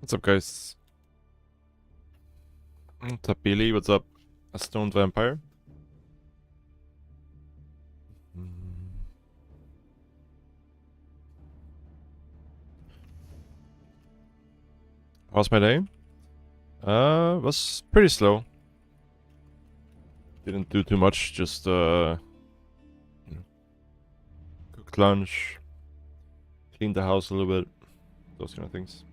What's up, guys? What's up, Billy? What's up, a stoned vampire? How's my day? Was pretty slow. Didn't do too much, just cooked lunch, cleaned the house a little bit, those kind of things.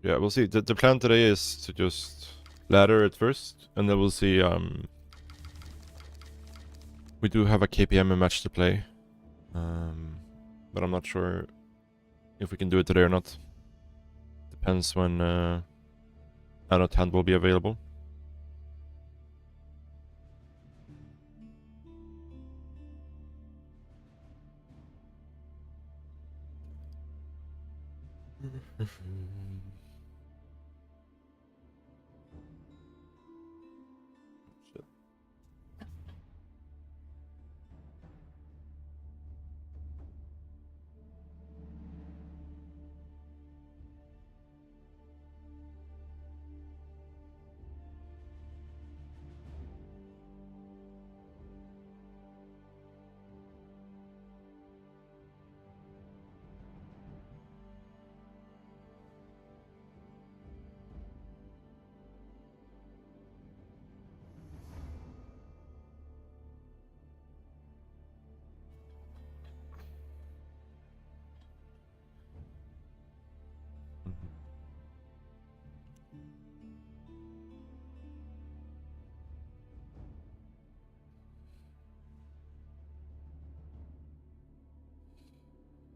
Yeah, we'll see. The plan today is to just ladder it first, and then we'll see. We do have a KPM match to play, but I'm not sure if we can do it today or not. Depends when Anot Hand will be available.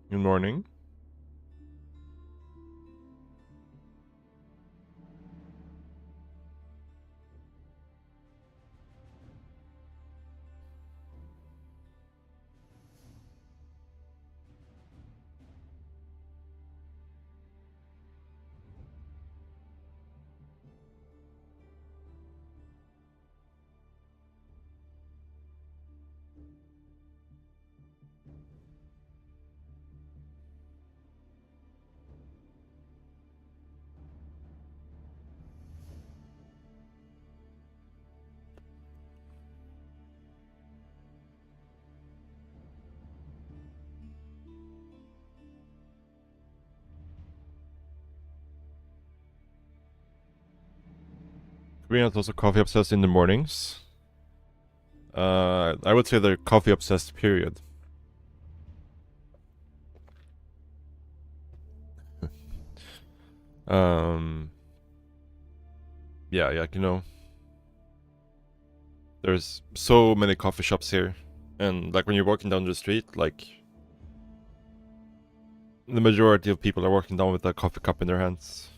Good morning. Koreans also coffee obsessed in the mornings. I would say they're coffee obsessed, period. Yeah, you know, there's so many coffee shops here, and like when you're walking down the street, like the majority of people are walking down with a coffee cup in their hands.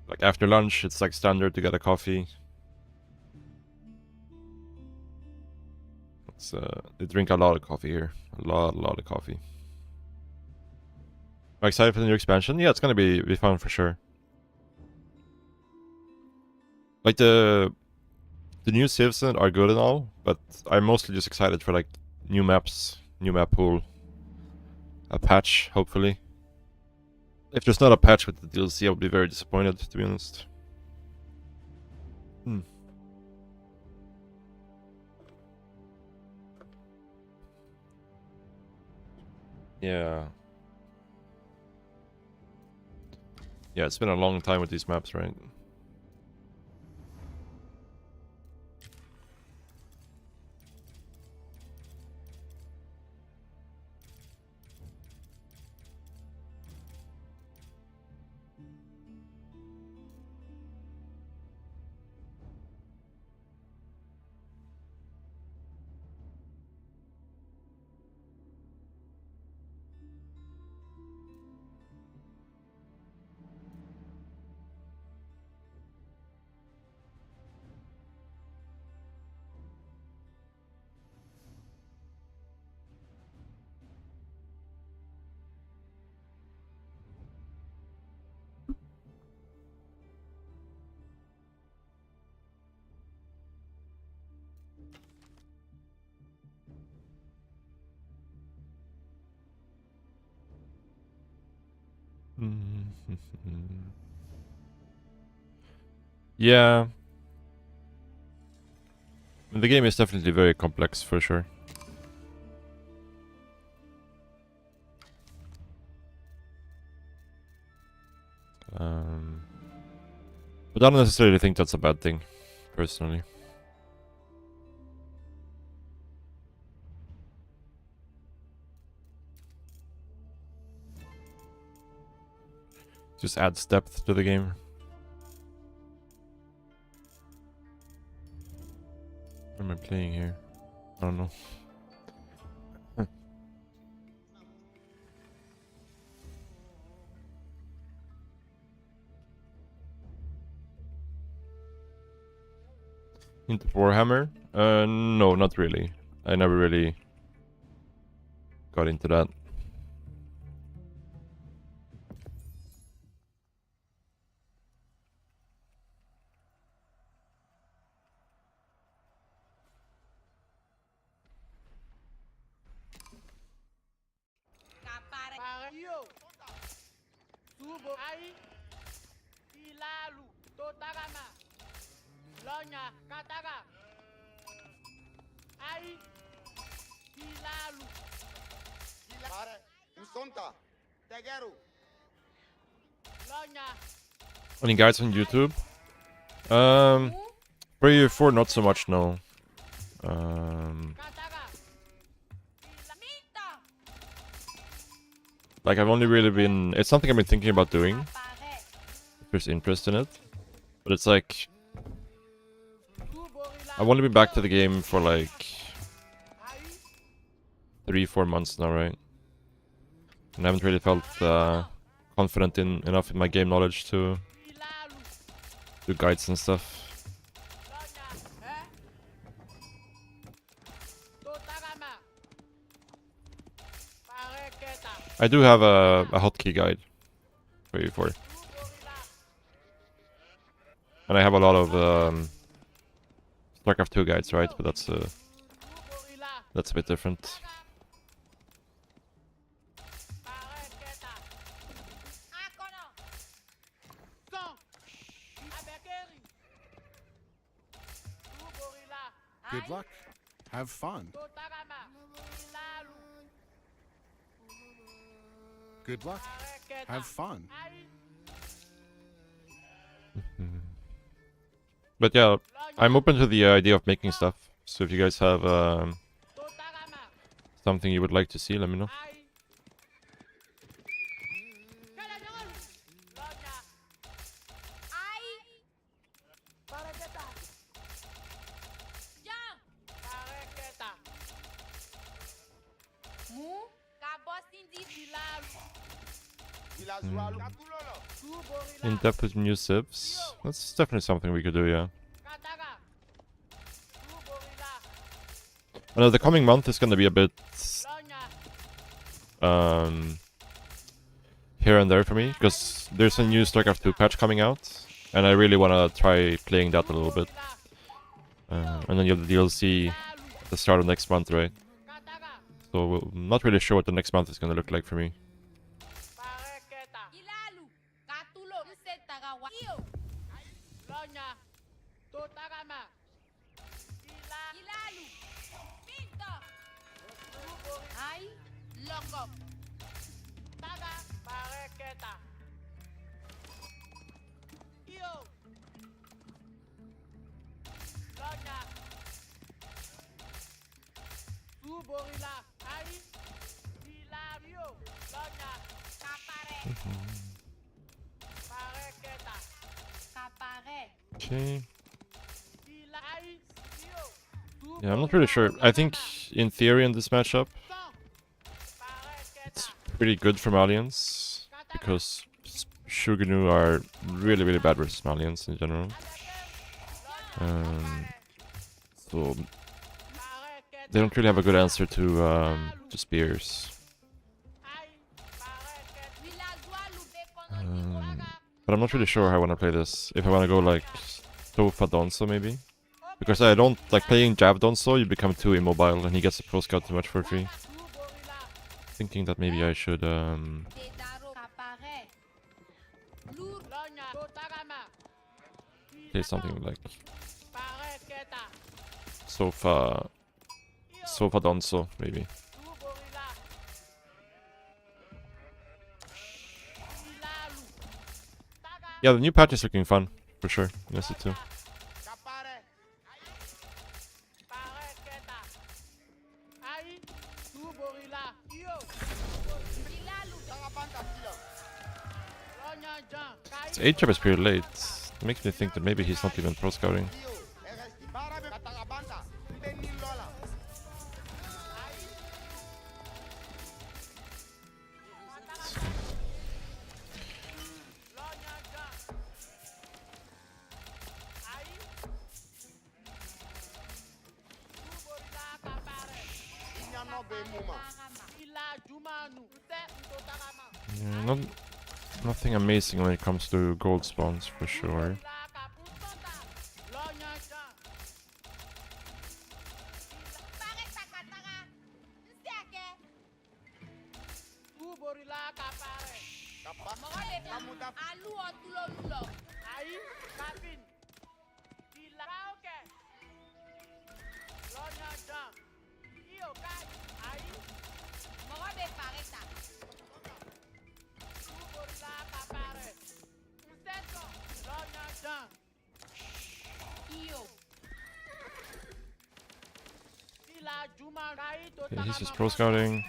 Like after lunch, it's like standard to get a coffee. It's they drink a lot of coffee here, a lot of coffee. I'm excited for the new expansion. Yeah, it's gonna be fun for sure. Like the new civs are good and all, but I'm mostly just excited for like new maps, new map pool, a patch, hopefully. If there's not a patch with the DLC, I'll be very disappointed, to be honest. Yeah. Yeah, it's been a long time with these maps, right? Yeah. The game is definitely very complex for sure. But I don't necessarily think that's a bad thing, personally. Just adds depth to the game. What am I playing here? I don't know. Into Warhammer? No, not really. I never really got into that. Any guides on YouTube? For AoE4, not so much, no. Like, I've only really been... It's something I've been thinking about doing. If there's interest in it. But it's like... I've only been back to the game for like... 3-4 months now, right? And I haven't really felt confident enough in my game knowledge to do guides and stuff. I do have a hotkey guide for AoE4. And I have a lot of StarCraft 2 guides, right? But that's a bit different. Good luck. Have fun. Good luck. Have fun. But yeah, I'm open to the idea of making stuff. So if you guys have something you would like to see, let me know. In depth with new sips. That's definitely something we could do, yeah. I know the coming month is gonna be a bit here and there for me, because there's a new StarCraft 2 patch coming out, and I really wanna try playing that a little bit. And then you have the DLC at the start of next month, right? So I'm not really sure what the next month is gonna look like for me. Okay. Yeah, I'm not really sure. I think, in theory, in this matchup, it's pretty good for Malians, because Shuganu are really, really bad versus Malians in general. So they don't really have a good answer to spears. But I'm not really sure how I want to play this. If I want to go like Tofa Donso maybe. Because I don't like playing Jab Donso, you become too immobile and he gets the pro scout too much for free. Thinking that maybe I should Play something like Sofa Donso, maybe. Yeah, the new patch is looking fun, for sure. Yes, it too. His 8 trap is pretty late. It makes me think that maybe he's not even pro scouting. Yeah, nothing amazing when it comes to gold spawns, for sure. Okay, he's just pro scouting.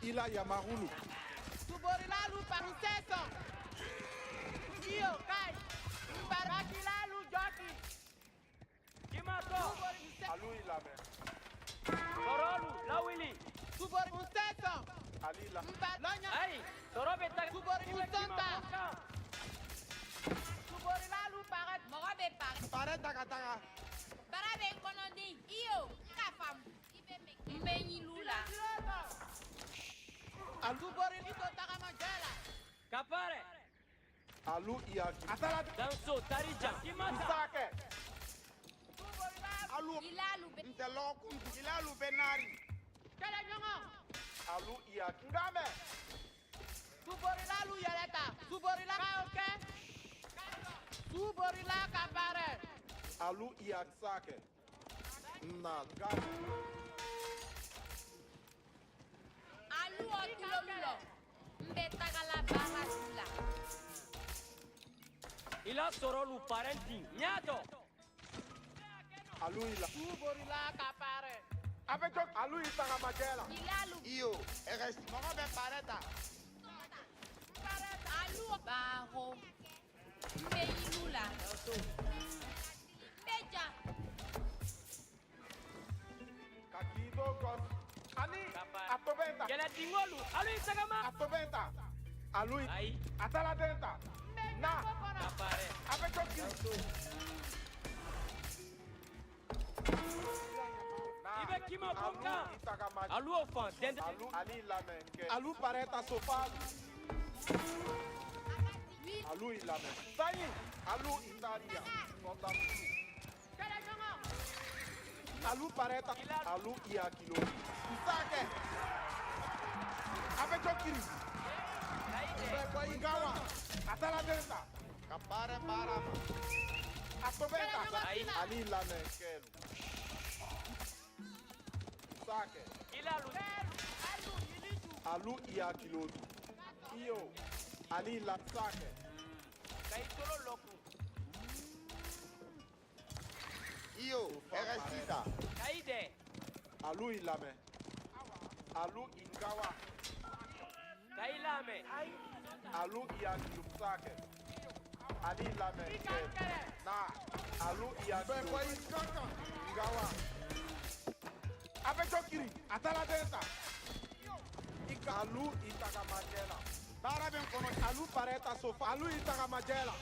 Ila Yamarulu. Alu iya atala danso tarija kimata alu ilalu ntelo kuntu ilalu benari kala nyongo alu iya ngame subori lalu yaleta subori la kaoke subori la kabare alu iya sake na ga alu otulo mbetagala barasula ila soro lu parenti nyato alu ila subori la kapare abejo alu isanga magela ilalu iyo eres mogo be pareta Barro. Meilula. Beja. Kakido kos. Ani. Atobenta. Kela tingolu. Alu isagama. Atobenta. Alui. Ai. Atala denta. Na. Kapare. Avec Joki. Ibe kima bonga. Alu ofan. Dende. Ali lame. Alu pareta sofalo. Alu ilame. Sayi. Alu italia. Konda. Alu pareta. Alu ia kilo. Isake. Avec Joki. Ingawa. Atala denta. Kapare barama. Atobenta. Ali lame kelu. Sake. Ilalu. Alu ia kilodu. Iyo. Ali la sake. Kaitolo loku. Iyo. Eresita. Kaide. Alu ilame. Alu ingawa. Kailame. Alu ia kilu sake. Ali lame kelu. Na. Alu ia kilodu. Ingawa. Avec Jokiri. Atala denta. Alu itaka majela. Bara ben kono. Alu pareta sofa. Alu itaka majela.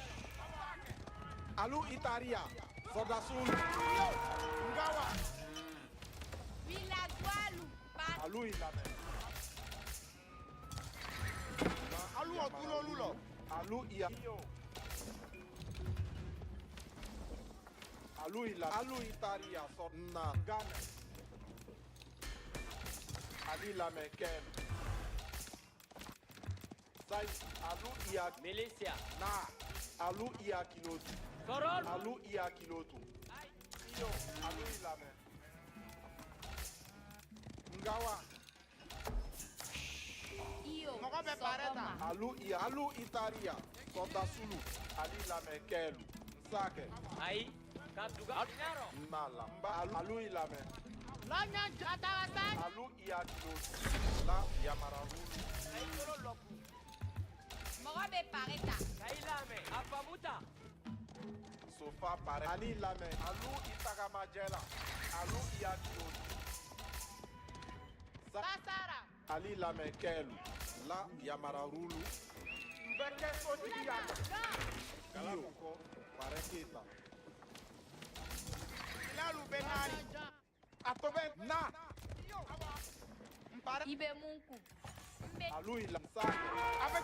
Alu itaria. Soda sulu. Ngawa. Vila Gualu. Alu ilame. Alu otulo lulo. Alu ia. Alu ilame. Alu itaria. Soda gane. Ali lame ken. Sai alu ia Milicia. na alu ia kilotu. Korol. Alu ia kilotu. Iyo alu ilame. Ngawa. Iyo. Sodoma. Alu ia alu itaria. Konda sulu. Ali lame kelu. Sake. Ai. Kapduga. Adinaro. Nala. Mba alu ilame. Lonya Jatawasan. Alu ia kilotu. La yamara rulu. Kaitolo loku. Morabe Pareta. Kailame. Apamuta. Sofa pare. Ali lame. Alu itaka majela. Alu ia kilotu. Sasara. Ali lame kelu. La yamara rulu. Beke sodiya. Iyo ko pare kita. Ilalu benari. Atobe na. Mpare. Ibe Munku. Mbe. Alu ila sake. Avec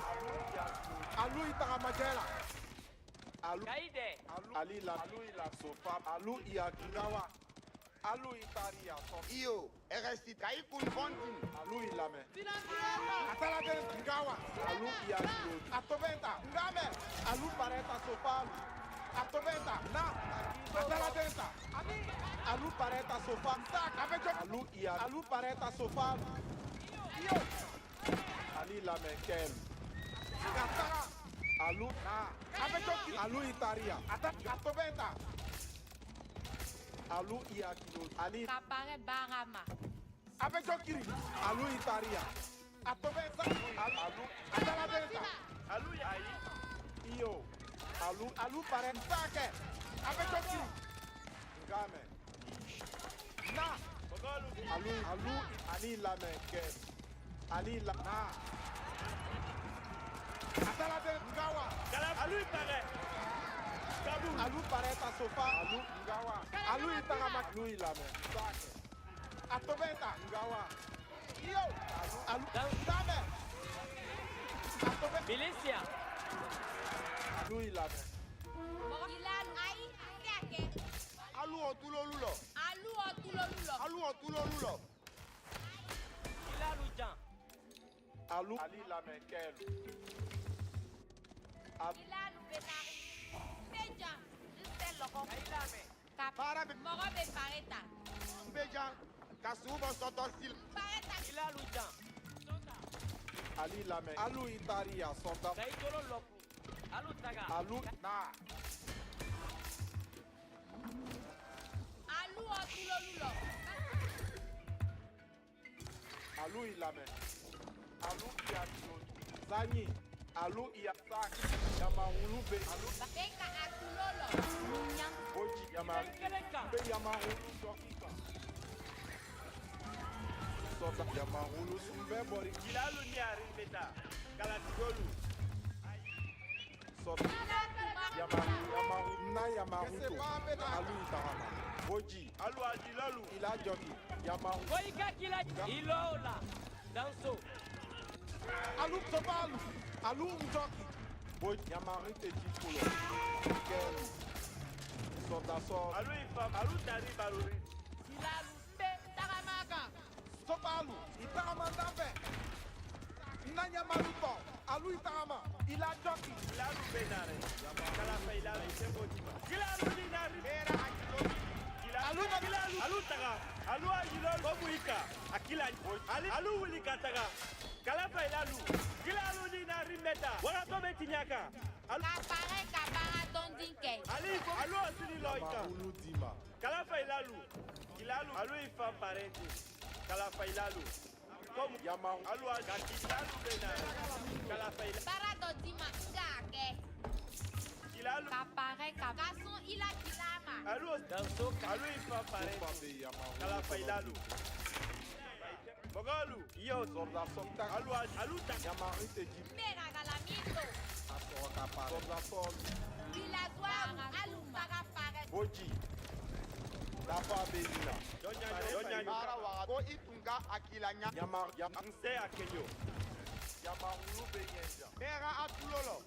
alu itaka majela. Alu Kaide. ali la alu ila sofa. Alu ia kingawa. Alu itaria so. Iyo, RST kai kun kontin. Alu ilame. Atala de ngawa. Alu ia kilo. Atobenta ngame. Alu pareta sofa. Atobenta na. Atala denta. Alu pareta sofa. Sak avec alu ia. Alu pareta sofa. Iyo. Ali lame kel. Katara. Alu na. Avec alu itaria. Atobenta. Alu ia kilo. Ali Kapare Barama. avec Jokiri. Alu itaria. Atobenta. Alu. Atala denta. Alu ai. Iyo. Alu pareta sake. Avec Jokiri. Ngame. Na. Alu ali lame kel. Ali la na. Atala de ngawa. Alu pare. Kabu. Alu pareta sofa. Alu ngawa. Alu itaka maklu ilame. Sake. Atobenta ngawa. Iyo. Alu dame. Atobenta. Milicia. Alu ilame. Ilan ai. Kake. Alu otulo lulo. Alu Otulolulo. Alu otulo lulo. Ilalu jan. Alu ali lame kel. Ilan Benari. Beja. Istel Loko. Kailame. Kapare. Morabe Pareta. Bejan, kasubo sotosil. Pareta. Ilalu jan. Ali lame. Alu itaria sonda. Kaitolo loku. Alu taga. Alu na. Alu Otulolulo. Alu ilame. Alu ia kilo. Zanyi. Alu Iasak, Yamahulu Be, Alu Beka atulolo. Nyam. Boji, Be Yamahulu Dokika. Soda Yamahulu Sumbe Bori, Kilalu ni arimeta. Kalatigolu. Soda Yamahulu, Na Yamahuto, Alu Itahama. Boji, Alu ajilalu. Ila Joki, Yamahu, Boika kila ilola. Danso. Alu Sobalu, Alu Mjoki. Boji, Yamahite Jipolo, Kelu. Soda Sol, Alu ifam. Alu tari baruri. Silalu. Mbe. Taramaka. Sobalu, Itahama Dabe. Nanya Maluto, Alu Itahama, Ila Joki. Kilalu benare. Kalafa ilalu sebotima. Kilalu ni nari. Era akilo. Alu taga. Alu ajilol bobuika. Akila. Alu wulika taga. Kalafa ilalu. Kilalu ni nari meta. Wala tome tinyaka. Kapare kapara dondinke. Alu asili loika. Yamahulu Dima. Kalafa ilalu. Kilalu. Alu ifam parenti. Kalafa ilalu. Comme Yamahu, alu agaki. Kilalu benare. Kalafa ilalu. Bara dondima ngake. Kilalu. Kapare kason ila kilama. Alu danso. Alu ifam parenti. Sobabe Yamahu. Kalafa ilalu. Bogolu. Yo. Soda Somta, Alu tak. Yamahite Jip, Mera galamito. Asoro Kapare. Soda Sol, Bila zwara. Alu para pare. Boji, Dafa Bezina. Donya. Bara wako itunga akilanya. Nse akenyo. Yamahulu Benyenja. Era atulolo.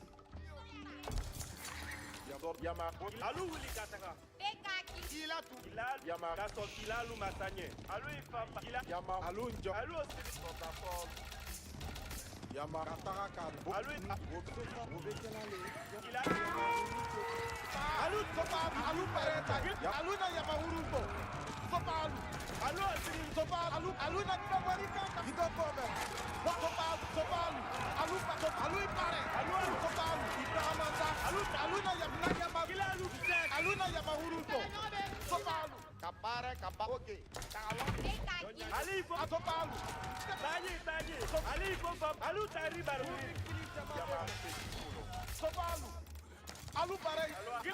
Alu wuli kataka. Beka ki. Kila tu. Kilalu. Kaso kilalu masanye. Alu ifamba. Kilalu. Alu Njo, Alu osiri. Soda Sol, Yamakatara Kadu. Alu Bobekelale. kilalu. Alu Sobalu, Alu Pareta, Alu na Yamahuruto. Sobalu, Alu osiri. Sobalu, Alu na Kibabarika, Kibabobe. Sobalu, Alu Ipare, Sobalu, Itamanda, Alu na Yamahu, Kilalu bisek. Alu na Yamahuruto. Sobalu, Kapare kapa. Okay. Tawa. Beka ki. Ali ifo. Sobalu, Tanye. Ali ifo fam. Alu tari baruri. Sobalu, Alu Pare,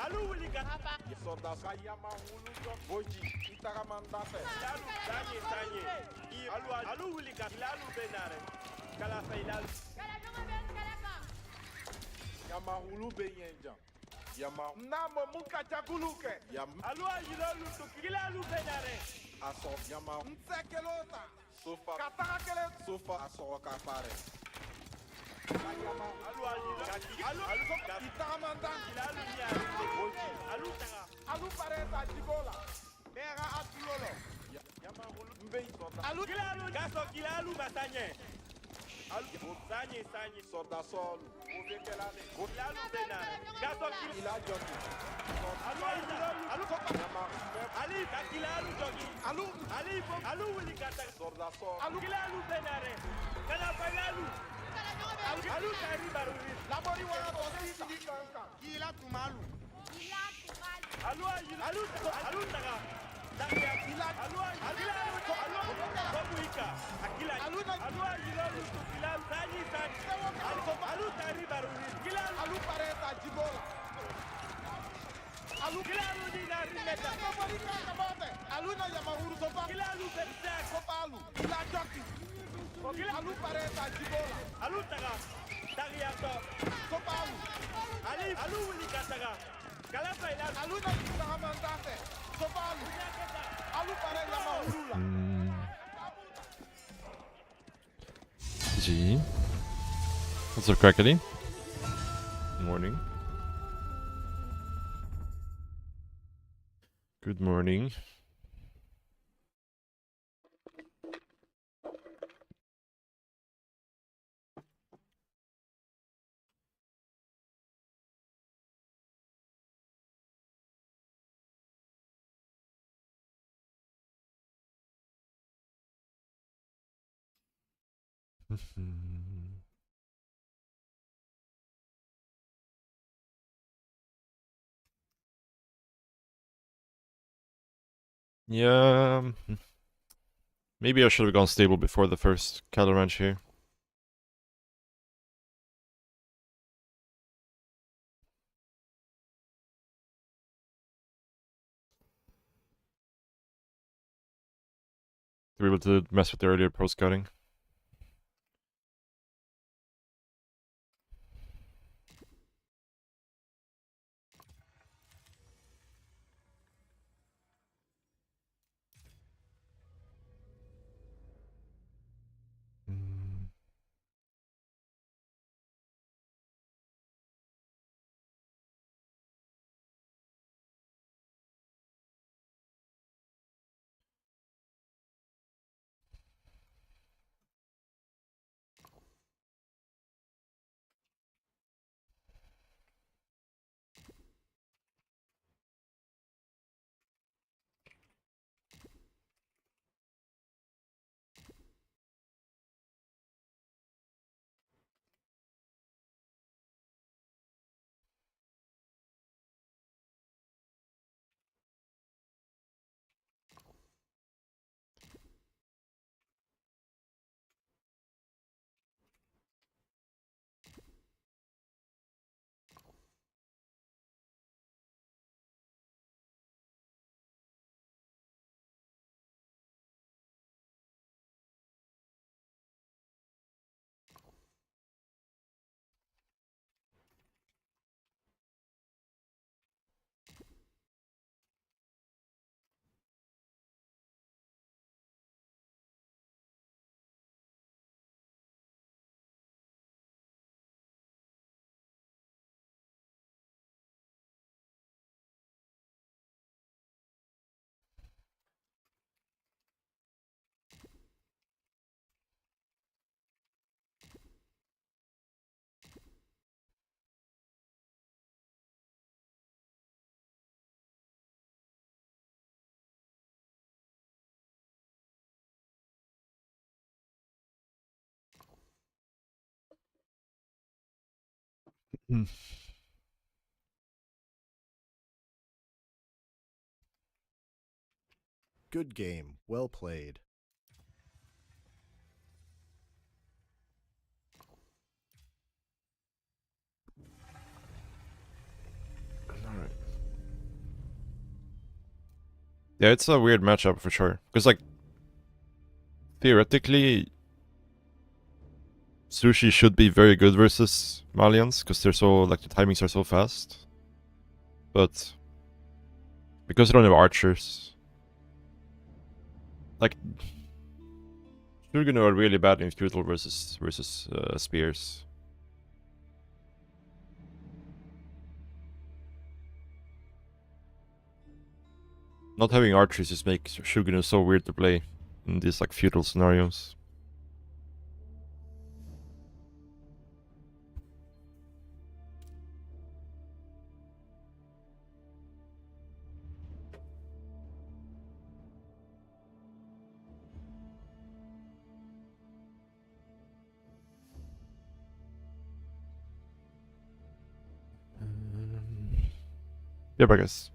Alu wuli kataka. Soda Yamahuruto. Boji, Itaramandate. Kilalu tanye. Alu wuli kataka. Kilalu benare. Kalafa ilalu. Kala nonga ben kala ka. Yamahulu Benyenja. Namo Mukachakuluke. Alu ajilalu tu. Kilalu benare. Aso Yamahu. Nsekelota. Sofa. Katakele. Sofa Asoro Kapare. Alu ajilalu. Alu fam. Itamanda. Kilalu ni ari. Alu taga. Alu Pareta Jibola. Era atulolo. Yamahulu Mbei Soda. Alu kilalu. Kaso kilalu masanye. Alu sanye. Soda Sol. Bobekelale. Kilalu benare. Kaso kilalu. Ila Joki. Alu ajilalu. Alu fam. Yamahu. Ali kilalu jogi. Alu. Ali fam. Alu wuli kataka. Soda Sol. Kilalu benare. Kalafa ilalu. Kala nonga ben. Alu tari baruri. Labori wana Bosi Kanka. Kila tumalu. Ila tumal. Alu taga. Bobuika. Akila. Alu ajilalu tu. Kilalu sanye. Alu tari baruri. Kilalu. Alu Pareta Jibola. Alu Kilalu ni nari meta. Labori Kanka Bote. Alu na Yamahuru Sofa. Kilalu bensak. Sobalu. Ila Joki. Alu Pareta Jibola. Alu taga. Tagiato. Sobalu. Alu wuli kataga. Kalafa ilalu. Alu na Itaramandate. Sobalu. Alu Pare Yamahurula. G. What's up, Crackety? Morning. Good morning. Yeah. Maybe I should have gone stable before the first cattle ranch here. to be able to mess with the earlier pro scouting. Mm. Mm. Good game. Well played. Alright. Yeah, it's a weird matchup for sure. Because, like, theoretically, Sushi should be very good versus Malians, because they're so, like, the timings are so fast. But because they don't have archers, like, Shurgunu are really bad in feudal versus spears. Not having archers just makes Shurgunu so weird to play in these, like, feudal scenarios. Yep, I guess.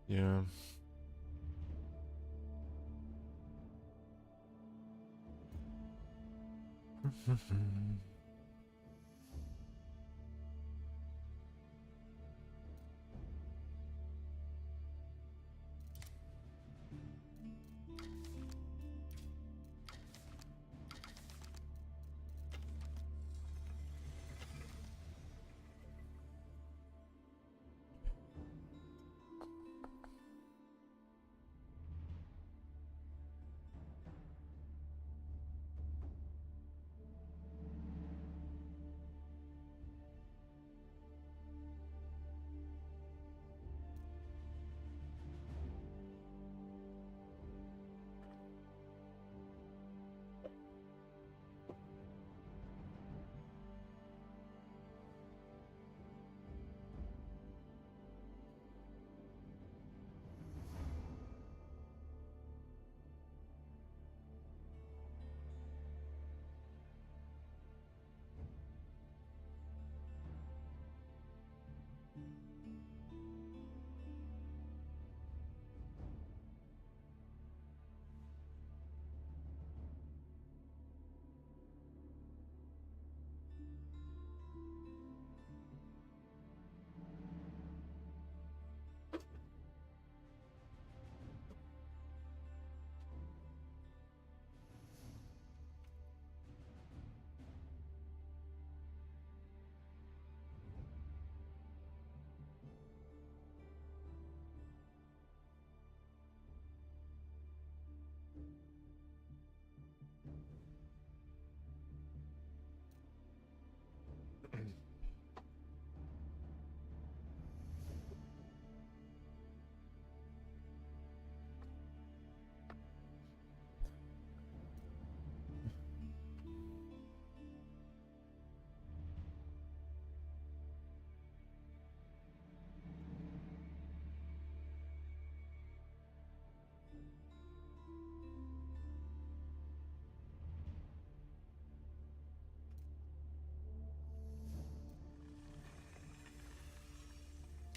Yeah.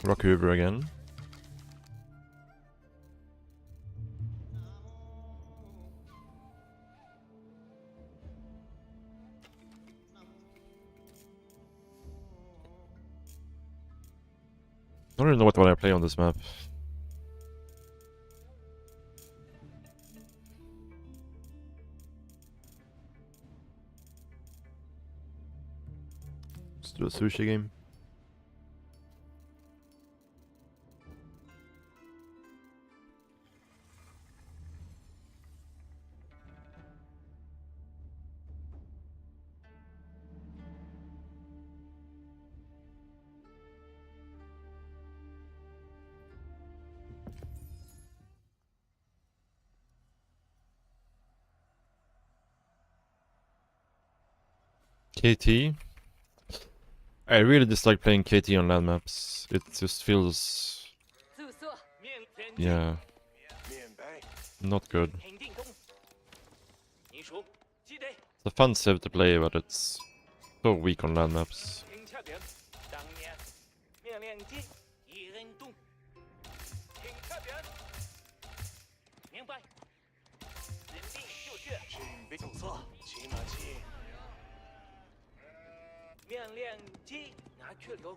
Rocky River again. I don't even know what I play on this map. Let's do a sushi game. KT. I really dislike playing KT on land maps. It just feels, 自色 yeah, not good. 平定东，你属基得 It's a fun civ to play, but it's so weak on land maps. 停下点，当年命令机一人动，停下点，明白，人定就绪，自色骑马骑，命令机拿去留，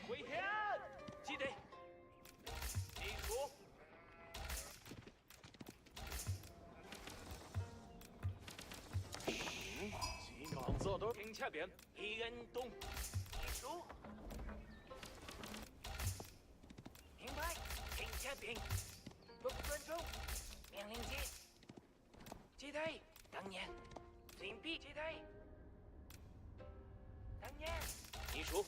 回天，基得，你属。 停下边，一人动，你数。明白，停下边，不尊重，命令机。基队，当年，紧闭基队。当年，你数。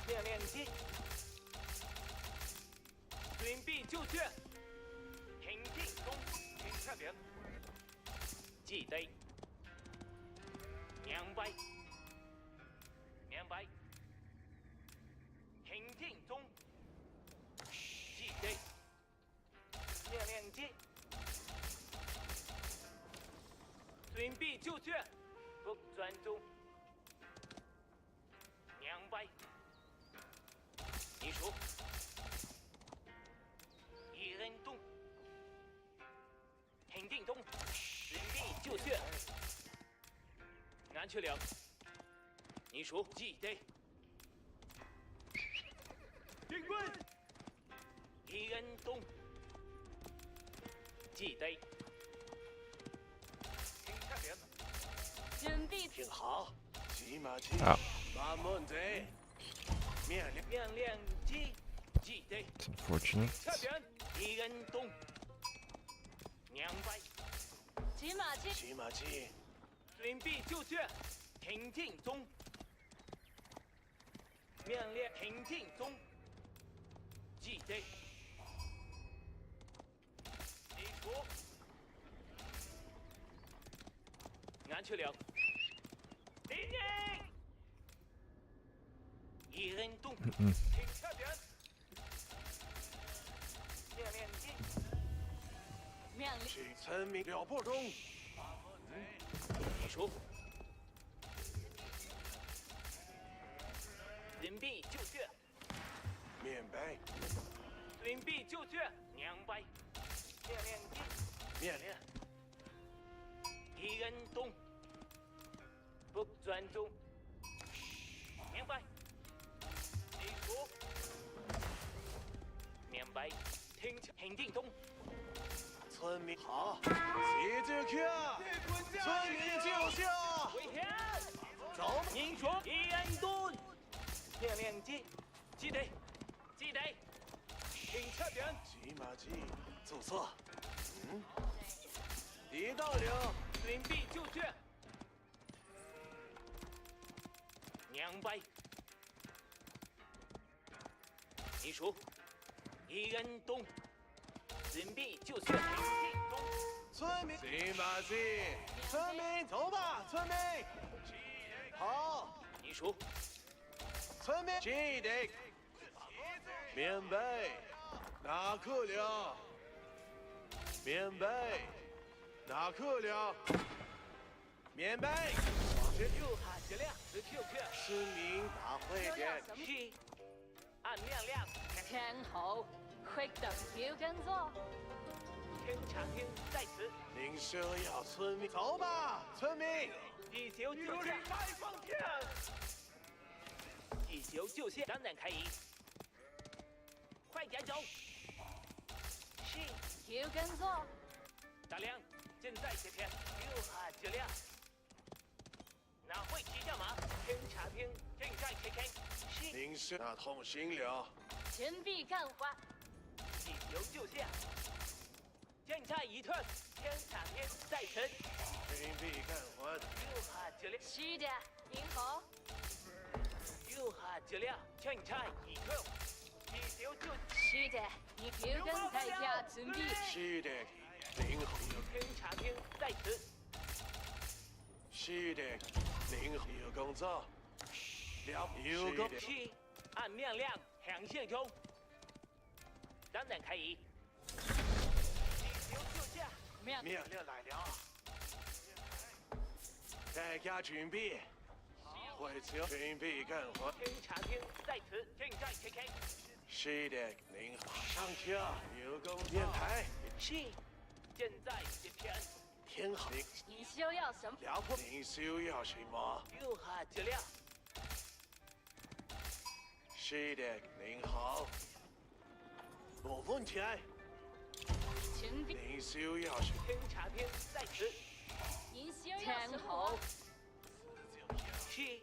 命令机，准备就绪，平定东，停下边。 记得，明白，明白。平定中，记得，命令机，准备就绪，不专注。白。你数。一人动。肯定动。人力就绪。俺去了。你数。记得。警棍。一人动。记得。停下点。准备挺好，骑马骑，啊马门子，面亮，命令机，记得。 It's unfortunate. 这边一人动。两百。骑马骑，骑马骑，准备就绪。挺进中。命令挺进中。记得。你数。俺去了。敌人。一人动。挺这边。命令机。命令去村民了不中，你数。准备就绪。面白，准备就绪。200。命令机。面亮，一人动。不专注。明白。你数。明白。挺定动。村民好，骑着去，村民救下，危险！走，您说一人动。命令机。记得。记得。挺这边。骑马骑，注册，敌到了，准备就绪。200。你数。一人动。准备就绪。挺进中。村民骑马骑，村民走吧，村民，好，你数。村民记得，面白，拿去了，面白，拿去了，面白，右下质量19克。村民大会点，去。按命令。听好，快等票跟座。听查听在此。您需要村民走吧，村民，地球救下。开放天。地球救下。当然可以。快点走。是。票跟座。大梁，正在这边。右下质量。哪会骑驾马？听查听正在这边。是。您是那痛心了，准备干活。地球救下。正在一turn。听查听在此。准备干活，右下质量。是的，您好。右下质量。正在一turn。地球救。是的，你票跟大家准备。是的，您好，听查听在此。是的，您好，有工作，有工作，去。按命令航线中。当然可以。地球救下。命命令来了，大家准备，会场准备干活，听查听在此。正在切开。是的，您马上跳，有工电台，是。正在这边。挺好，您你需要什么？了不，您需要什么？右下质量。是的，您好，我问题，准备。您需要什么？听查听在此。您需要什么？听好。是。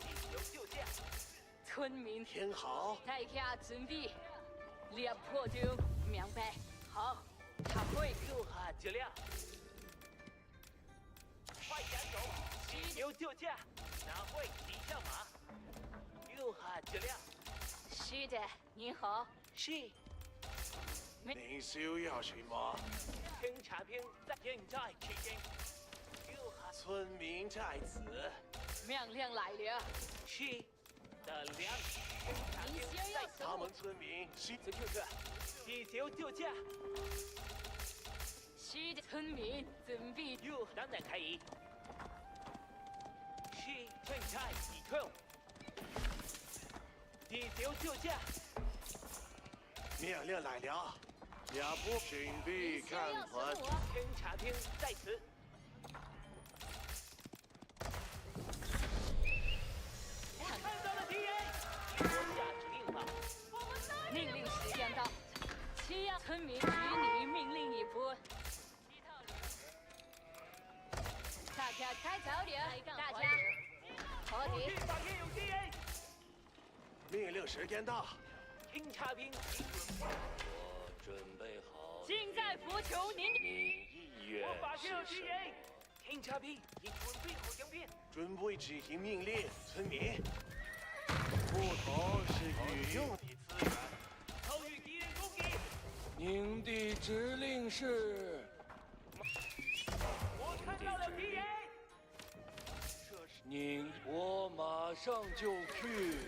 地球救下。村民，挺好，大家准备。猎破中，明白。好，他会。右下质量。快点走。地球救下。哪会骑上马？右下质量。是的，您好。是。您需要什么？听查听在正在期间。右下。村民在此，命令来了。是。的量。听查您听需要在什么他们？村民是此就是地球救下。是的，村民准备。右当然可以。趁差已退，地球救驾，命令来了，亚波准备先要看团死。我，侦察兵在此。看到了敌人，我下指令吧。命令时间到，需要村民与你命令一波。大家开早点，大家好的。地方也有敌人，命令时间到，侦察兵已准备好。尽在服从您。意愿我发现有敌人，侦察兵已准备好将兵。准备执行命令，村民。不同是有用的资源。遭遇敌人攻击，您的指令是？我看到了敌人。您，我马上就去。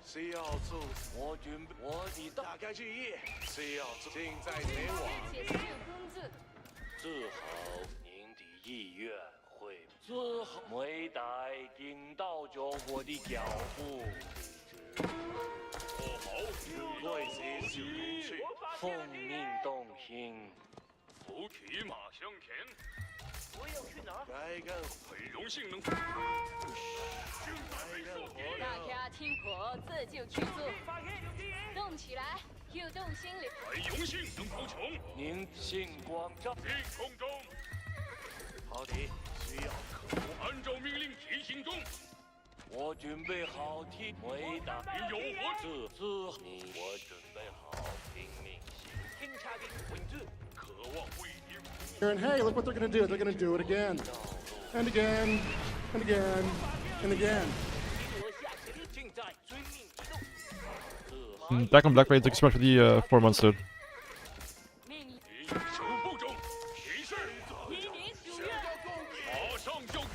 需要做，我准备，我的大概注意，需要做，尽在前往。且先有工资。自豪您的意愿会自豪没待听到着我的脚步我好，对些小同事，奉命动行，扶骑马向前，我要去哪儿？该干很荣幸能。大家听我，这就去做。发现有敌人，动起来，又动心里。很荣幸能扶穷，您星光照进空中，好的，需要按照命令提行中。我准备好听回答你有何自你，我准备好听命行。侦察兵稳住，渴望为您服务。And hey, look what they're gonna do. They're gonna do it again. And again. And again. And again. 我下指令，正在遵命移动。Back on Black Blade, thank you so much for the 4 months, dude. 命令你守护中，骑士，依您属愿。马上就去。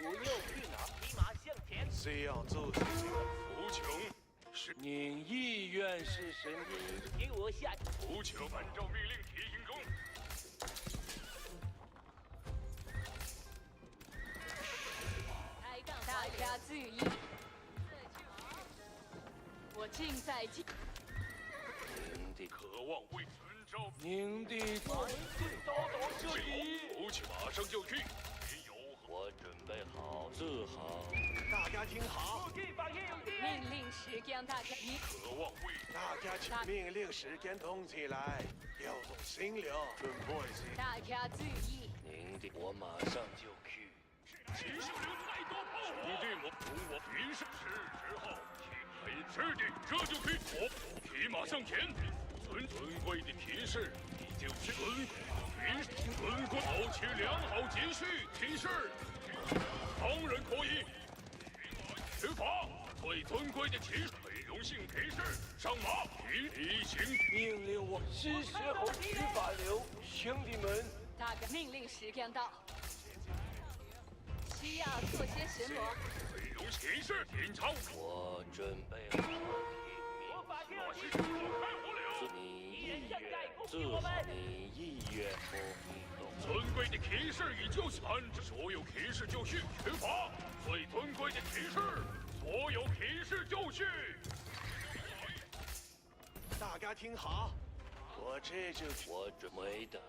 我要去哪儿？骑马向前。需要做些什么？扶穷是您意愿是什么？给我下。扶穷，按照命令提行中。抬杠，大家注意。我尽在即。您的渴望为遵照您的刀刀射击。扶起，马上就去。你有何？我准备好自豪。大家听好，地方也有敌人。命令时间，大家一。渴望为大家请命令时间动起来，调动心流，准备些。大家注意。您的，我马上就去。骑士流太多炮火。兄弟们，同我骑士是时候。是的，这就去。我骑马向前。尊贵的骑士，你就是尊贵，保持良好节序，骑士。当然可以。出发，最尊贵的骑士，很荣幸骑士上马，提行。命令我是时候去法流，兄弟们。大概命令时间到。需要做些什么？很荣幸骑士检查。我准备好听我命。发现有敌是人。开火了。你意愿自豪，你意愿不命动。尊贵的骑士已就绪，按照所有骑士就绪，出发。最尊贵的骑士，所有骑士就绪。大家听好，我这就去。我准备待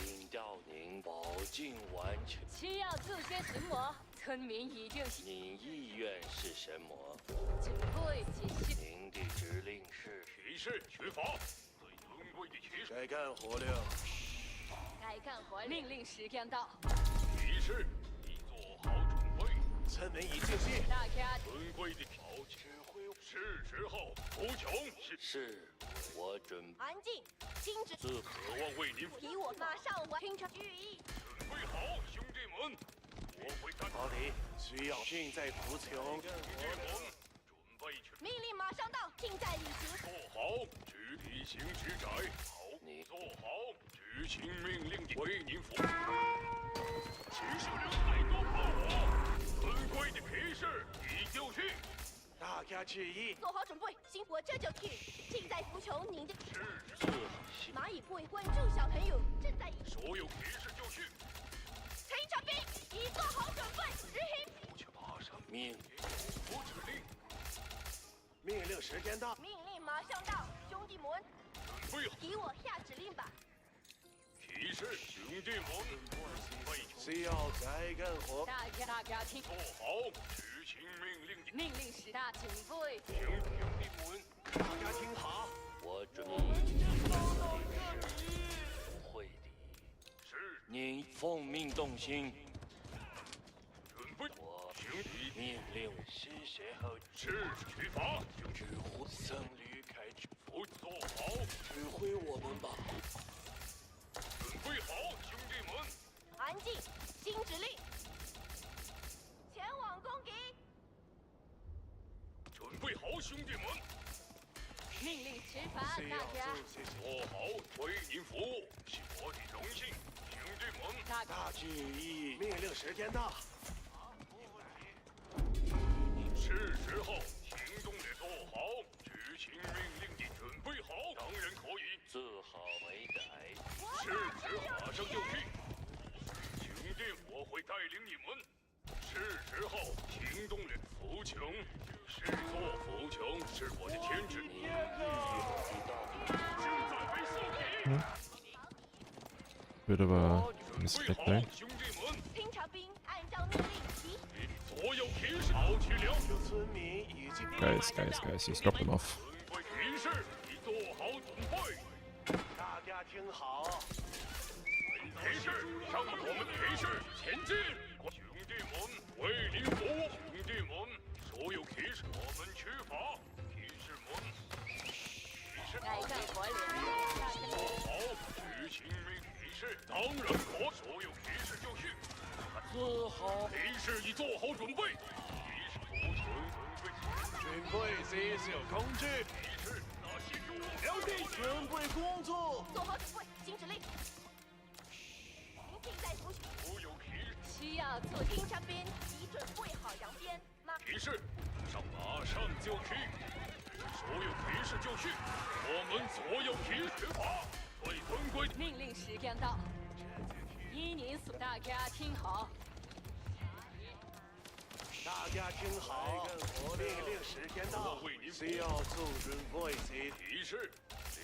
引导您保证完全。需要做些什么？村民已经您意愿是什么？准备继续。您的指令是？骑士出发。最尊贵的骑士，该干活了。该干活。命令时间到。骑士，你做好准备。村民已就绪。大家尊贵的好指挥，是时候扶穷。是，我准安静，停止！自渴望为您服务。替我马上完听成注意。准备好，兄弟们，我会干。好的，需要尽在服从。兄弟们，准备去。命令马上到，尽在履行。做好，执行职责。好，你做好，执行命令，为您服务。骑士流太多炮火，尊贵的骑士已就绪。大家注意，做好准备，行，我这就去。尽在服从您的。自豪。蚂蚁不会关注小朋友，正在。所有骑士就绪。陈察兵已做好准备，执行。不去爬上命我指令，命令时间到。命令马上到，兄弟们，准备好。给我下指令吧。提示兄弟们，备需要再干活。大家听，做好执行命令的命令时大准备。兄弟们，大家听好，我准备不会的。是您奉命动心，准备。我兄弟命令是时候是取罚，指挥僧侣开始不做好，指挥我们吧。准备好，兄弟们，安静，新指令，前往攻击。准备好，兄弟们，命令执法，需要大家做些什么？做好，为您服务是我的荣幸，兄弟们，大致意，命令时间到。是时候行动了，做好执行命令的准备好，当然可以，自好为歹。是时马上就去，兄弟，我会带领你们。是时候行动了，服从，是做服从是我的天职。正在被收集。 Bit of a 准备 mistake 好， there. 兄弟们，侦察兵按照命令提。所有骑士好起了。有村民已经 Guys, just drop them off. 尊贵骑士，已做好准备。大家听好，骑士，让我们骑士前进！兄弟们，为您服务！兄弟们，所有骑士，我们出发！骑士们，骑士，该干活了。做好执行命骑士，当然可。所有骑士就绪。自好。骑士已做好准备。骑士服从准备这些工具，骑士，那些有我标定准备工作。做好准备，新指令。您尽在服从。所有骑士，需要做侦察兵已准备好扬鞭。马骑士，马上就去！所有骑士就绪，我们所有骑士法最尊贵的命令时间到，依您所，大家听好。大家听好，命令时间到，需要做准备些。骑士，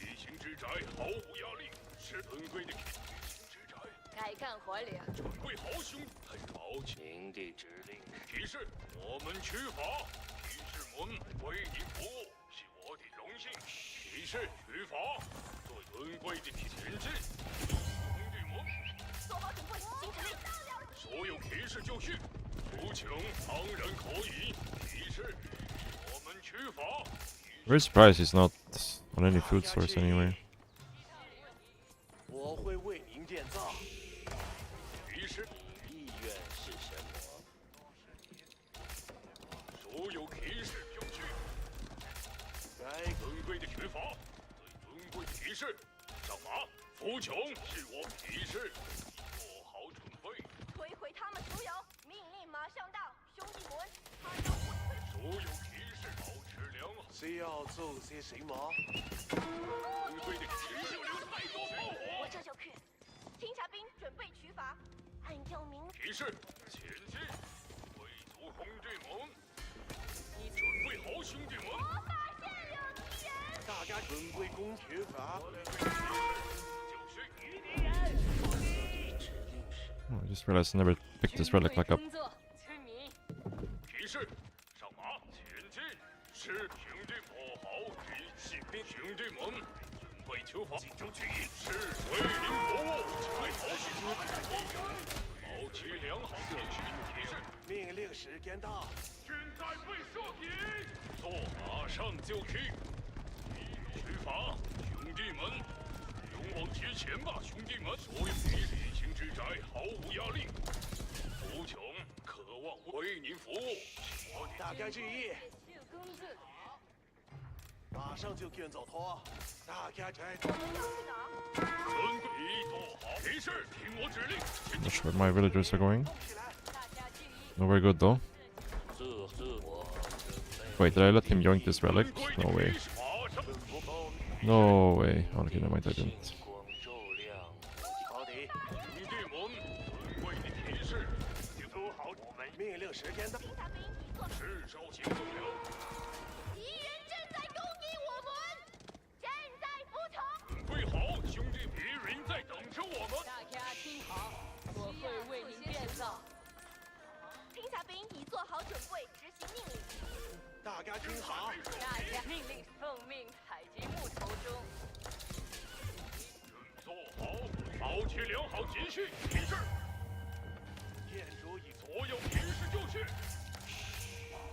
例行之宅毫无压力，是尊贵的例行之宅。该干活了。准备好，兄弟，很抱歉。您的指令。骑士，我们出发。骑士们为您服务是我的荣幸。骑士出发，最尊贵的前进。兄弟们，做好准备，新指令。所有骑士就绪。服从当然可以。骑士，我们出发。 Very surprised he's not on any food source anyway. 我会为您建造。骑士，意愿是什么？所有骑士就绪。该尊贵的学法，最尊贵骑士，上马！服从是我骑士，做好准备。摧毁他们所有，命令马上到，兄弟们，他要毁毁。所有骑士保持良好。需要做些什么？尊贵的骑士，留太多炮火。我这就去。侦察兵准备取法，按照命令。骑士前进，贵族兄弟们，准备好，兄弟们。我发现有敌人。大家准备攻取法。Oh, I just realized I never picked this relic back up. 工作，村民。骑士上马，前进！是兄弟伙好，士兵兄弟们，准备出发，集中注意，是为您服务，最好是保持良好秩序。骑士，命令时间到。军在被射击，做马上就去。出发，兄弟们，勇往直前吧，兄弟们！所有例行之宅毫无压力，服从，渴望为您服务。大家注意，工作。马上就建造托。大家在。我们要去哪？尊贵已做好，骑士听我指令。 Not sure where my villagers are going. 大家注意。 Not very good though. 自我。 Wait, did I let him yoink this relic? No way. No way. Oh, okay, never mind, I didn't. 好的。兄弟们，尊贵的骑做好我们命令时间到。侦察兵已做。赤手行动了。敌人正在攻击我们，正在服从。准备好，兄弟，敌人在等着我们。大家听好，我会为您变造。侦察兵已做好准备，执行命令。大家听好，大家命令奉命采集木头中。做好，保持良好秩序。提示：建筑已所有平时就绪。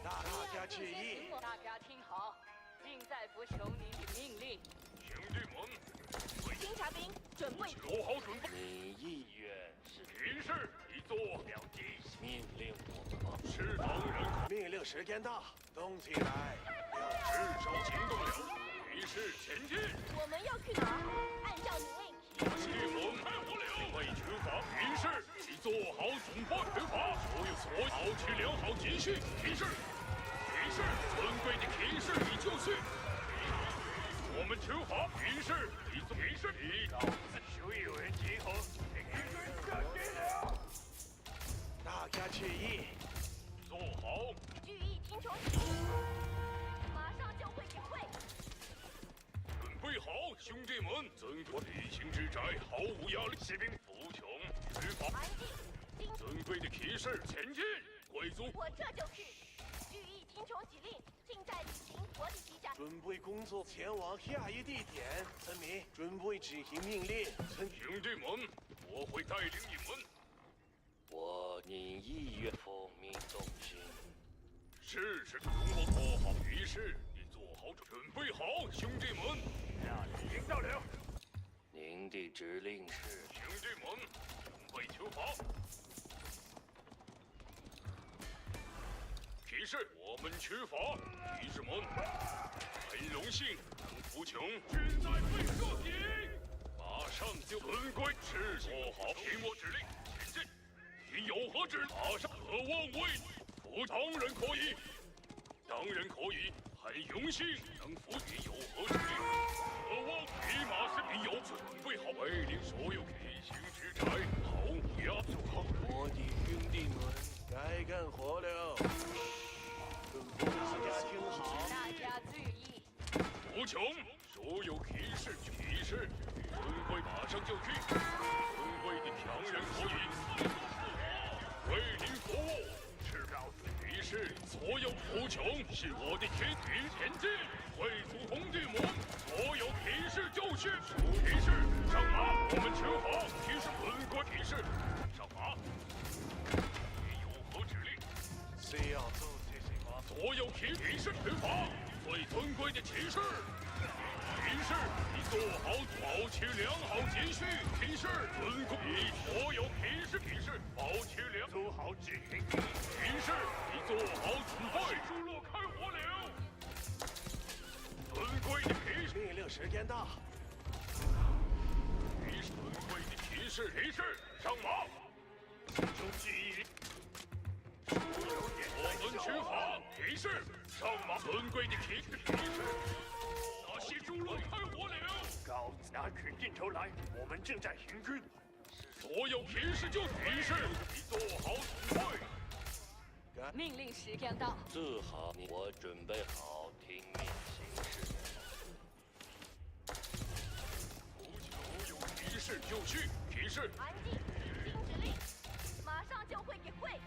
大家注意，大家听好，尽在服从您的命令。兄弟们，侦察兵准备。做好准备。你意愿是提示：已做了机。命令我们吗？是当然。命令时间到，动起来！赤手行动了。提示：前进。我们要去哪儿？按照命令。兄弟们，开火了！为出发。提示：已做好准备。出发。所有保持良好秩序。提示：尊贵的提示已就绪。我们出发。提示：提示已到。所有人集合。大家注意，做好。注意听从指令，马上就会领会。准备好，兄弟们！尊贵例行之债，毫无压力。士兵服从，出发。安静，尊贵的提示，前进！贵族，我这就去。注意听从指令，尽在履行我的机长。准备工作，前往下一地点。村民准备执行命令。兄弟们，我会带领你们。我因意愿奉命动心。是，容我做好提示，你做好准备好，兄弟们。下令听到了。您的指令是？兄弟们，准备出发。提示：我们出发。提士们，很荣幸能服从。军在被射击，马上就尊贵是做好，听我指令，前进。你有何指？马上何望为服？当然可以，当然可以，很荣幸能服你。有何指令？何望匹马是你有准备好，为领所有例行之差，毫无压做好。我的兄弟们，该干活了。大家听好，大家注意，服从，所有提示，尊贵马上就去。尊贵的强人可以。为您服务，是告诉提示，所有服从是我的天敌。前进，贵族兄弟们，所有提示就绪。提示上马，我们出发。提示尊贵提示上马。你有何指令？谁要做这些吗？所有提示出发。最尊贵的提示。提示，你做好，保持良好秩序。提示，尊贵，所有提示，保持良好，做好执行。提示，你做好准备。猪落开火了。尊贵的提示，命令时间到。提示，尊贵的提示，上马。集中记忆。我们出发。提示，上马。尊贵的提示。那些猪落开火了！告拿群镜头来，我们正在行军。所有提示就提示，你做好准备。命令时间到。做好你，我准备好听命行事。所有提示就绪。提示。安静，听指令，马上就会领会。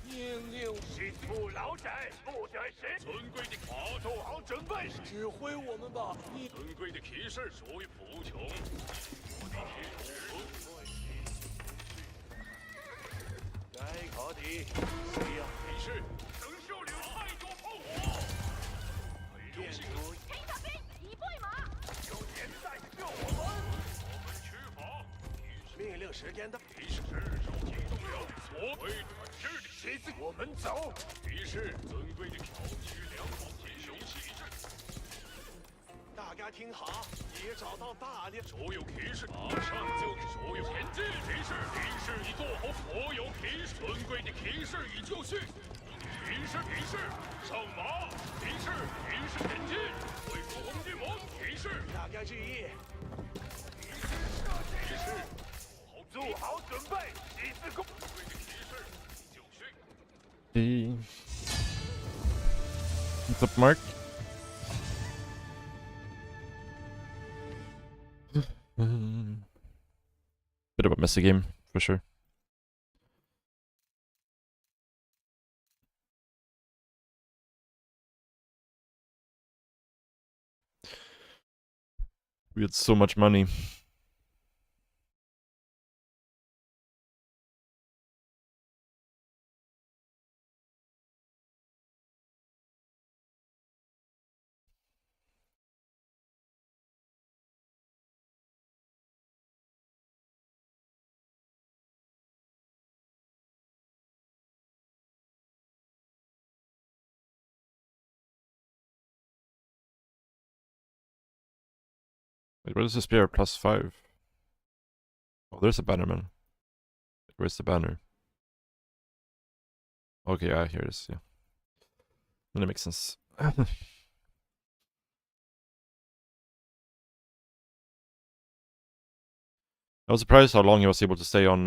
命令心腹老宅，不得谁。尊贵的马做好准备，指挥我们吧。尊贵的提示属于服从。我的提示。该考的，谁要提示？能收留太多炮火。很荣幸。侦察兵已备马。有人在救我们。我们出发。命令时间到。提示赤手行动了。所谓是的，谁自我们走。提示尊贵的保持良好英雄气质。大家听好，也找到大量所有提示，马上就所有前进。提示已做好，所有提示，尊贵的提示已就绪。提示上马。提示前进。贵族兄弟们，提示大家注意。提示做好准备，集 Hey. What's up, Mark? Bit of a messy game, for sure. We had so much money. Wait, what is this player? +5. Oh, there's a bannerman. Where's the banner? Okay, yeah, here it is, yeah. Then it makes sense. I was surprised how long he was able to stay on,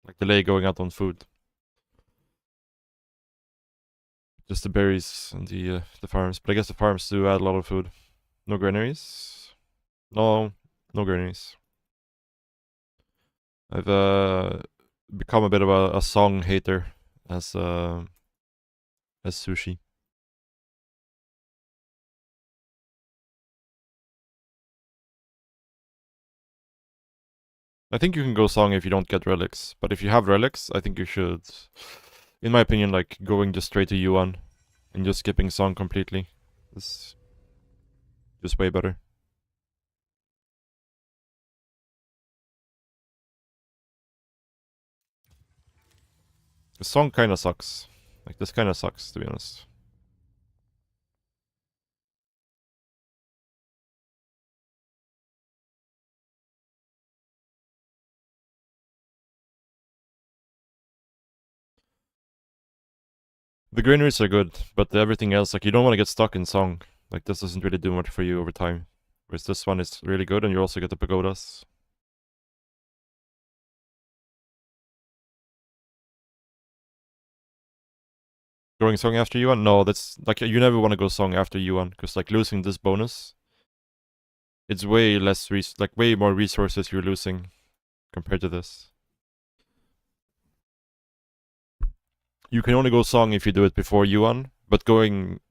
like, delay going out on food. Just the berries and the farms. But I guess the farms do add a lot of food. No granaries? No, no granaries. I've become a bit of a song hater as Sushi. I think you can go song if you don't get relics, but if you have relics, I think you should, in my opinion, like going just straight to Yuan and just skipping song completely is just way better. The song kind of sucks. Like this kind of sucks, to be honest. The granaries are good, but everything else, like you don't want to get stuck in song. Like this doesn't really do much for you over time. Whereas this one is really good, and you also get the pagodas. Going song after Yuan? No, that's like you never want to go song after Yuan, because like losing this bonus, it's way less way more resources you're losing compared to this. You can only go song if you do it before Yuan, but going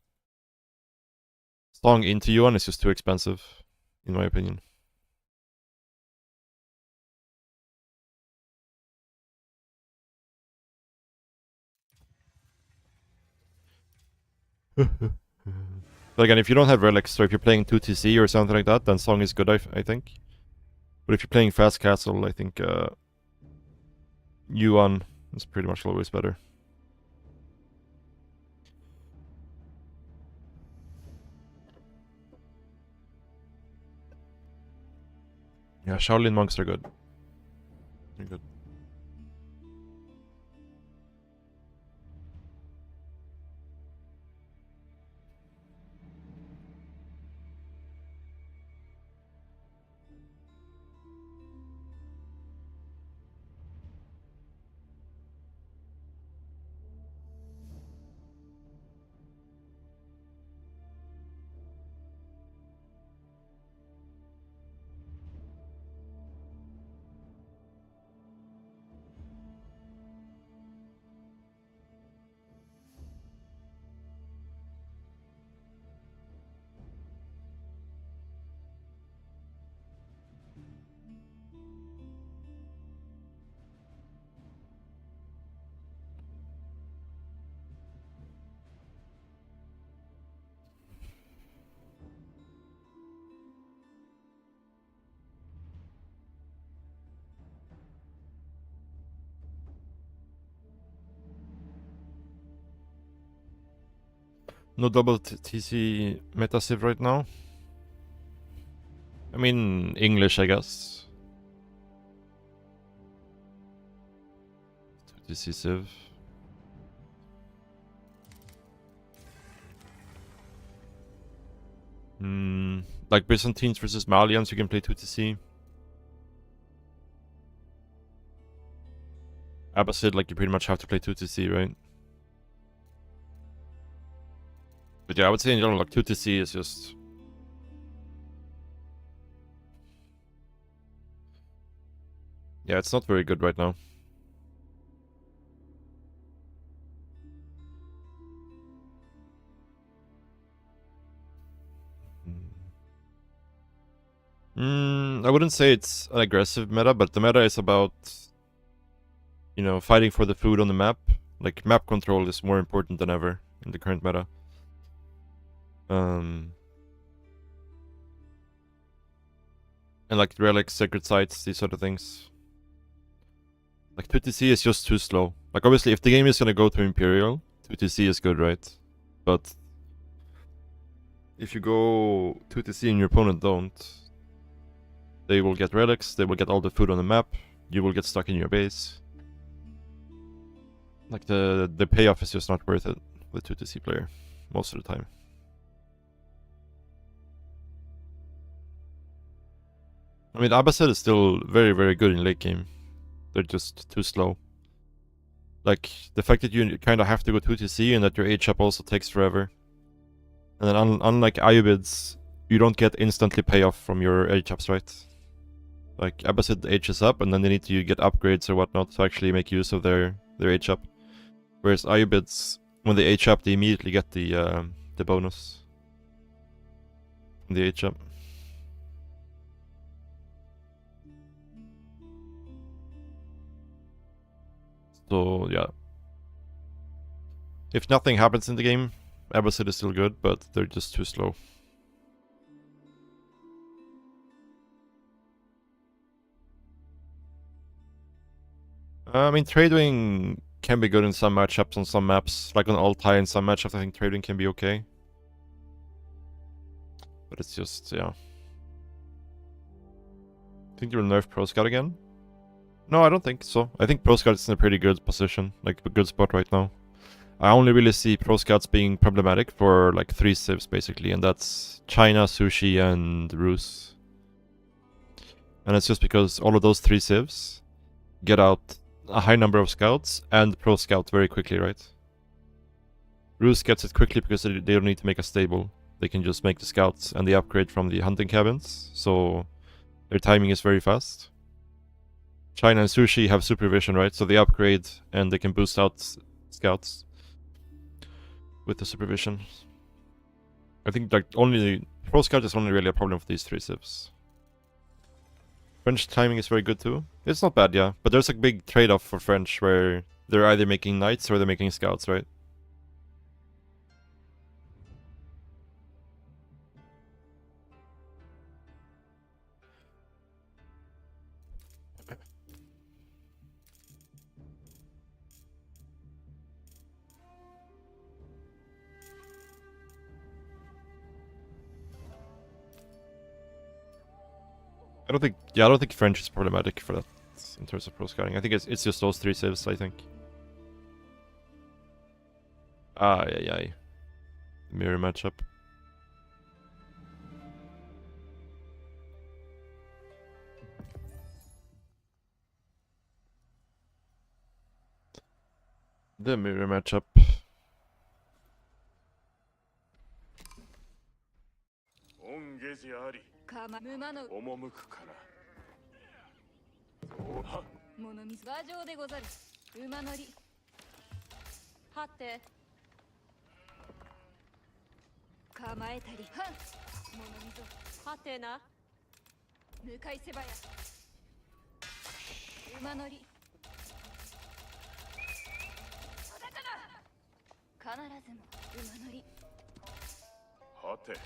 song into Yuan is just too expensive, in my opinion. But again, if you don't have relics, or if you're playing 2TC or something like that, then song is good, I think. But if you're playing fast castle, I think Yuan is pretty much always better. Yeah, Shaolin monks are good. They're good. No double TC meta civ right now. I mean, English, I guess. 2TC civ. Like Byzantines versus Malians, you can play 2TC. Abbasid, like, you pretty much have to play 2TC, right? But yeah, I would say in general, like, 2TC is just... Yeah, it's not very good right now. I wouldn't say it's an aggressive meta, but the meta is about, you know, fighting for the food on the map. Like, map control is more important than ever in the current meta. And like relics, sacred sites, these sort of things. Like 2TC is just too slow. Like obviously if the game is gonna go to Imperial, 2TC is good, right? But if you go 2TC and your opponent don't, they will get relics, they will get all the food on the map, you will get stuck in your base. Like the payoff is just not worth it with 2TC player most of the time. I mean, Abbasid is still very, very good in late game. They're just too slow. Like, the fact that you kind of have to go 2TC and that your H-up also takes forever. And then unlike AoEbids, you don't get instantly payoff from your H-ups, right? Like, Abbasid H's up and then they need to get upgrades or whatnot to actually make use of their H-up. Whereas AoEbids, when they H-up, they immediately get the bonus from the H-up. So, yeah. If nothing happens in the game, Abbasid is still good, but they're just too slow. I mean, Tradewing can be good in some matchups on some maps. Like on Altai in some matchups, I think Tradewing can be okay. But it's just, yeah. Think they will nerf Pro Scout again? No, I don't think so. I think Pro Scout is in a pretty good position, like a good spot right now. I only really see Pro Scouts being problematic for like 3 civs basically, and that's China, Sushi, and Rus. And it's just because all of those 3 civs get out a high number of scouts and Pro Scout very quickly, right? Rus gets it quickly because they don't need to make a stable. They can just make the scouts and the upgrade from the hunting cabins, so their timing is very fast. China and Sushi have supervision, right? So they upgrade and they can boost out scouts with the supervision. I think like only Pro Scout is only really a problem for these 3 civs. French timing is very good too. It's not bad, yeah, but there's a big trade-off for French where they're either making knights or they're making scouts, right? I don't think French is problematic for that in terms of pro scouting. I think it's just those 3 civs, I think. Yeah. Mirror matchup. The mirror matchup. 赴くかな。物見馬上でござる。馬乗り。はて。構えたり。はん。物見はてな。向かいせばや。馬乗り。必ずも馬乗り。はて。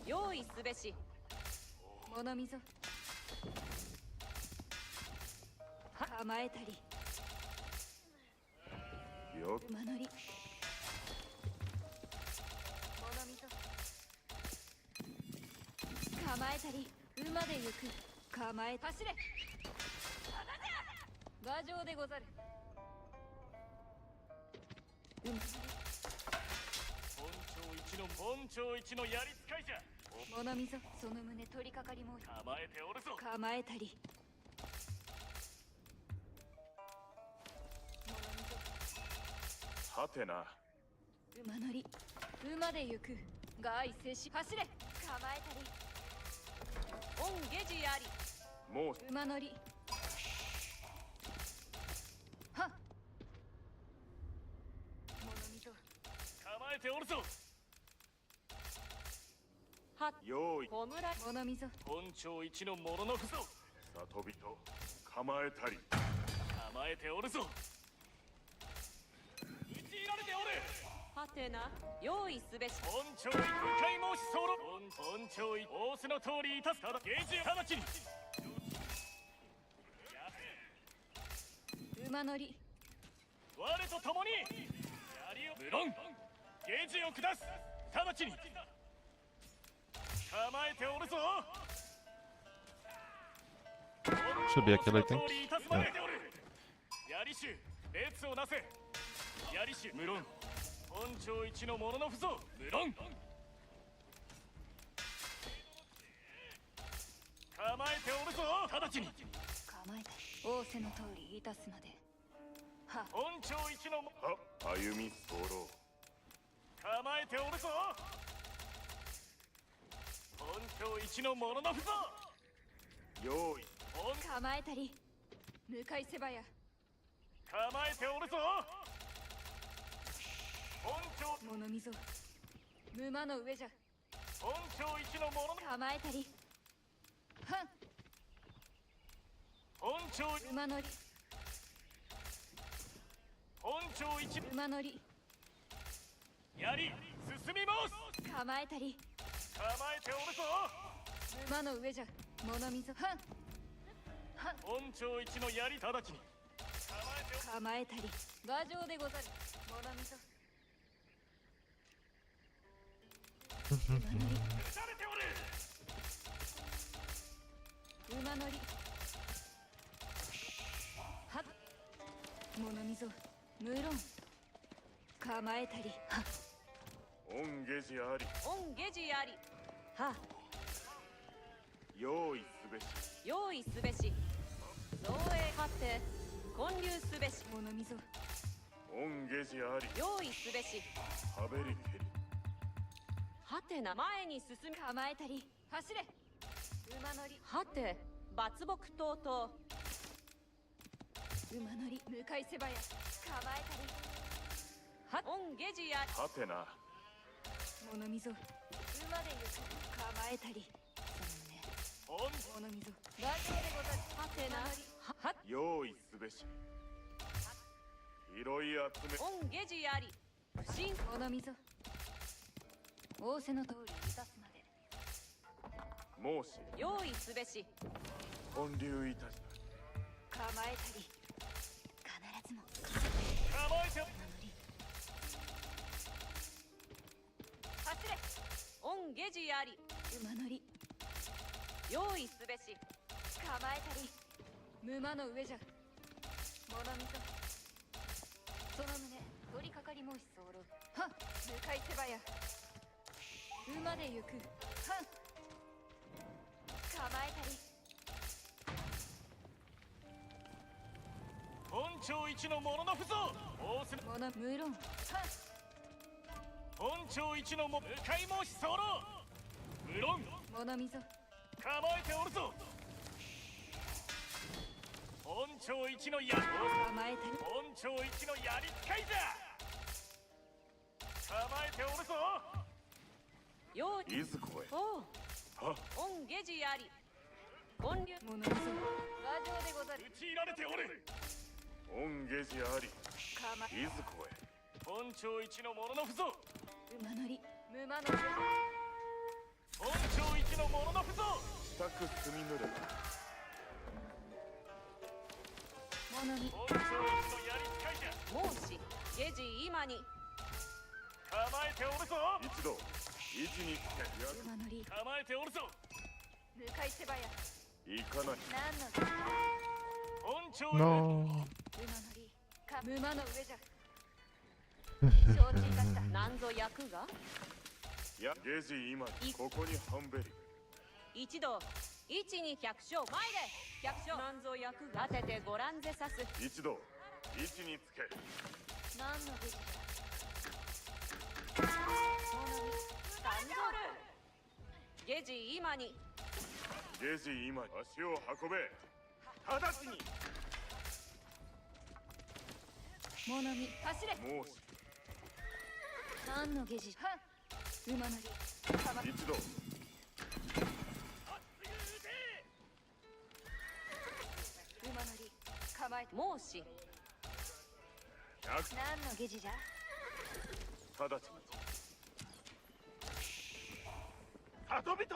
用意すべし。物見ぞ。構えたり。よ。馬乗り。物見ぞ。構えたり。馬で行く。構え。走れ。馬上でござる。馬乗り。本庁一のやり使いじゃ。物見ぞ。その胸取りかかりも。構えておるぞ。構えたり。はてな。馬乗り馬で行く外静止走れ構えたりオンゲジありもう馬乗りはっ物見と構えておるぞ。はっ用意。小村物見ぞ本庁一のモロノフぞ。里人構えたり。構えておるぞ。打ち入られておる。はてな用意すべし本庁一向い申し候。本庁一仰せの通りいたす。ただゲージ直ちに。馬乗り我と共に槍を無論ゲージを下す。直ちに構えておるぞ。 Should be a kill, I think. 槍手列をなせ。槍手無論本庁一のモロノフぞ。無論構えておるぞ。直ちに構えた仰せの通りいたすまでは本庁一のは歩み候。構えておるぞ。本庁一のモロノフぞ。用意。構えたり向かいせばや構えておるぞ。本庁物見ぞ馬の上じゃ本庁一のモロノ構えたりはっ本庁馬乗り本庁一馬乗り槍進みます。構えたり構えておるぞ。馬の上じゃ物見ぞはっはっ本庁一の槍直ちに構えたり馬上でござる物見ぞ馬乗り撃たれておる。馬乗りはっ物見ぞ無論構えたりはっ恩下寺あり。オンゲジありはっ用意すべし。用意すべし造営はって建立すべし物見ぞ恩下寺あり。用意すべしはべりけり。はてな前に進み構えたり走れ馬乗りはて抜木とうとう馬乗り向かいせばや構えたりはっオンゲジやはてな。物見ぞ馬で行く構えたりそのね物見ぞ馬上でござるはてなはっ用意すべし。拾い集め。オンゲジあり不審物見ぞ仰せの通りいたすまで申し用意すべし本流いたし。構えたり必ずも構えておる。走れオンゲジあり馬乗り用意すべし構えたり馬の上じゃ物見ぞその旨取りかかり申し候はっ向かいせばや馬で行くはっ構えたり本庁一のモロノフぞ。仰せ物無論はっ本庁一の向かい申し候。無論物見ぞ構えておるぞ。本庁一の槍構えたり本庁一の槍使いじゃ。構えておるぞ。用意いずこへ。おうはオンゲジあり建立物見ぞ馬上でござる打ち入られておる。恩下寺あり。構えいずこへ。本庁一のモロノフぞ。馬乗り馬の上本庁一のモロノフぞ。支度すみぬれ。物見本庁一の槍使いじゃ。申しゲジ今に構えておるぞ。一度位置につけ。馬乗り構えておるぞ。向かいせばや行かない。何の本庁 No. 馬乗りか馬の上じゃ承知いたした何ぞ役がいや下寺今ここにハンベリ。一同一に百姓前で百姓何ぞ役が立ててご覧ぜさす一度位置につけ。何の武士じゃゲジ今に。ゲジ今足を運べ。直ちに。モノミ走れ。もう何のゲジ。馬乗り。一度。馬乗り。構え。もうし。何のゲジじゃ。直ちに。里人。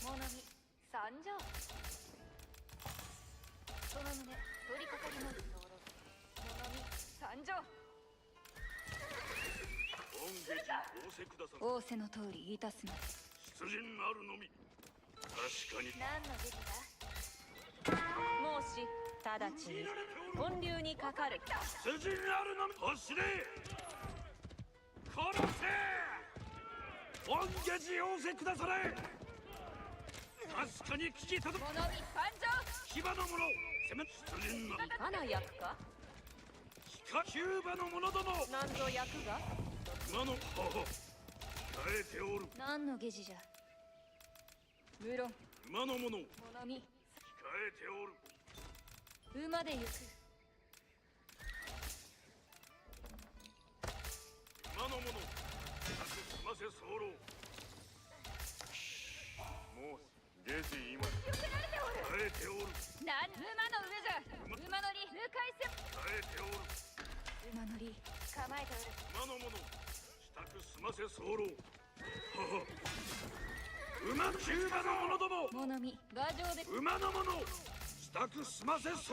モノミ参上。その旨取り掛かりの道路。モノミ参上。御下地仰せくださる。仰せの通りいたすの。出陣なるのみ。確かに。何のゲジだ。もし直ちに本流にかかる。出陣なるのみ。走れ。殺せ。御下地仰せくだされ。確かに聞き届く。モノミ参上。騎馬の者攻め出陣な。花役か。キューバの者ども。何ぞ役が。馬の母控えておる。何のゲジじゃ。無論馬の者控モノミえておる。馬で行く。馬の者済ませ候。もうゲジ今避けられておる。控えておる。馬の上じゃ。馬乗り向かいせ。控えておる。馬乗り構えておる。馬の者支度済ませ候。はは馬キューバの者ども。モノミ馬上で。馬の者支度済ませ候。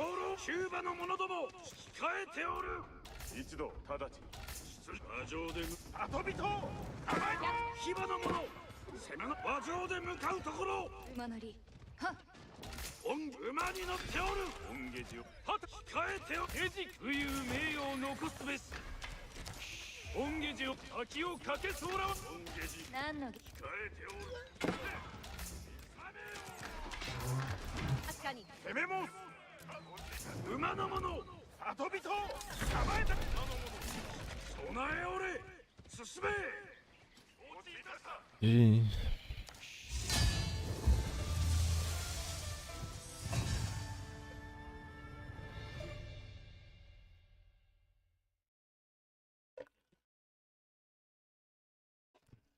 キューバの者ども控えておる。一度直ちに馬上で後人構えた。騎馬の者攻めの馬上で向かうところ。馬乗りはっ。馬に乗っておる。御下地を控えておる。下地という名誉を残すべし。御下地を滝をかけそうらわ。御下地何のゲジ。控えておる。確かに。攻め申す。馬の者後人構えた。馬の者備えおれ。進め。承知いたした。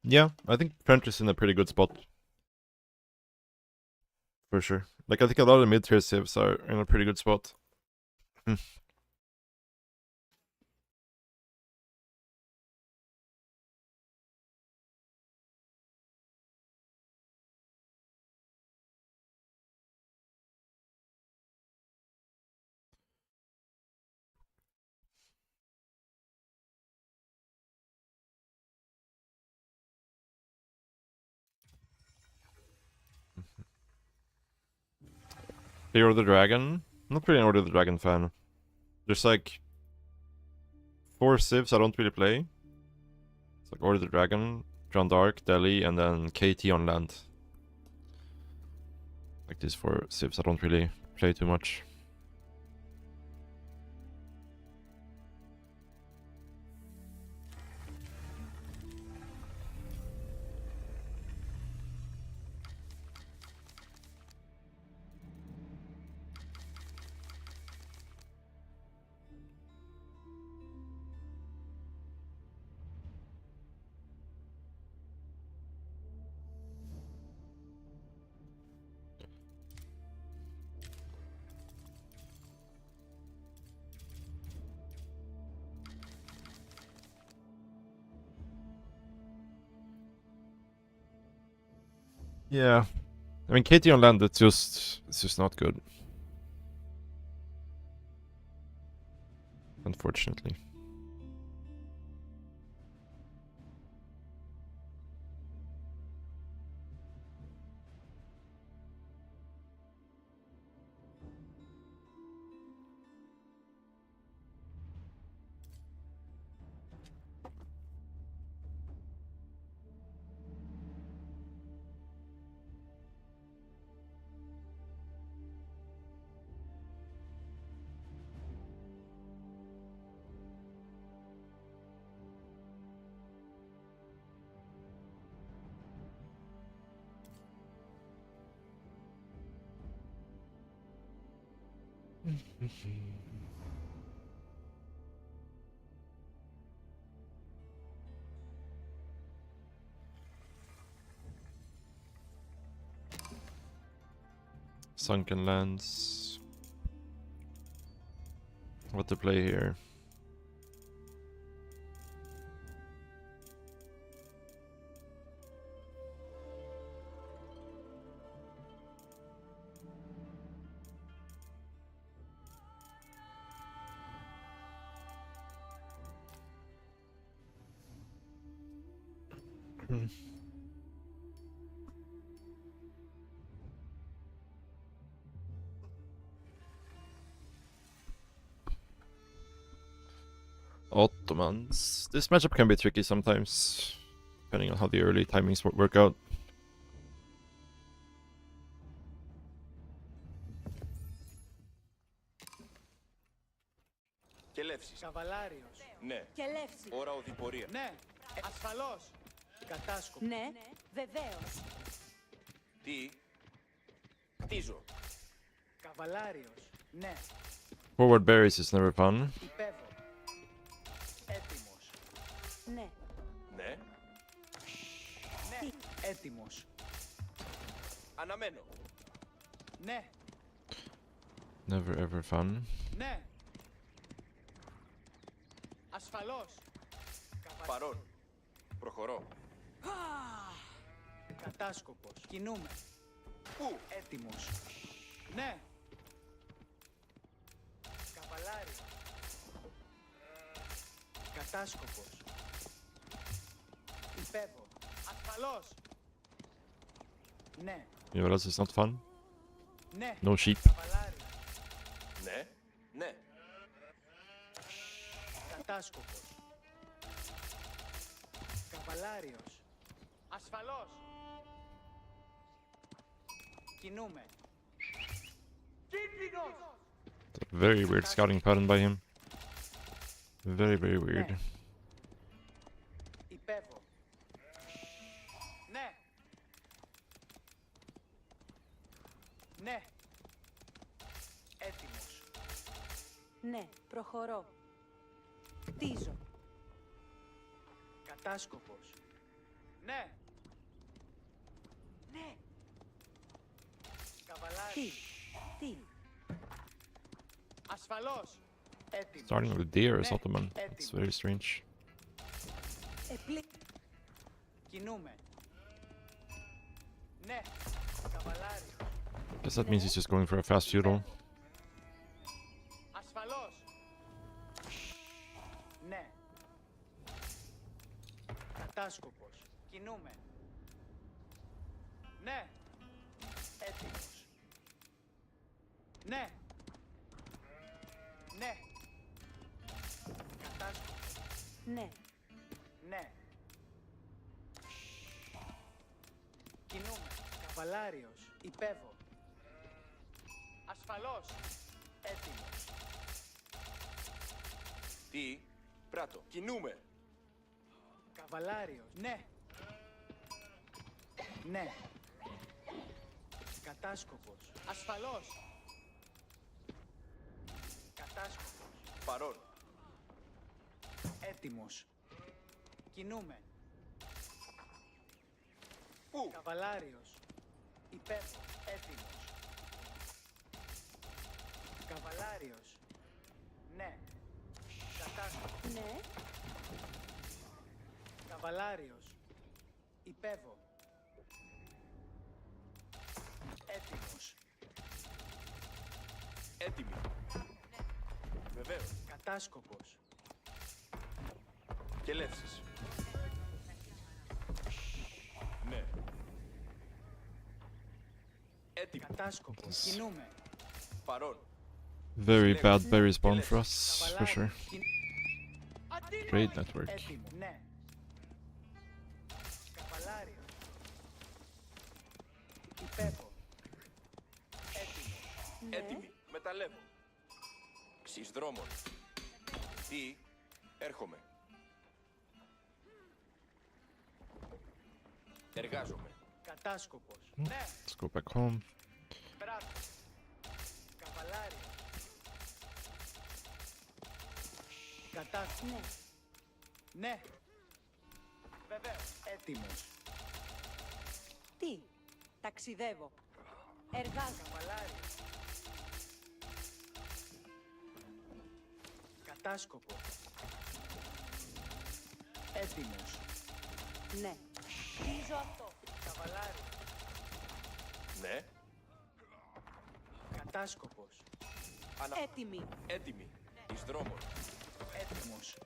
Yeah, I think French is in a pretty good spot. For sure. Like, I think a lot of the mid-tier civs are in a pretty good spot. Hero the Dragon? Not really an Order of the Dragon fan. There's like 4 civs I don't really play. It's like Order of the Dragon, Jeanne d'Arc, Delhi, and then KT on land. Like these 4 civs I don't really play too much. Yeah. I mean, KT on land, it's just not good. Unfortunately. Sunken lands. What to play here? Ottomans. This matchup can be tricky sometimes, depending on how the early timings work out. Και Λεύσης. Καβαλάριος. Ναι. Και Λεύση. Ώρα οδηπορία. Ναι. Ασφαλώς. Κατάσκοπο. Ναι, βεβαίως. Τι. Κτίζω. Καβαλάριος. Ναι. Forward berries is never fun. Υπέβω. Έτοιμος. Ναι. Ναι. Ναι. Έτοιμος. Αναμένω. Ναι. Never ever fun. Ναι. Ασφαλώς. Παρόν. Προχωρώ. Κατάσκοπος. Κινούμε. Πού? Έτοιμος. Ναι. Καβαλάρι. Κατάσκοπος. Υπέβω. Ασφαλώς. Ναι. You know what else is not fun? Ναι. No sheep. Καβαλάρι. Ναι. Ναι. Κατάσκοπος. Καβαλάριος. Ασφαλώς. Κινούμε. Κίνδυνος. Very weird scouting pattern by him. Very weird. Ναι. Υπέβω. Ναι. Ναι. Έτοιμος. Ναι, προχωρώ. Κτίζω. Κατάσκοπος. Ναι. Ναι. Καβαλάρι. Τι. Ασφαλώς. Έτοιμος. Starting with deer as Ναι. Ottoman. It's Έτοιμος. very strange. Κινούμε. Ναι. Καβαλάρι. Guess that means he's just going for a fast feudal. Ασφαλώς. Ναι. Κατάσκοπος. Κινούμε. Ναι. Έτοιμος. Ναι. Ναι. Κατάσκοπος. Ναι. Ναι. Κινούμε. Καβαλάριος. Υπέβω. Ασφαλώς. Έτοιμος. Τι. Πράτο. Κινούμε. Καβαλάριος. Ναι. Ναι. Κατάσκοπος. Ασφαλώς. Κατάσκοπος. Παρόν. Έτοιμος. Κινούμε. Πού? Καβαλάριος. Υπέβω. Έτοιμος. Καβαλάριος. Ναι. Κατάσκοπος. Ναι. Καβαλάριος. Υπέβω. Έτοιμος. Έτοιμη. Βεβαίως. Κατάσκοπος. Και Λεύσης. Ναι. Έτοιμη. Κατάσκοπος. Κινούμε. Παρόν. Very bad berry spawn for us, for sure. Trade network. Έτοιμο. Ναι. Καβαλάριος. Υπέβω. Έτοιμο. Ναι. Έτοιμη. Μεταλλεύω. Ξης δρόμων. Τι. Έρχομαι. Εργάζομαι. Κατάσκοπος. Ναι. Let's go back home. Πράτο. Καβαλάριος. Ναι. Ναι. Βεβαίως. Έτοιμος. Τι. Ταξιδεύω. Εργάζομαι. Καβαλάριος. Κατάσκοπο. Έτοιμος. Ναι. Χτίζω αυτό. Καβαλάριος. Ναι. Κατάσκοπος. Έτοιμη. Έτοιμοι. Εις δρόμο. Έτοιμος.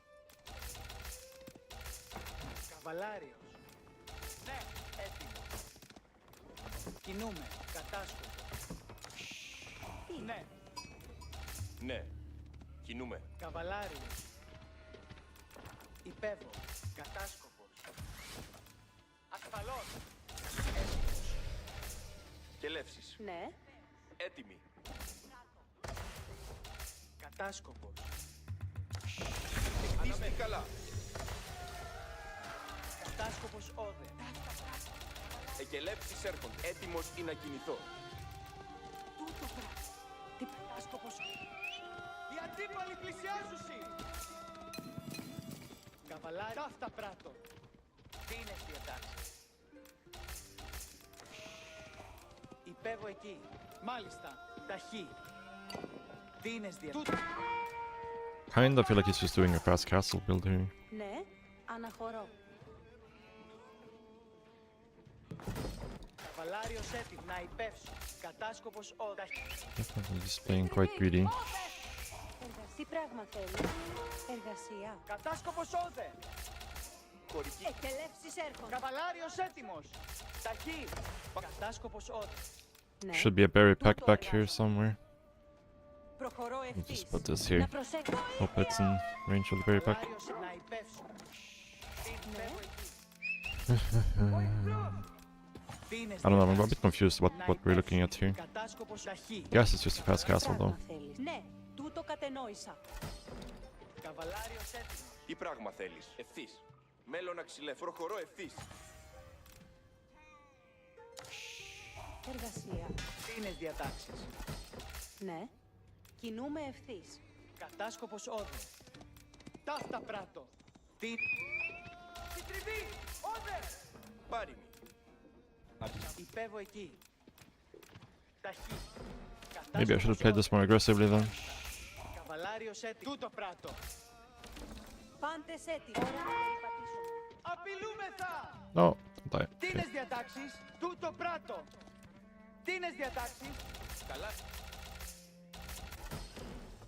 Καβαλάριος. Ναι. Έτοιμος. Κινούμε. Κατάσκοπο. Τι. Ναι. Ναι. Κινούμε. Καβαλάριος. Υπέβω. Κατάσκοπος. Ασφαλώς. Έτοιμος. Και λεύσεις. Ναι. Έτοιμοι. Κατάσκοπος. Χτίστη καλά. Κατάσκοπος όδε. Εκελεύσεις έρχονται. Έτοιμος ή να κινηθώ. Τούτο πράγμα. Τι κατάσκοπος. Οι αντίπαλοι πλησιάζουσι. Καβαλάρι. Ταύτα πράτο. Τι είναι στις διατάξεις. Υπέβω εκεί. Μάλιστα. Ταχύ. Τι είναι στις διατάξεις. Kinda feel like he's just doing a fast castle build here. Ναι. Αναχωρώ. Καβαλάριος έτοιμο. Να υπεύσω. Κατάσκοπος όδε. Definitely just playing quite greedy. Τι πράγμα θέλει. Εργασία. Κατάσκοπος όδε. Χωρική. Εκελεύσεις έρχονται. Καβαλάριος έτοιμος. Ταχύ. Κατάσκοπος όδε. Ναι. Should be a berry pack back here somewhere. Προχωρώ We'll ευθύς. just put this here. Να προσέξω. Hope it's in range of the berry pack. Καβαλάριος να υπεύσω. Ναι. I don't know, I'm a bit confused what we're looking at here. Κατάσκοπος ταχύ. Guess it's just a fast castle though. Πράγμα θέλεις. Ναι. Τούτο κατενόησα. Καβαλάριος έτοιμος. Τι πράγμα θέλεις. Ευθύς. Μέλλον αξιλέ. Προχωρώ ευθύς. Εργασία. Τι είναι διατάξεις. Ναι. Κινούμε ευθύς. Κατάσκοπος όδε. Ταύτα πράτο. Τι. Συντριβή. Όδε. Πάριμη. Υπέβω εκεί. Ταχύ. Maybe I should have played this more aggressively then. Καβαλάριος έτοιμο. Τούτο πράτο. Πάντες έτοιμοι. Ώρα να περιπατήσουμε. Απειλούμεθα. No, don't die. Τι Okay. είναι διατάξεις. Τούτο πράτο. Τι είναι διατάξεις. Καλά.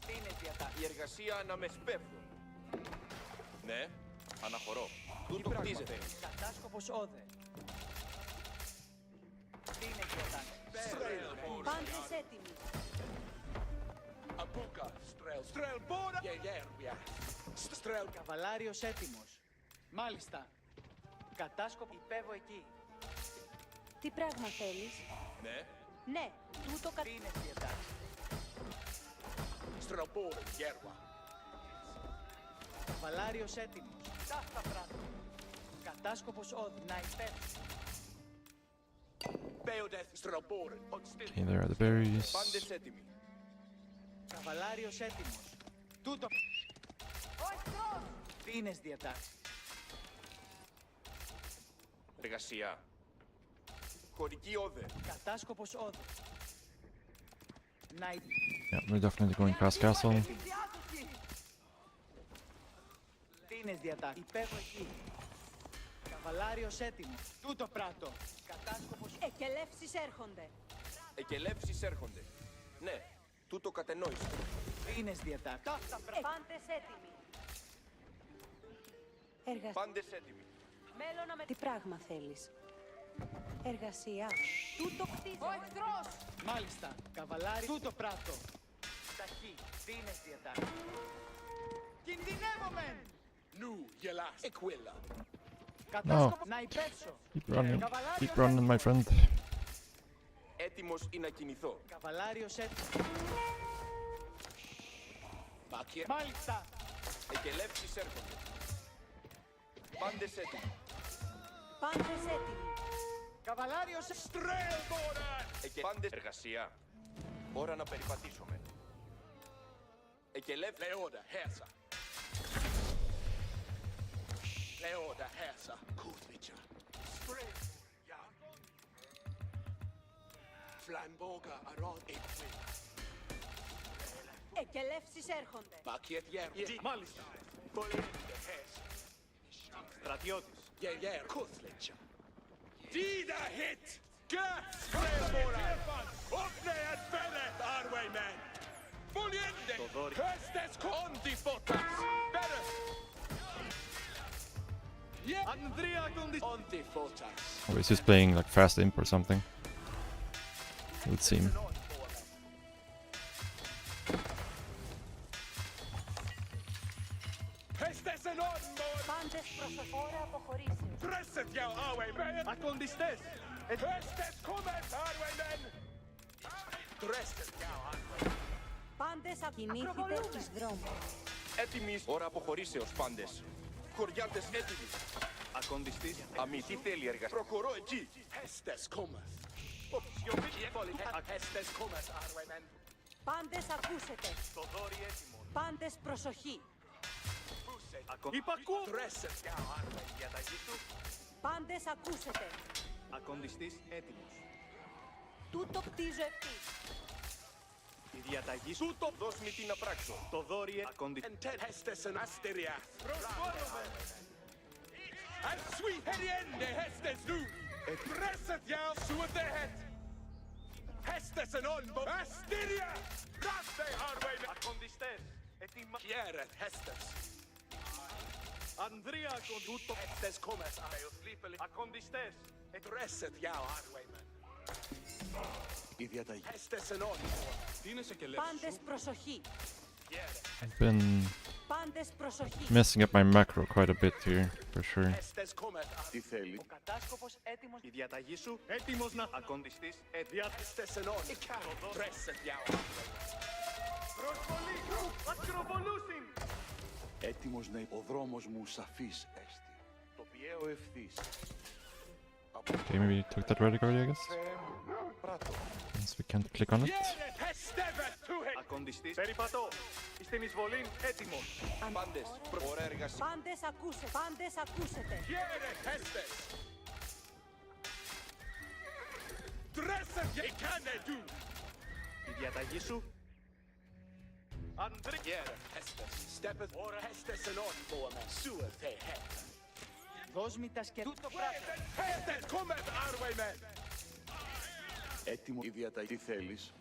Τι είναι διατάξεις. Η εργασία να με σπέβδω. Ναι. Αναχωρώ. Τούτο χτίζεται. Κατάσκοπος όδε. Τι είναι διατάξεις. Πάντες έτοιμοι. Καβαλάριος έτοιμος. Μάλιστα. Κατάσκοπο υπέβω εκεί. Τι πράγμα θέλεις. Ναι. Ναι. Τούτο Τι είναι διατάξεις. Καβαλάριος έτοιμος. Ταύτα πράτο. Κατάσκοπος όδη. Να υπεύσει. Okay, there are the berries. Πάντες έτοιμοι. Καβαλάριος έτοιμος. Τούτο. Ο εχθρός. Τι είναι διατάξεις. Εργασία. Χωρική όδε. Κατάσκοπος όδη. Να Yeah, we're definitely going fast castle. Τι είναι διατάξεις. Υπέβω εκεί. Καβαλάριος έτοιμος. Τούτο πράτο. Κατάσκοπος. Εκελεύσεις έρχονται. Εκελεύσεις έρχονται. Ναι. Τούτο κατενόησα. Τι είναι διατάξεις. Ταύτα πράτο. Πάντες έτοιμοι. Εργασία. Πάντες έτοιμοι. Μέλλον με... Τι πράγμα θέλεις. Εργασία. Τούτο κτίζεται. Ο εχθρός. Μάλιστα. Καβαλάρι. Τούτο πράτο. Ταχύ. Τι είναι διατάξεις. Κινδυνεύομαι. Νου γελάς. Εκουέλα. Κατάσκοπο. Να υπέψω. Keep running. Keep running, my friend. Έτοιμος ή να κινηθώ. Καβαλάριος έτοιμος. Μάλιστα. Εκελεύσεις έρχονται. Πάντες έτοιμοι. Πάντες έτοιμοι. Καβαλάριος Πάντες εργασία. Ώρα να περιπατήσουμε. Εκελεύσεις. Teoda Hesa, Kutvicha, Spring, ja. Flamboga Aron Equina. Εκελεύσεις έρχονται. Makiet Yer. Μάλιστα. Bolende Hesa. Στρατιώτης. Yer Kutvicha. Dida hit! Gats! Flamboga! Uppnäet Fället, Arwayman! Bolende! Höstes Kondifotas! Better! Ανδρία Κοντιστές. Kondifotas! Or is he playing like fast imp or something? It would seem. Höstes en onmål! Πάντες προσοχώρα αποχωρήσεως. Presset jou, Arwayman! Ακοντιστές. Höstes kommet, Arwayman! Presset jou, Arwayman! Πάντες ακινήθητε εις δρόμο. Έτοιμοι. Ώρα αποχωρήσεως πάντες. Χωριάτες έτοιμοι. Ακοντιστής. Αμυντή τέλεια εργασία. Προχωρώ εκεί! Höstes kommet! Höstes kommet, Arwayman! Πάντες ακούσετε. Το δόρυ έτοιμο. Πάντες προσοχή. Υπακού. Presset jou, Arwayman! Διαταγή του. Πάντες ακούσετε. Ακοντιστής έτοιμος. Τούτο κτίζω ευθύς. Η διαταγή σου. Τούτο δώσ' μου τι να πράξω. Το δόρυ ακοντιστής. Enten Höstes en Asteria! En sweet heriende Höstes nu! Presset jou, suet de het! Höstes en onmål! Asteria! Brast dig, Arwayman! Ακοντιστές. Έτοιμα. Fjäret Höstes! Ανδρία Κοντούτο. Höstes kommet, Ακοντιστές. Presset jou, Arwayman! Η διαταγή. Höstes en onmål! Τι είναι σε κελεύσεις Πάντες σου. προσοχή. I've been Πάντες προσοχή. messing up my macro quite a bit here, for sure. Höstes kommet, Τι θέλει. Ο κατάσκοπος έτοιμος. Η διαταγή σου. Έτοιμος να. Ακοντιστής έτοιμος. Höstes en onmål! Presset jou, Προσβολή. Ακροβολούσιν. Έτοιμος να ο δρόμος μου σαφής έστι. Το πιέω ευθύς. Okay, maybe you took that relic already, I guess. Πράτο. Since we can't click on it. Ακοντιστής. Περιπατώ. Στην εισβολή έτοιμος. Πάντες. Ωραία εργασία. Πάντες ακούσετε. Πάντες ακούσετε. Fjäret Höstes! Presset jou, kan du! Η διαταγή σου. Ανδρία. Fjäret Höstes! Steppet Höstes en onmål! Suet de het! Δώσ' μου τα σκελούτο πράτο. Höstes kommet, Arwayman! Έτοιμο η διαταγή. Τι θέλεις.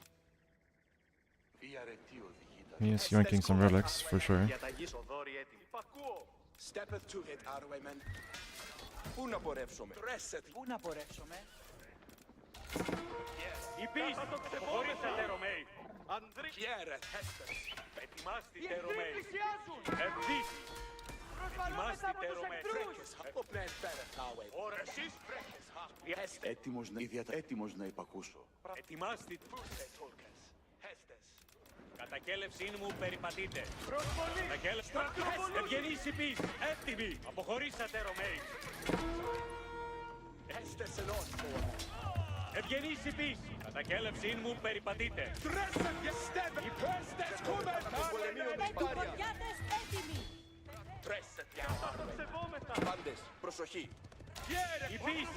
Η αρετή οδηγείται. He is yanking some relics, for sure. Διαταγή σου. Δόρυ έτοιμη. Υπακούω. Steppet to it, Arwayman! Πού να πορεύσουμε. Presset! Πού να πορεύσουμε. Η πίστη. Αποχωρήσατε, Ρωμαίοι. Ανδρία. Fjäret Höstes! Ετοιμάστε, Ρωμαίοι. Ευθύς. Ετοιμάστε, Ρωμαίοι. Uppnäet Fället, Arwayman! Ώρα εσείς. Höstes! Έτοιμος να, έτοιμος να υπακούσω. Ετοιμάστε. Κατακέλευσή μου περιπατείτε. Προσβολή. Κατακέλευση. Ευγενής υπής. Έτοιμοι. Αποχωρήσατε, Ρωμαίοι. Höstes en onmål! Ευγενής υπής. Κατακέλευσή μου περιπατείτε. Presset jou, Steppet! Höstes kommet, Arwayman! Ετοιμοριάτες έτοιμοι. Presset jou, Arwayman! Σεβόμεθα. Πάντες. Προσοχή. Υπής.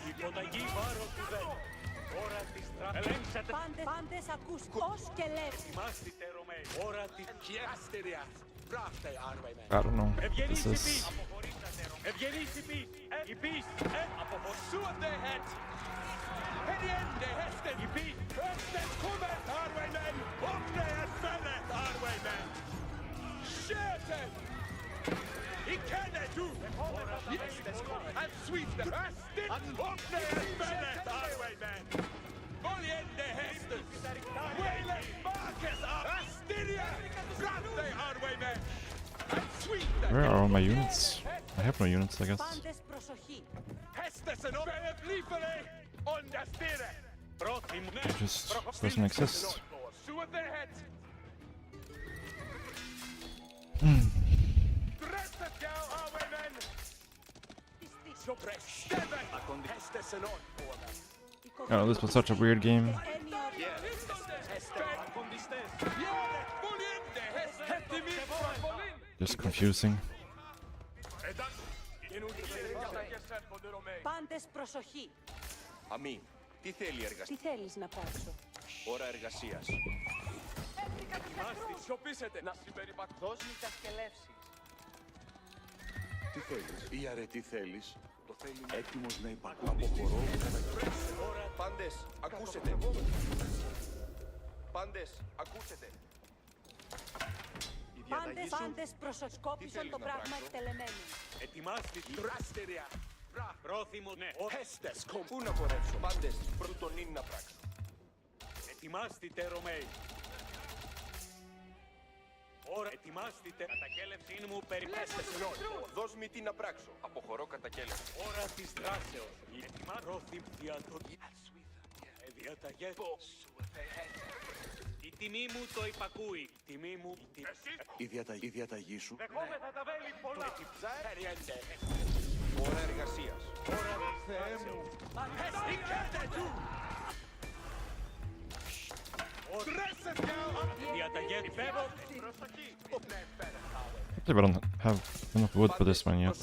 Υποταγή βάρος του δεν. Ώρα της τράπεζας. Ελέγξατε. Πάντες ακούστε. Ως και λέω. Ετοιμάστε, Ρωμαίοι. Ώρα της Asteria! Brast dig, Arwayman! I don't know. Ευγενής This υπής. is... Αποχωρήσατε, Ρωμαίοι. Ευγενής υπής. Υπής. Suet de het! Heriende Höstes! Υπής. Höstes kommet, Arwayman! Uppnäet Fället, Arwayman! Sköten! I känner du! Höstes kommet! En sweet the Höstes! Uppnäet Fället, Arwayman! Voljende Höstes! Wailen Marcus! Asteria! Brast dig, Arwayman! En sweet the Where are all my units? I have no units, I guess. Πάντες προσοχή. Höstes en uppnäet Liefere! Und Asteria! Πρόθυμο. Ναι. It just doesn't exist. Suet de het! Presset jou, Arwayman! Steppet! Höstes en onmål! Oh, this was such a weird game. Ακοντιστές. Voljende Höstes! Hette min! Just confusing. Πάντες προσοχή. Αμή, τι θέλει εργασία? Τι θέλεις να πράξω? Ώρα εργασίας. Ετοιμάστε, σιωπήσετε. Να συμπεριπατώ. Δώσ' μου τα σκελεύσεις. Τι θέλεις, ή αρε τι θέλεις. Το θέλει έτοιμος να υπακούει. Αποχωρώ. Πάντες, ακούσετε. Πάντες, ακούσετε. Η διαταγή σου... Πάντες προσκόπησαν το πράγμα εκτελεμένου. Ετοιμάστε. Δράστερια. Πρόθυμο, ναι. Χέστες, πού να πορεύσω. Πάντες, πρώτον είναι να πράξω. Ετοιμάστε, Ρωμαίοι. Ώρα, ετοιμάστε. Κατακέλευσή μου περιπέστες ενός. Δώσ' μη τι να πράξω. Αποχωρώ κατακέλευση. Ώρα της δράσεως. Ετοιμά, πρόθυμ, διατογή. Διαταγές. Η τιμή μου το υπακούει. Η τιμή μου... Η διαταγή σου. Δεχόμεθα τα βέλη πολλά. Ώρα εργασίας. Ώρα της δράσεως. Διαταγές. Υπέβω. I don't have enough wood for this one yet.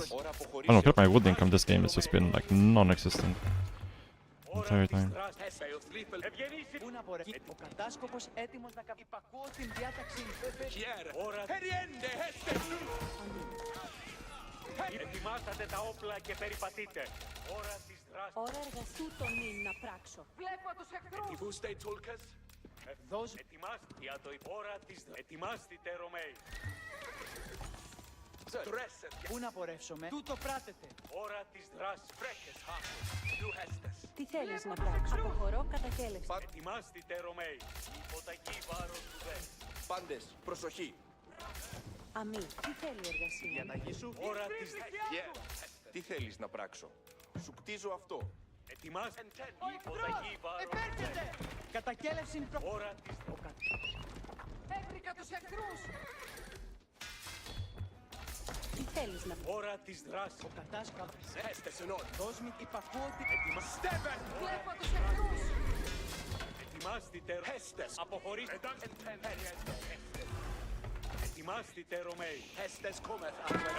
I don't know, my wood income this game has just been like non-existent the entire time. Πού να πορεύει. Ο κατάσκοπος έτοιμος να υπακούω την διάταξη. Ώρα. Ετοιμάσατε τα όπλα και περιπατείτε. Ώρα της δράσης. Ώρα εργαστού τον είναι να πράξω. Βλέπω τους εχθρούς. Δώσ' ετοιμάστε για το ώρα της δράσης. Ετοιμάστε, Ρωμαίοι. Πού να πορεύσουμε. Τούτο πράτετε. Ώρα της δράσης. Τι θέλεις να πράξω? Αποχωρώ κατακέλευση. Ετοιμάστε, Ρωμαίοι. Υποταγή βάρος του δε. Πάντες, προσοχή. Αμή, τι θέλει η εργασία? Διαταγή σου. Ώρα της Τι θέλεις να πράξω? Σου κτίζω αυτό. Ετοιμάστε. Υποταγή βάρος του δε. Επέρχεται. Κατακέλευση προ... Ώρα της Έβρικα τους εχθρούς. Τι θέλεις να πράξω? ώρα της δράσης. Ο κατάσκοπος. Δώσ' μου Υπακούω την... ετοιμάστε. Βλέπω τους εχθρούς. Ετοιμάστε, αποχωρήστε. Ετοιμάστε, Ρωμαίοι.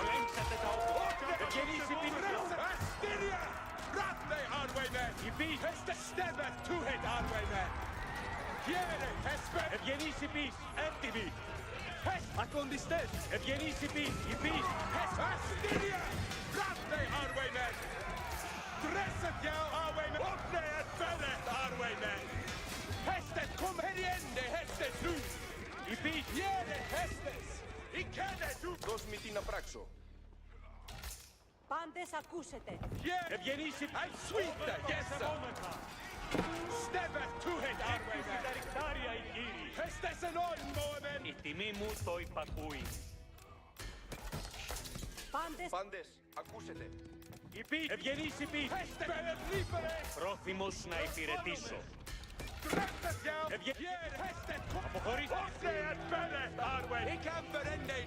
Ελέγξατε τα όπλα. Ευγενήσει πίσω. Ευγενήσει πίσω. Έτοιμοι. Ακοντιστές. Ευγενήσει πίσω. Δώσ' μη τι να πράξω. Πάντες ακούσετε. Ευγενήσει πίσω. Έρχεσαι τα ρικτάρια οι κύριοι. Η τιμή μου το υπακούει. Πάντες, ακούσετε. Ευγενήσει πίσω. Πρόθυμος να υπηρετήσω. Αποχωρήστε.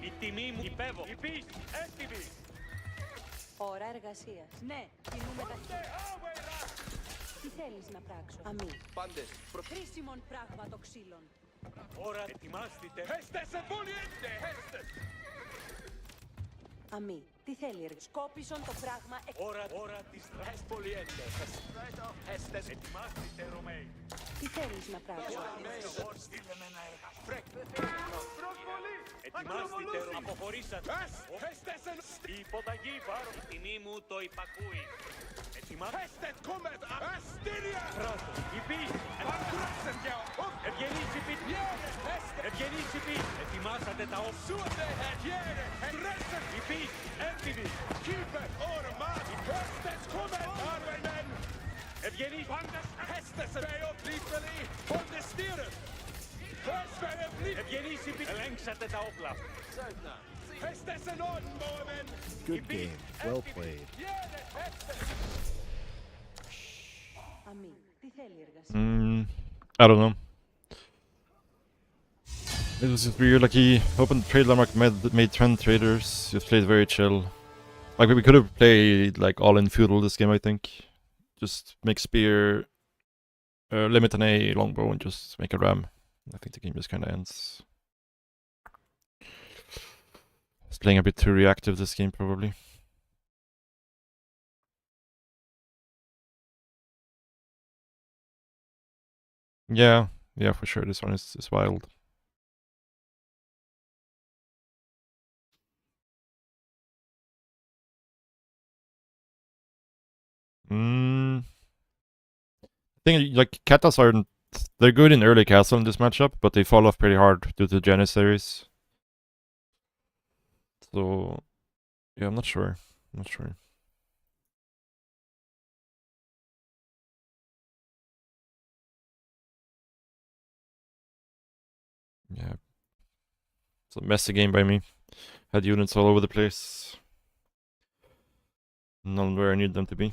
Η τιμή μου υπέβω. Έτοιμοι. Ώρα εργασίας. Ναι, κινούμε ταχύτητα. Τι θέλεις να πράξω? Αμή. Πάντες, Χρήσιμον πράγμα το ξύλον. Ώρα ετοιμάστε. Αμή. Τι θέλει εργασία? Σκόπισον το πράγμα. Ώρα της δράσης. Ετοιμάστε, Ρωμαίοι. Τι θέλεις να πράξω? Ετοιμάστε, αποχωρήσατε. Η υποταγή βάρος. Η τιμή μου το υπακούει. Ετοιμάστε. Κράτο. Η πίση. Ευγενήσει πίση. Ευγενήσει πίση. Ετοιμάσατε τα όπλα. Η πίση. Έτοιμοι. Ευγενείς. Ευγενείς υπή. Ελέγξατε τα όπλα. Good game. Well played. Αμή. Τι θέλει εργασία? I don't know. It was just weird, like he opened the trade landmark, made 10 traders, just played very chill. Like we could have played like all in feudal this game, I think. Just make spear, limit an A longbow and just make a ram. I think the game just kind of ends. It's playing a bit too reactive this game probably. Yeah, yeah, for sure. This one is wild. I think like Katas aren't. They're good in early castle in this matchup, but they fall off pretty hard due to the Janissaries. So yeah, I'm not sure. I'm not sure. Yeah, it's a messy game by me. Had units all over the place. None where I need them to be.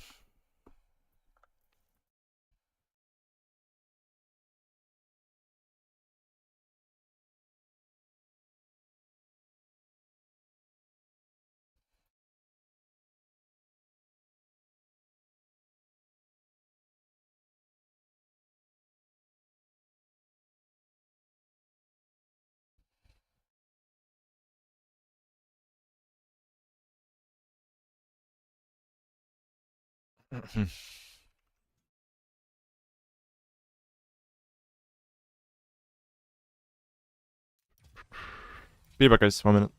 Be back, guys. 1 minute.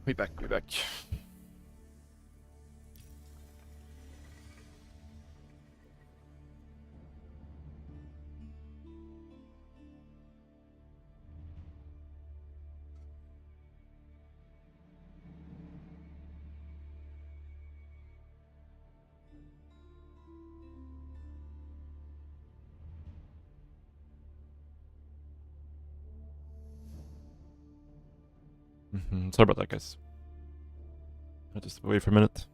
We back. Sorry about that, guys. I just wait for a minute.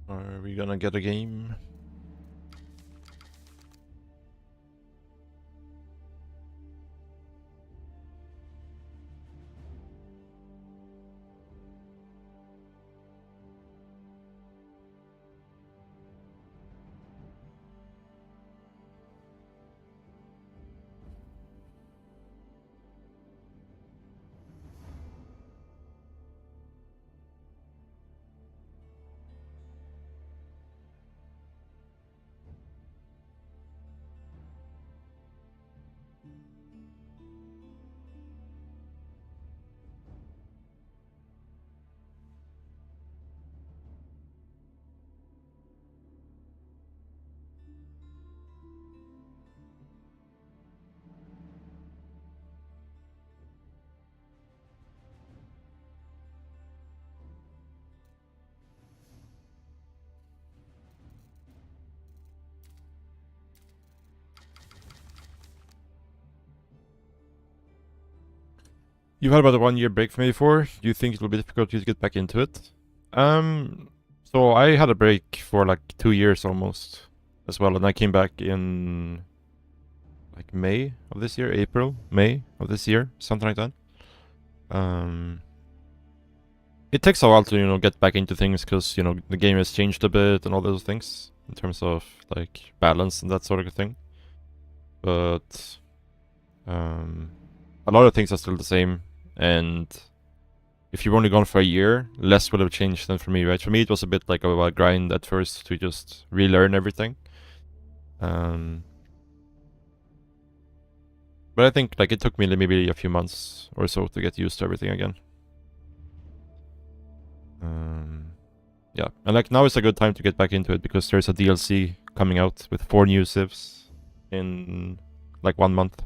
Are we gonna get a game? You've had about a 1 year break from AoE4. Do you think it will be difficult for you to get back into it? So I had a break for like 2 years almost as well, and I came back in like May of this year, May of this year, something like that. It takes a while to, get back into things because, the game has changed a bit and all those things in terms of like balance and that sort of thing. But a lot of things are still the same, and if you've only gone for a year, less would have changed than for me, right? For me, it was a bit like a grind at first to just relearn everything. But I think like it took me maybe a few months or so to get used to everything again. Yeah, and like now is a good time to get back into it because there's a DLC coming out with 4 new civs in like 1 month.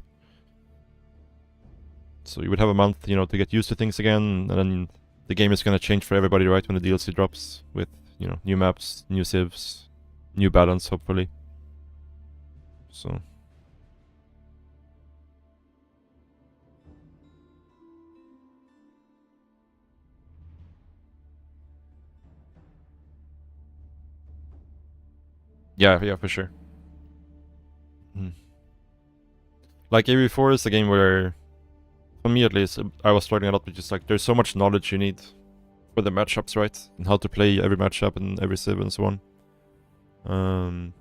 So you would have a month, to get used to things again, and then the game is gonna change for everybody, right, when the DLC drops with, new maps, new civs, new balance, hopefully. So. Yeah, for sure. Like AoE4 is a game where, for me at least, I was struggling a lot with just like there's so much knowledge you need for the matchups, right? And how to play every matchup and every civ and so on.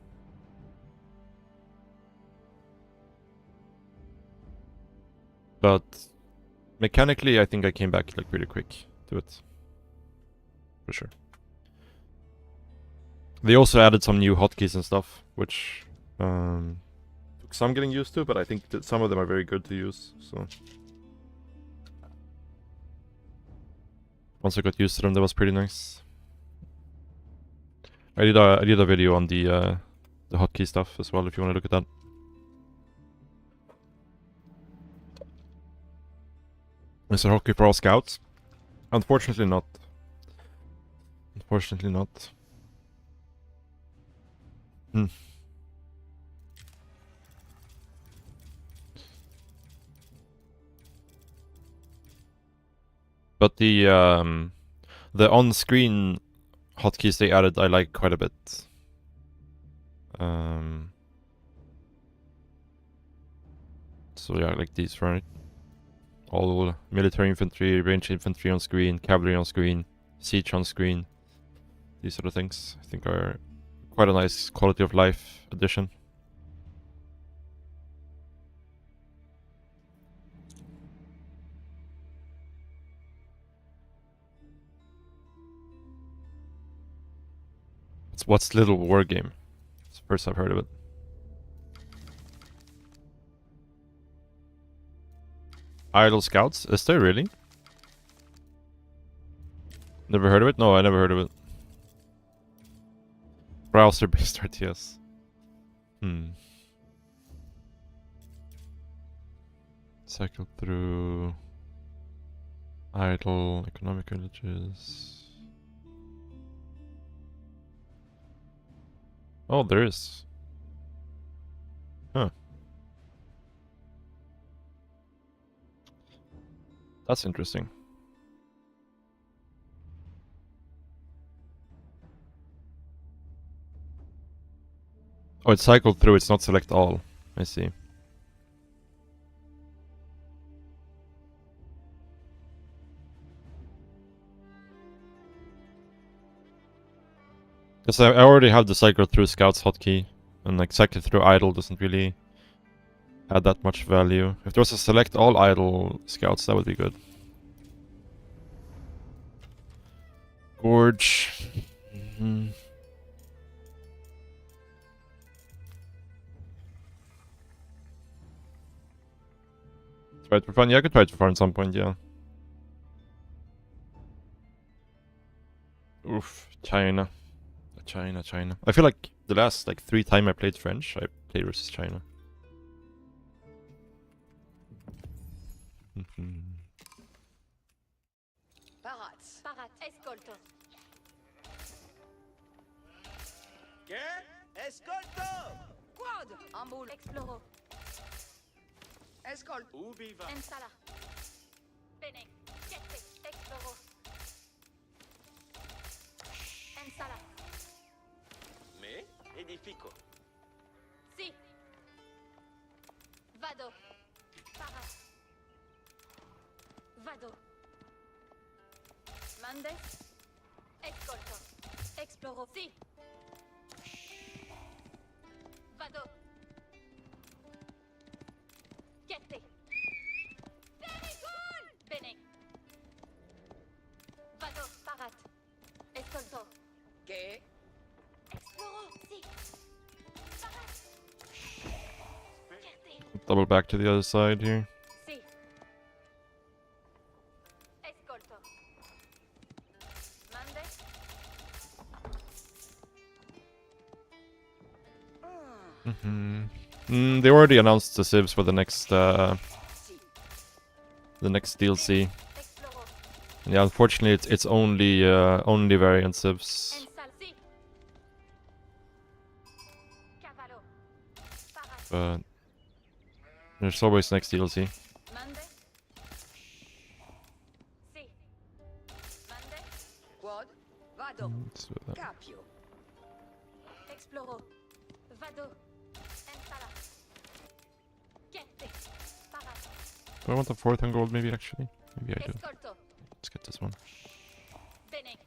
But mechanically, I think I came back like pretty quick to it, for sure. They also added some new hotkeys and stuff, which took some getting used to, but I think that some of them are very good to use. So once I got used to them, that was pretty nice. I did a video on the hotkey stuff as well, if you want to look at that. Is there hotkey for all scouts? Unfortunately not. Unfortunately not. But the on-screen hotkeys they added, I like quite a bit. So yeah, like these, right? All military infantry, ranged infantry on screen, cavalry on screen, siege on screen. These sort of things I think are quite a nice quality of life addition. What's Little War Game? It's the first I've heard of it. Idle Scouts? Is there really? Never heard of it? No, I never heard of it. Browser-based RTS. Cycle through idle economic villages. Oh, there is. Huh. That's interesting. Oh, it's cycled through, it's not select all. I see. Because I already have the cycle through scouts hotkey, and like cycle through idle doesn't really add that much value. If there was a select all idle scouts, that would be good. Gorge. Try it for fun? Yeah, I could try it for fun at some point, yeah. Oof, China. China. I feel like the last 3 times I played French, I played versus China. Parat, escolto. Che? Escolto! Quad, ambul, exploro. Escolto. Ubi va? Ensala. Bene, siete, exploro. Ensala. Me? Edifico. Sì. Vado. Parat. Vado. Mande. Escolto. Exploro. Sì. Vado. Chiette. Very good! Bene. Vado. Parat. Escolto. Che? Esploro. Sì. Parat. Chiette. Double back to the other side here. Sì. Escolto. Mande. They already announced the civs for the next DLC. Exploro. And yeah, unfortunately, it's only variant civs. Ensal. Sì. Cavallo. Parat. But there's always next DLC. Mande. Sì. Mande. Quad. Vado. Let's do that. Capio. Exploro. Vado. Ensala. Chiette. Parat. Do I want the 4th on gold maybe actually? Maybe I do. Escolto. Let's get this one. Bene.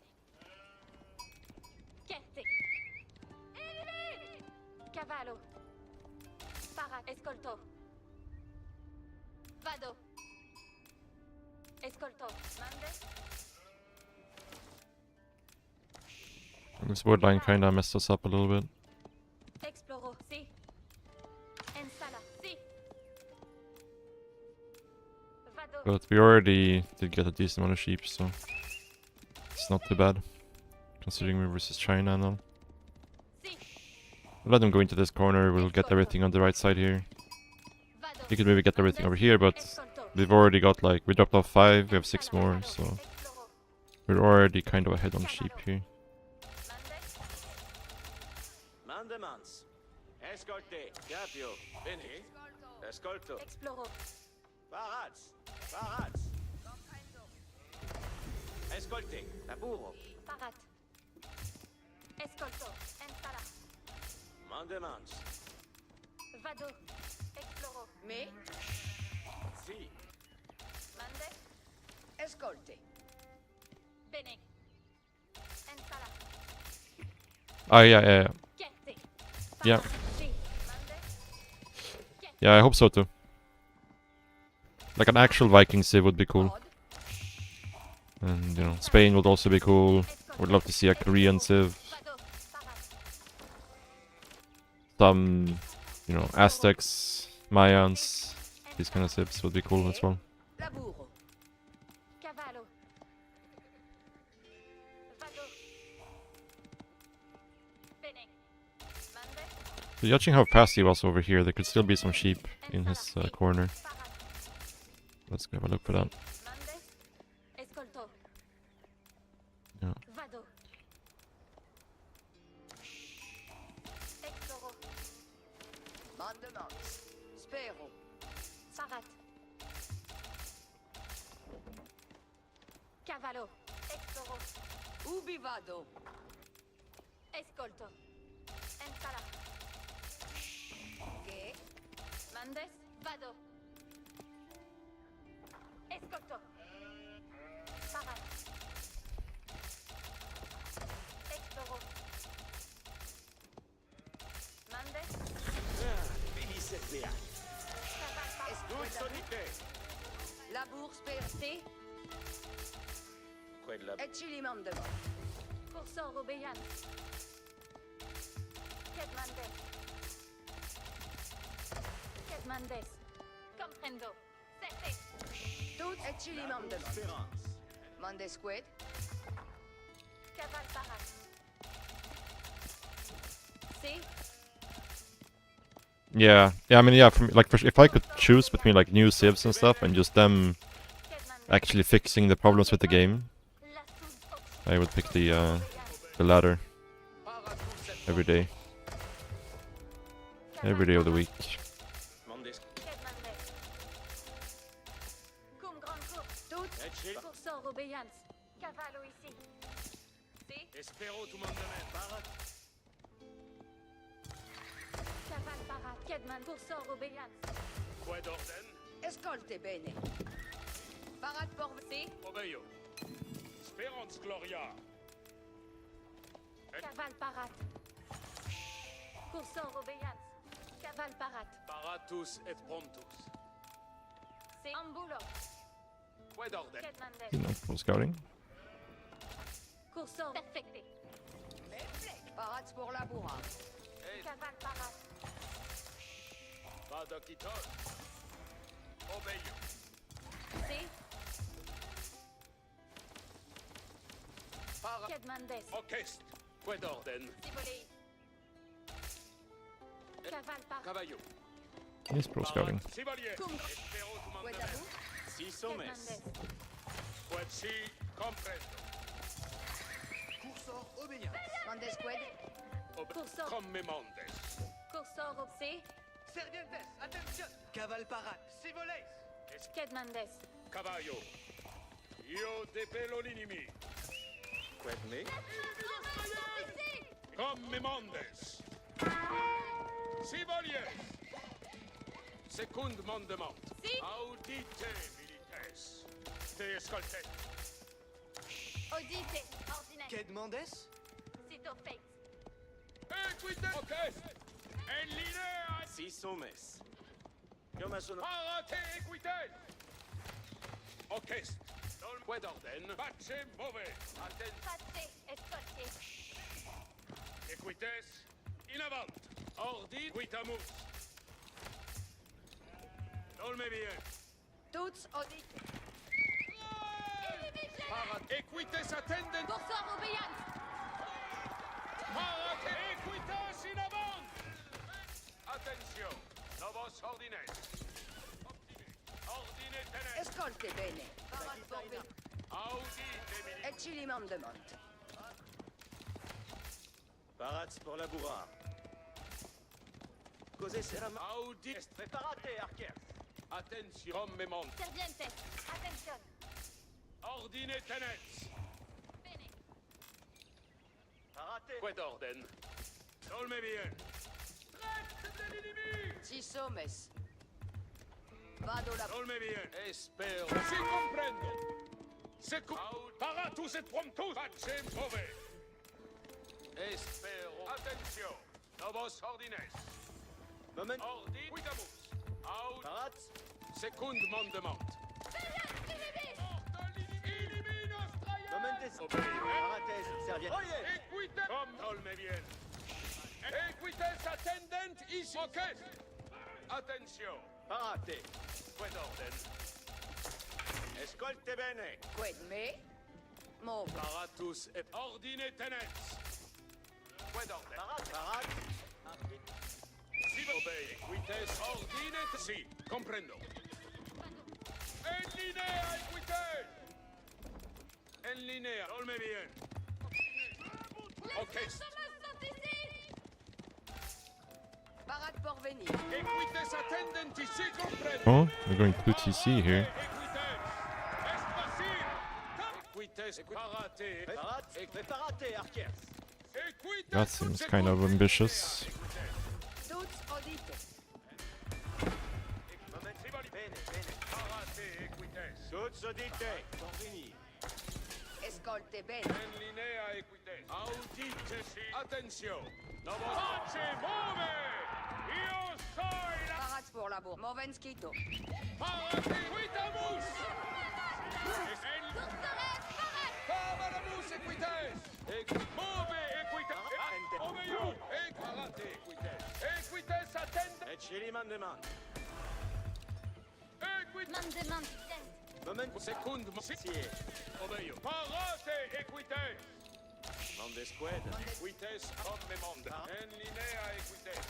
Chiette. Enemy. Cavallo. Parat. Escolto. Vado. Escolto. Mande. This wood line kinda messed us up a little bit. Exploro. Sì. Ensala. Sì. Vado. But we already did get a decent amount of sheep, so it's not too bad. Considering we're versus China and all. Sì. We'll let them go into this corner, we'll get everything on the right side here. Vado. You could maybe get everything over here, but Escolto. we've already got we dropped off 5, we have 6 more, so Exploro. we're already kind of ahead on sheep here. Mande. Mandemans. Escolte. Capio. Bene. Escolto. Exploro. Parats. Parats. Escolte. Laburo. Parat. Escolto. Ensala. Mandemans. Vado. Exploro. Me. Sì. Mande. Escolte. Bene. Ensala. Oh yeah. Chiette. Yeah. Sì. Mande. Yeah, I hope so too. Like an actual Viking civ would be cool. And, you know, Spain would also be cool. Would love to see a Korean civ. Some, you know, Aztecs, Mayans, these kind of civs would be cool as well. Laburo. Cavallo. Vado. Bene. Mande. So judging how fast he was over here, there could still be some sheep in his corner. Let's go have a look for that. Mande. Escolto. Yeah. Vado. Exoro. Mandement. Spero. Parat. Cavallo. Exoro. Ubi vado. Escolto. Ensala. Che? Mandes. Vado. Escolto. Parat. Exoro. Mandes. Venisse via. Caval parat. Tutto di te. Labour spero. Sì. Quella Et chili mandement. Cursor obéissance. Qued mandes. Qued mandes. Comprendo. Sete. Tout et chili mandement. Espérance. Mandesqued. Caval parat. See? Yeah, I mean, yeah. From like, if I could choose between like new civs and stuff, and just them actually fixing the problems with the game, I would pick the latter every day of the week. Mandes. Cum grand cour. Tout. Cursor obéissance. Cavallo ici. See? Espero tu mandament. Parat. Caval parat. Kedman. Cursor obéissance. Quid orden? Escolte bene. Parat por... See? Obeio. Sperans gloria. Caval parat. Cursor obéissance. Caval parat. Paratus et promptus. C'est ambulo. Quid orden? Kedmandes. You know, for scouting. Cursor perfecté. Parat pour laboura. Caval parat. Vado quitor. Obeio. See? Parat. Kedmandes. Orchestre. Quid orden? Sibolei. Caval parat. Cavallo. He's pro scouting. Sivalier. Cum. Espero tu Quid mandament. abou. Si somes. Kedmandes. Quid si comprendo. Cursor obéissance. Mandesqued. Cursor. Come mondes. Cursor ob. See? Servientes, attention. Caval parat. Si voleis. Kedmandes. Cavallo. Io depelo l'inimi. Quid me? Come mondes. Si volies. Secund mandement. Si. Audite milites. Te escoltet. Audite. Ordinaire. Quid mondes? Cito fate. Equite. Orchestre. En linea. Si somes. Io me sono... Parate equite. Orchestre. Non quid orden. Pace move. Atten. Pace. Escorte. Equites. In avant. Ordi. Quitamus. Dolme bien. Toutes audite. Parat. Equites attendent. Cursor obéissance. Parate equites in avant. Attention. Novos ordines. Ordine tenet. Escolte bene. Parat por... Audite milites. Et chili mandement. Parats pour labourar. Cos'è sera ma... Audi... Preparate, archers. Attention. Come montes. Servientes. Attention. Ordine tenets. Bene. Parate. Quid orden. Dolme bien. Traite de l'ennemi. Si somes. Vado la... Dolme bien. Espero. Si comprendo. Paratus et promptus. Facem move. Espero. Attention. Novos ordines. Moment. Ordi. Quitamus. Out. Parat. Secund mandement. Momentes. Parates. Serviette. Oye. Equite. Comme dolme bien. Equites attendent is okay. Attention. Parate. Quid orden. Escolte bene. Quid me? Move. Paratus et ordine tenens. Quid orden. Parat. Si obey. Equites ordine. Si. Comprendo. En linea equites. En linea. Dolme bien. Okay. Parat porvenir. Equites attendent is si. Comprendo. Oh, we're going to TC here. That seems kind of ambitious. Escolte bene. En linea equites. Audite si. Attention. Face move. Io soy la... Parat pour la bourre. Movenskito. Parate. Quitamus. Cavalamus equites. Move equites. Omeio. Parate equites. Equites attend. Et chili mandement. Equites. Moment secund. Si. Omeio. Parate equites. Mondesqued. Equites comme monde. En linea equites.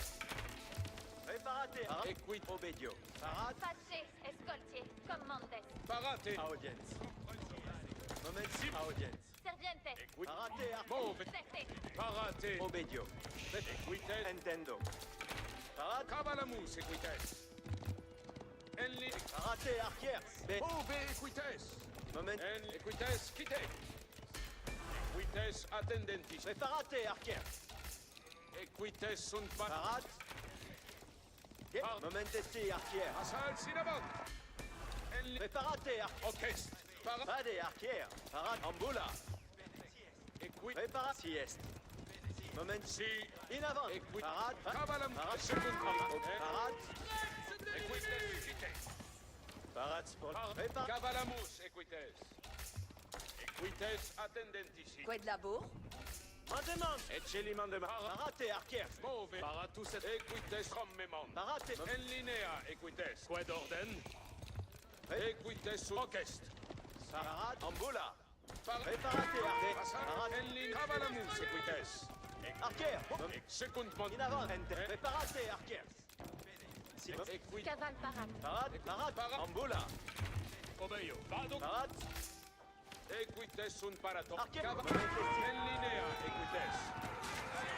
Preparate. Equit obedio. Parat. Pace, escoltier, commandes. Parate. Audience. Moment si. Audience. Serviente. Parate. Move. Sete. Parate. Obedio. Equites. Entendo. Parat. Cavalamus equites. En li. Parate. Arquiers. Move equites. Moment. En equites. Quite. Equites attendentis. Preparate. Arquiers. Equites sunt parat. Momentesti arquier. Asal sinabot. Preparate arquier. Orchestre. Parade arquier. Parade ambula. Equit. Prepara sieste. Moment si. In avant. Equit. Parade. Cavalam. Second. Parade. Equites. Parade sport. Prepara. Cavalamus equites. Equites attendentisi. Quid la bourre? Mandement. Et celi mandement. Parate arquiers. Move. Paratus et equites commement. Parate. En linea equites. Quid orden. Equites orchestre. Parate. Ambula. Preparate arquiers. Parate. En linea cavalamus equites. Arquier. Second monde. In avant. Preparate arquiers. Caval parade. Parate. Parate. Ambula. Obeio. Vado. Parate. Equites sunt parato. En linea equites.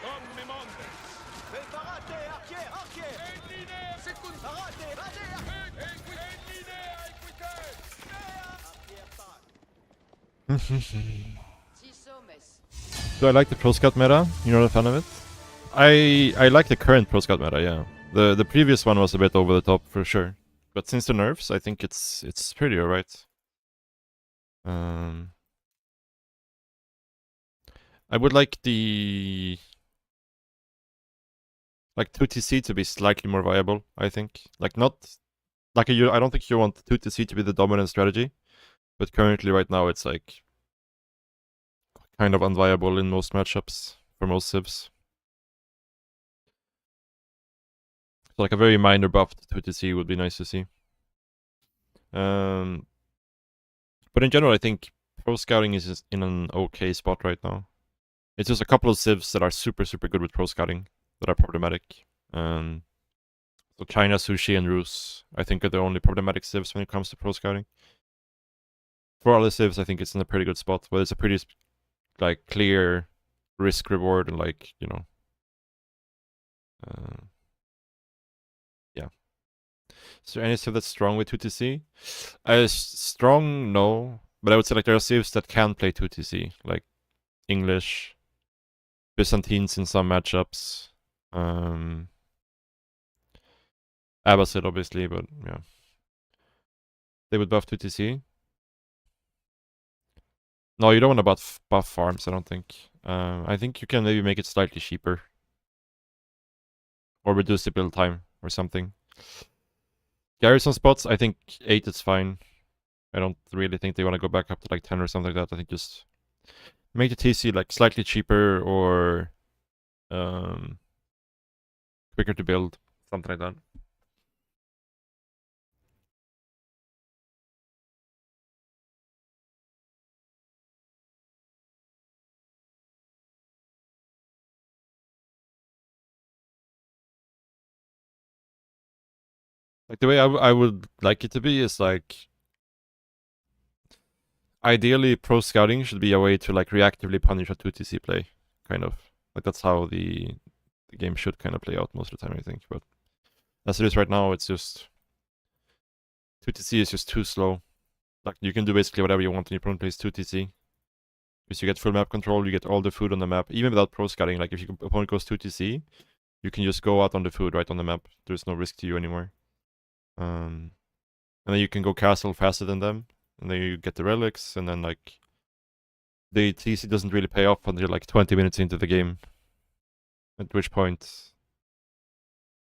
Comme monde. Preparate arquier. Arquier. En linea secund. Parate. Parate. En linea equites. Arquier Do I like the Pro Scout meta? You're not a fan of it? I like the current Pro Scout meta, yeah. The previous one was a bit over the top for sure. But since the nerfs, I think it's pretty alright. I would like the 2TC to be slightly more viable, I think. Like not like I don't think you want 2TC to be the dominant strategy, but currently right now it's like kind of unviable in most matchups for most civs. So like a very minor buff to 2TC would be nice to see. But in general, I think Pro Scouting is just in an okay spot right now. It's just a couple of civs that are super good with Pro Scouting that are problematic. So China, Sushi, and Rus, I think, are the only problematic civs when it comes to Pro Scouting. For other civs, I think it's in a pretty good spot, but it's a pretty like clear risk reward and like, you know, yeah. Is there any civ that's strong with 2TC? Strong, no, but I would say like there are civs that can play 2TC, like English, Byzantines in some matchups, Abbasid obviously, but yeah. They would buff 2TC. No, you don't want to buff farms, I don't think. I think you can maybe make it slightly cheaper. Or reduce the build time or something. Garrison spots, I think 8 is fine. I don't really think they want to go back up to like 10 or something like that. I think just make the TC like slightly cheaper or quicker to build, something like that. Like the way I would like it to be is like ideally pro scouting should be a way to like reactively punish a 2TC play, kind of. Like that's how the game should kind of play out most of the time, I think. But as it is right now, it's just 2TC is just too slow. Like you can do basically whatever you want when your opponent plays 2TC. Because you get full map control, you get all the food on the map, even without pro scouting. Like if your opponent goes 2TC, you can just go out on the food right on the map. There's no risk to you anymore. And then you can go castle faster than them, and then you get the relics, and then like the TC doesn't really pay off until like 20 minutes into the game. At which point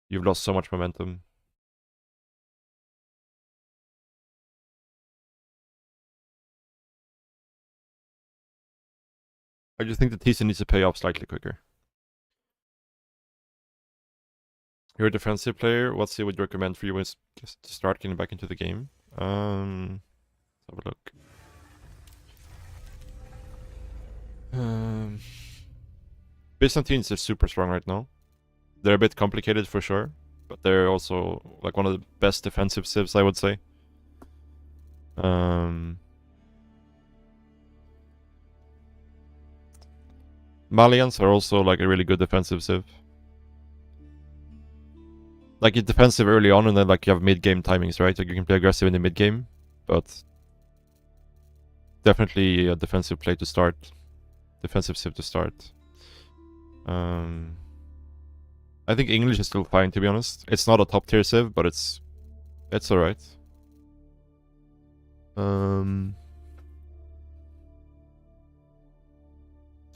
you've lost so much momentum. I just think the TC needs to pay off slightly quicker. You're a defensive player. What skill would you recommend for you when to start getting back into the game? Let's have a look. Byzantines are super strong right now. They're a bit complicated for sure, but they're also like one of the best defensive civs, I would say. Malians are also like a really good defensive civ. Like it's defensive early on, and then like you have mid-game timings, right? Like you can play aggressive in the mid-game, but definitely a defensive play to start. Defensive civ to start. I think English is still fine, to be honest. It's not a top tier civ, but it's alright.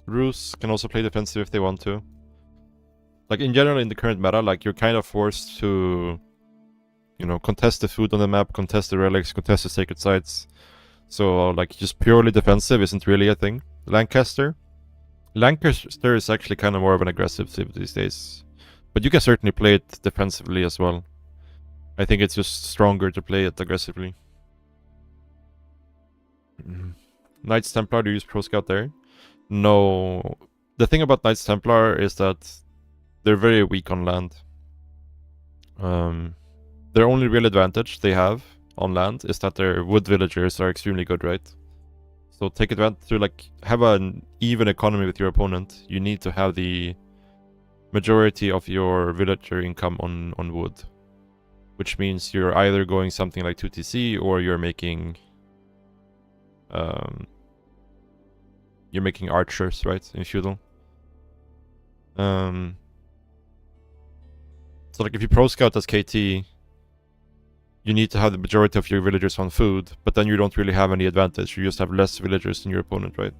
Rus can also play defensive if they want to. Like in general, in the current meta, like you're kind of forced to, you know, contest the food on the map, contest the relics, contest the sacred sites. So like just purely defensive isn't really a thing. Lancaster is actually kind of more of an aggressive civ these days. But you can certainly play it defensively as well. I think it's just stronger to play it aggressively. Knights Templar, do you use Pro Scout there? No. The thing about Knights Templar is that they're very weak on land. Their only real advantage they have on land is that their wood villagers are extremely good, right? So take advantage to like have an even economy with your opponent. You need to have the majority of your villager income on wood, which means you're either going something like 2TC or you're making archers, right, in feudal. So like if you pro scout as KT, you need to have the majority of your villagers on food, but then you don't really have any advantage. You just have less villagers than your opponent, right?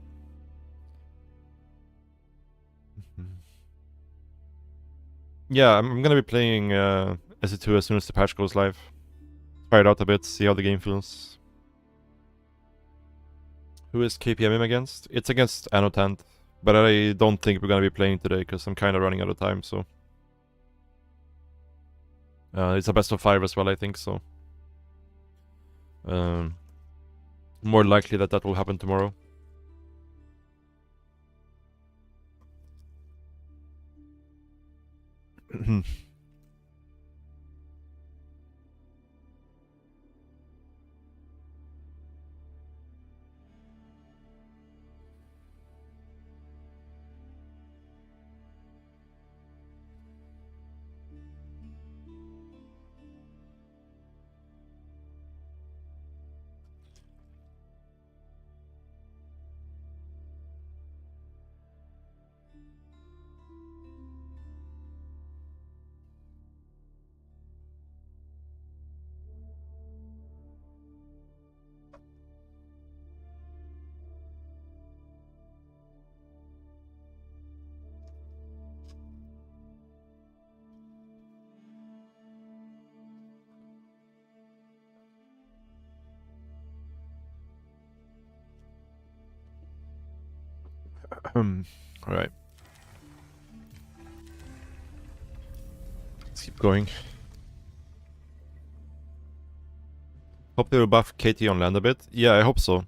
Yeah, I'm gonna be playing SE2 as soon as the patch goes live. Try it out a bit, see how the game feels. Who is KPMM against? It's against Anotant, but I don't think we're gonna be playing today because I'm kind of running out of time, so... it's a best of 5 as well, I think, so... more likely that will happen tomorrow. Alright. Let's keep going. Hope they will buff KT on land a bit. Yeah, I hope so.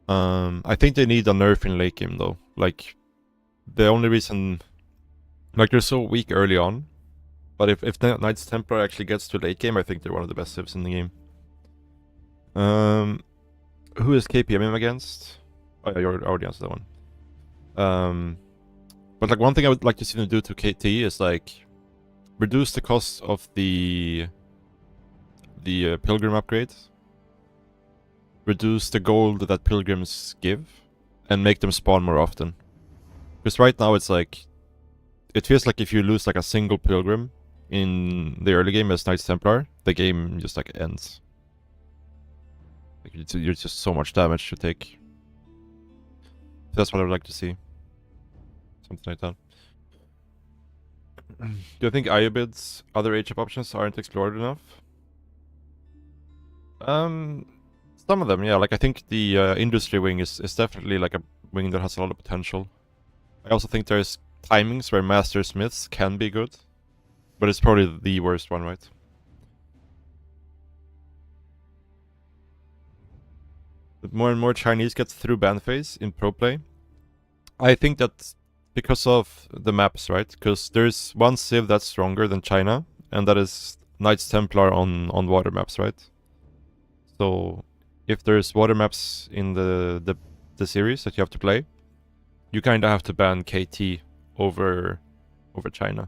I think they need a nerf in late game though. Like, the only reason... Like, they're so weak early on. But if the Knights Templar actually gets to late game, I think they're one of the best civs in the game. Who is KP I'm against? Oh yeah, you already answered that one. But like one thing I would like to see them do to KT is like reduce the cost of the pilgrim upgrade, reduce the gold that pilgrims give, and make them spawn more often. Because right now it's like, it feels like if you lose like a single pilgrim in the early game as Knights Templar, the game just like ends. Like you're just so much damage to take. That's what I would like to see. Something like that. Do you think Iobid's other HF options aren't explored enough? Some of them, yeah. Like I think the industry wing is definitely like a wing that has a lot of potential. I also think there's timings where Master Smiths can be good, but it's probably the worst one, right? But more and more Chinese get through ban phase in pro play. I think that's because of the maps, right? Because there's one civ that's stronger than China, and that is Knights Templar on water maps, right? So if there's water maps in the series that you have to play, you kind of have to ban KT over China.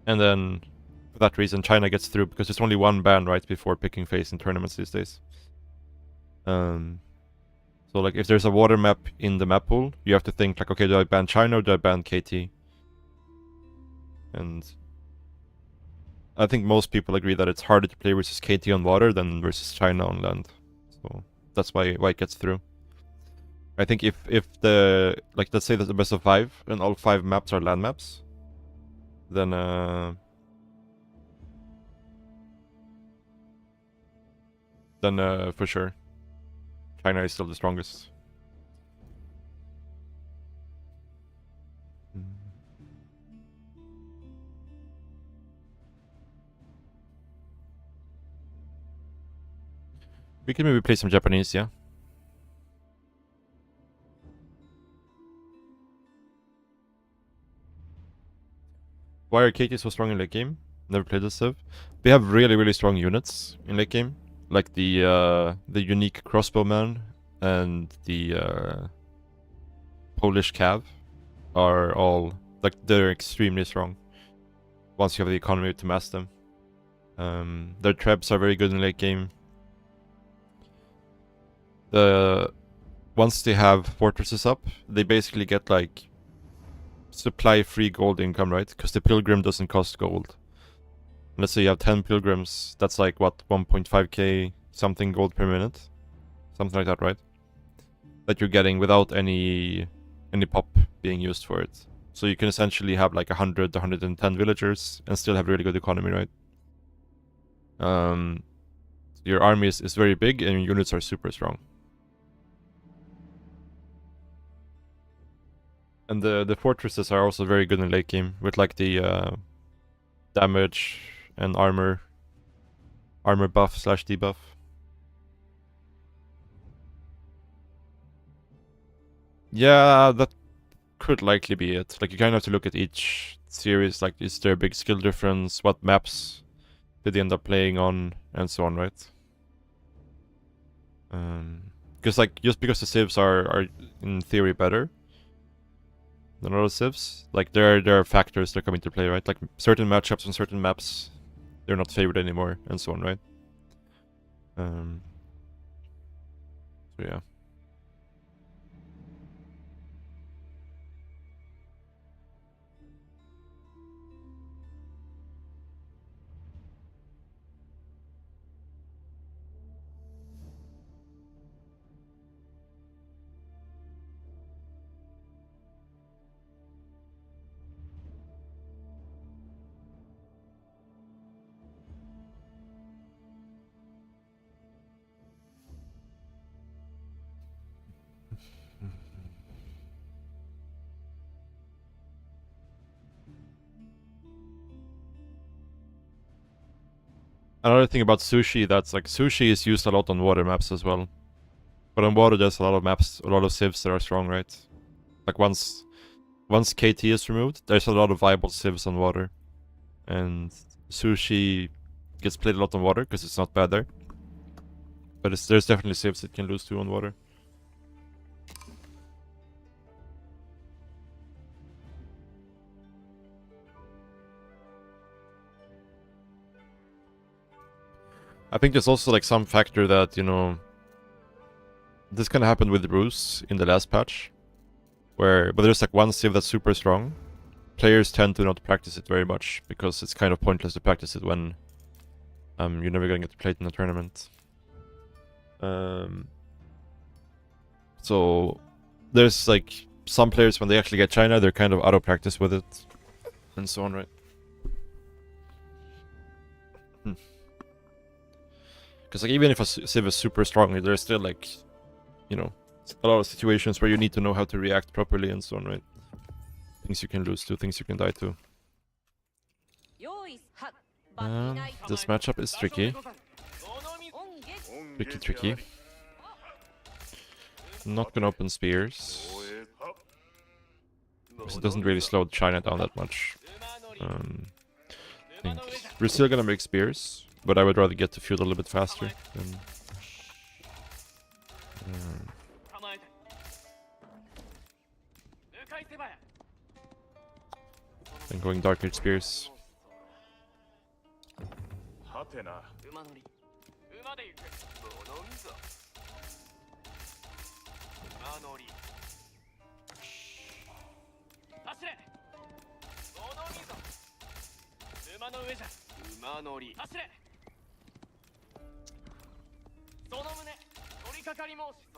And then for that reason, China gets through because there's only one ban right before picking phase in tournaments these days. So like if there's a water map in the map pool, you have to think like, okay, do I ban China or do I ban KT? And I think most people agree that it's harder to play versus KT on water than versus China on land. So that's why it gets through. I think if the, like, let's say that the best of 5 and all 5 maps are land maps, then for sure China is still the strongest. We can maybe play some Japanese, yeah. Why are KT so strong in late game? Never played this civ. They have really strong units in late game, like the unique crossbowman and the Polish cav are all like they're extremely strong. Once you have the economy to mass them, their trebs are very good in late game. Once they have fortresses up, they basically get like supply free gold income, right? Because the pilgrim doesn't cost gold. Let's say you have 10 pilgrims, that's like what, 1.5k something gold per minute? Something like that, right? That you're getting without any pop being used for it. So you can essentially have like 100 to 110 villagers and still have really good economy, right? Your army is very big and your units are super strong. And the fortresses are also very good in late game with like the damage and armor buff / debuff. Yeah, that could likely be it. Like you kind of have to look at each series, like is there a big skill difference, what maps did they end up playing on, and so on, right? Because like just because the civs are in theory better than other civs, like there are factors that come into play, right? Like certain matchups on certain maps, they're not favored anymore, and so on, right? So yeah. another thing about Sushi, that's like Sushi is used a lot on water maps as well. But on water there's a lot of maps, a lot of civs that are strong, right? Like once KT is removed, there's a lot of viable civs on water. And Sushi gets played a lot on water because it's not bad there. But there's definitely civs it can lose to on water. I think there's also like some factor that, you know, this kind of happened with Ruse in the last patch, but there's like one civ that's super strong. Players tend to not practice it very much because it's kind of pointless to practice it when you're never gonna get to play it in a tournament. So there's like some players when they actually get China, they're kind of out of practice with it, and so on, right? Because like even if a civ is super strong, there's still like, you know, a lot of situations where you need to know how to react properly and so on, right? Things you can lose to, things you can die to. This matchup is tricky. Tricky. I'm not gonna open spears. Because it doesn't really slow China down that much. I think we're still gonna make spears, but I would rather get to field a little bit faster than going Dark Age spears.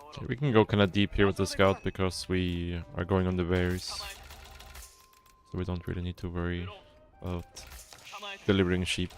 Okay, we can go kinda deep here with the scout because we are going on the berries. So we don't really need to worry about delivering sheep.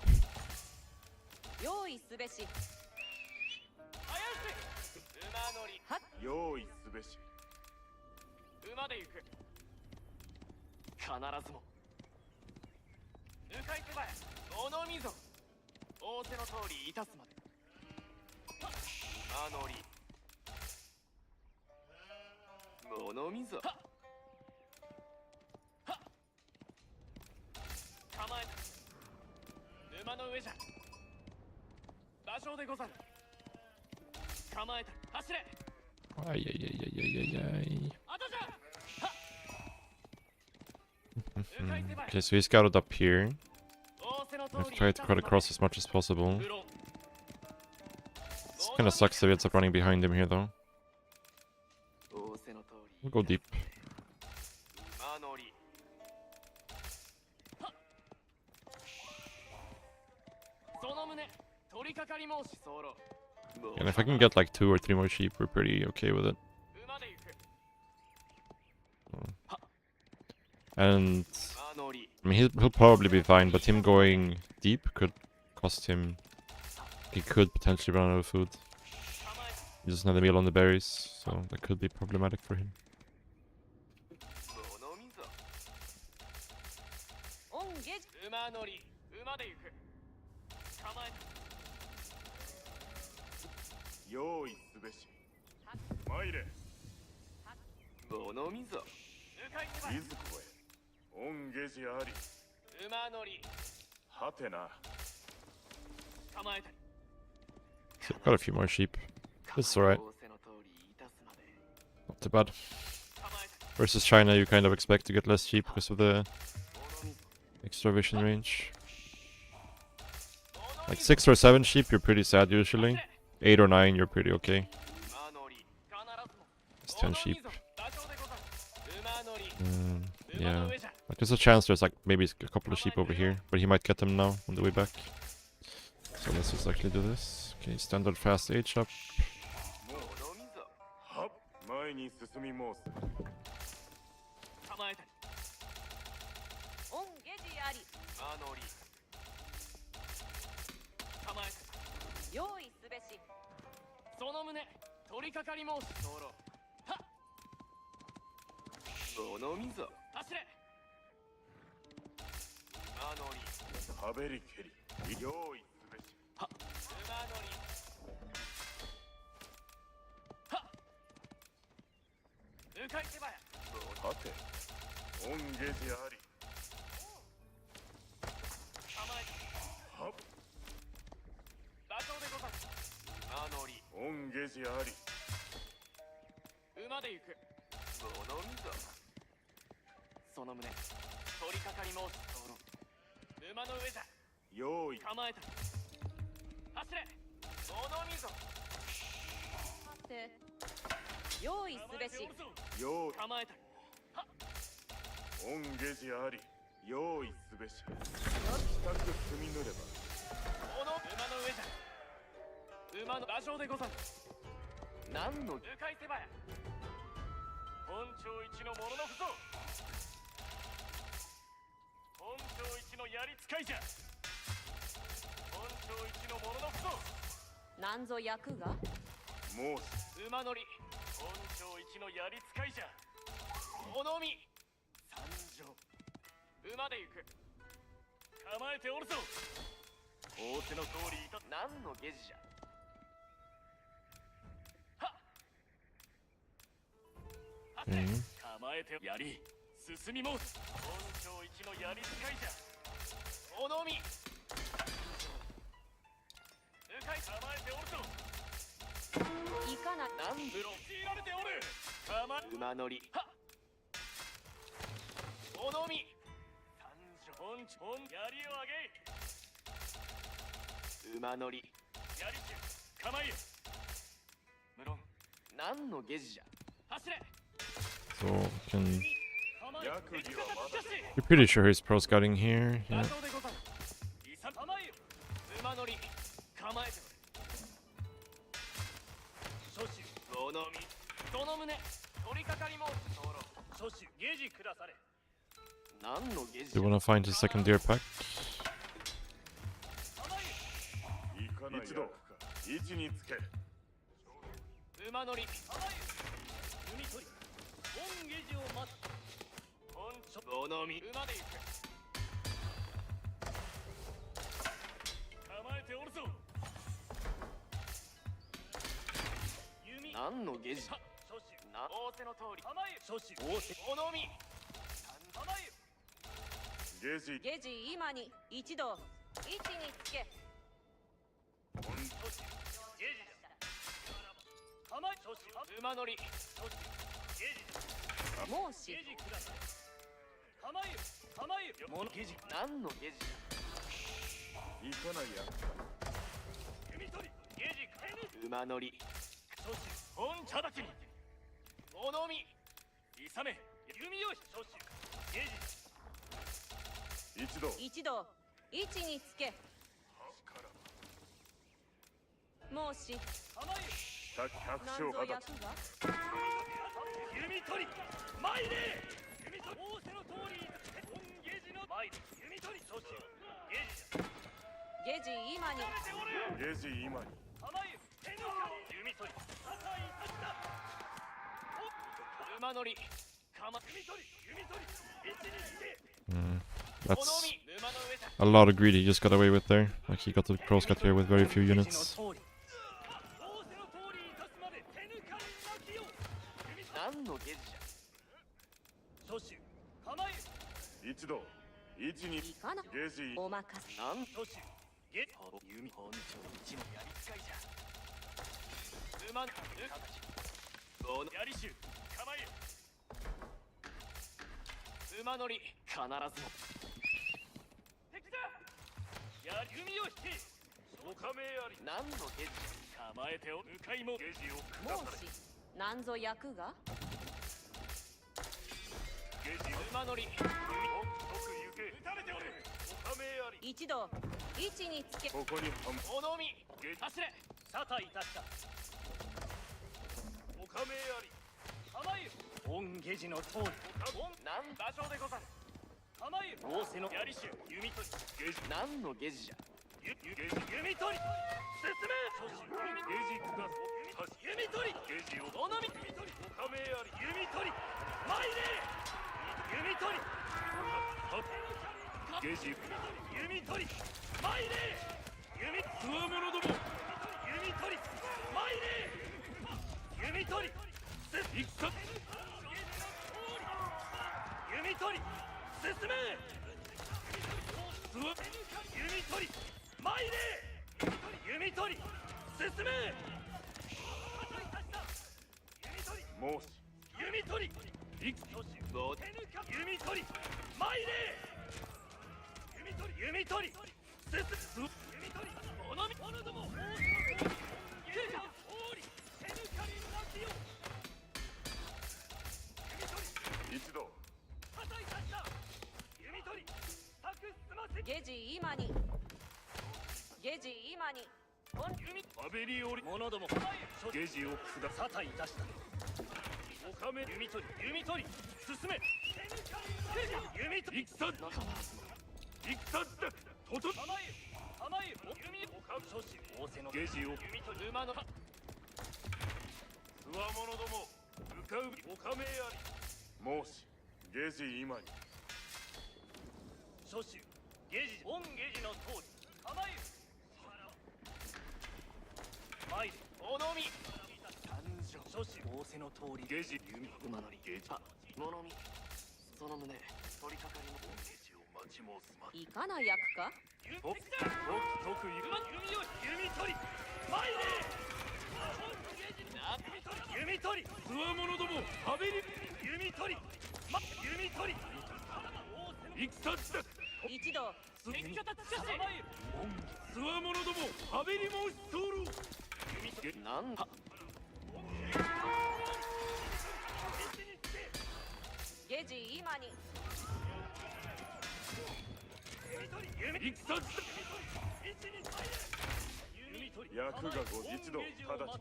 Okay, so he scouted up here. I've tried to cut across as much as possible. This kinda sucks that he ends up running behind him here though. We'll go deep. And if I can get like 2 or 3 more sheep, we're pretty okay with it. And I mean, he'll probably be fine, but him going deep could cost him. He could potentially run out of food. He doesn't have the meal on the berries, so that could be problematic for him. So I've got a few more sheep. This is alright. Not too bad. Versus China, you kind of expect to get less sheep because of the extra vision range. Like 6 or 7 sheep, you're pretty sad usually. 8 or 9, you're pretty okay. It's 10 sheep. Yeah. Like there's a chance there's like maybe a couple of sheep over here, but he might get them now on the way back. So let's just actually do this. Okay, standard fast age up. 向かい手早はて恩下寺あり構えたはっ馬上でござる馬乗り恩下寺あり馬で行く物見だその旨取り掛かり申すとろ馬の上じゃ用意構えた走れ物見ぞさて用意すべし用意構えた恩下寺あり用意すべし深く積み塗ればこの馬の上じゃ馬の馬上でござる何の向かい手早本町一の者の不相本町一のやり使いじゃ本町一の者の不相なんぞ役が申す馬乗り本町一のやり使いじゃおのみ参上馬で行く構えておるぞ仰せの通りいた何の下地じゃはっはせ構えてやり進み申す本町一のやり使いじゃおのみ向かい構えておるぞいかな何ブロ強いられておる馬乗りはっおのみ三条本やりをあげ馬乗りやりし構え無論何の下地じゃ走れ So can 構え役儀はまだ you're pretty sure he's pro scouting here. 馬 Yeah. 上でござるいさ構えよ馬乗り構えておる諸主おのみその旨取り掛かり申すとおろ諸主下地くだされ何の下地 Do you wanna find his second deer pack? いかない役か位置につけ馬乗り構えよ弓取り本下地を待つ本所おのみ馬で行く構えておるぞ弓何の下地諸主な仰せの通り構えよ諸主仰せおのみ構えよ下地下地今に一同位置につけ諸主下地だ構え諸主馬乗り諸主下地だ申し下地ください構えよ構えよ物下地何の下地いかない役か弓取り下地かえ馬乗り諸主本茶だきにおのみいさめ弓よし諸主下地一度一同位置につけ申し構えよ百なんぞ姓派だ役が弓取り参れ弓取り仰せの通り本下地の参れ弓取り諸主下地だ下地今に慣れておる下地今に構えよ手の弓取りささいたちだ馬乗り鎌弓取り弓取り位置につけ That's おのみ馬の上じゃ a lot of greed he just got away with there. Like he got the pro scout here with very few units. 何の下地じゃ諸主構え一度位置にいかな下地お任せ何諸主下弓本町一のやり使いじゃ馬のおのやり衆構えよ馬乗り必ずも敵だやり弓を引けおかめあり何の下地構えてお向かいも下地をくだされ申しなんぞ役が下地馬乗り弓即行け撃たれておるおかめあり一同位置につけここに半おのみ走れ沙汰いたしたおかめあり構えよ本下地の通り何場所でござる構えよ仰せのやり衆弓取り下地何の下地じゃ弓取り進め弓下地ください弓取り下地をおのみ弓取りおかめあり弓取り参れ弓取り下地弓取り参れ弓つわものども弓取り参れ弓取り戦取り進め弓取り参れ弓取り進めもし弓取り弓取り参れ弓取り進め弓取りおのみおのども一度ゲジ今にゲジ今にアベリオリ者どもゲジを下さたいたしたおかめ弓取り進め弓取り戦だとと構え弓おか諸子仰せのゲジを弓取り馬のつわものども向かうおかめありもしゲジ今に諸子ゲジ御ゲジの通り構え参れおのみ参上諸子仰せの通りゲジ弓馬乗りゲジ物見その旨取り掛かりの御ゲジを待ち申すまいかな役かお得意弓を弓取り参れ弓取りつわものどもはべり弓取り弓取り戦だ一同敵方つかせつわものどもはべり申し候なんだゲジ今に戦だ役がご一度ただし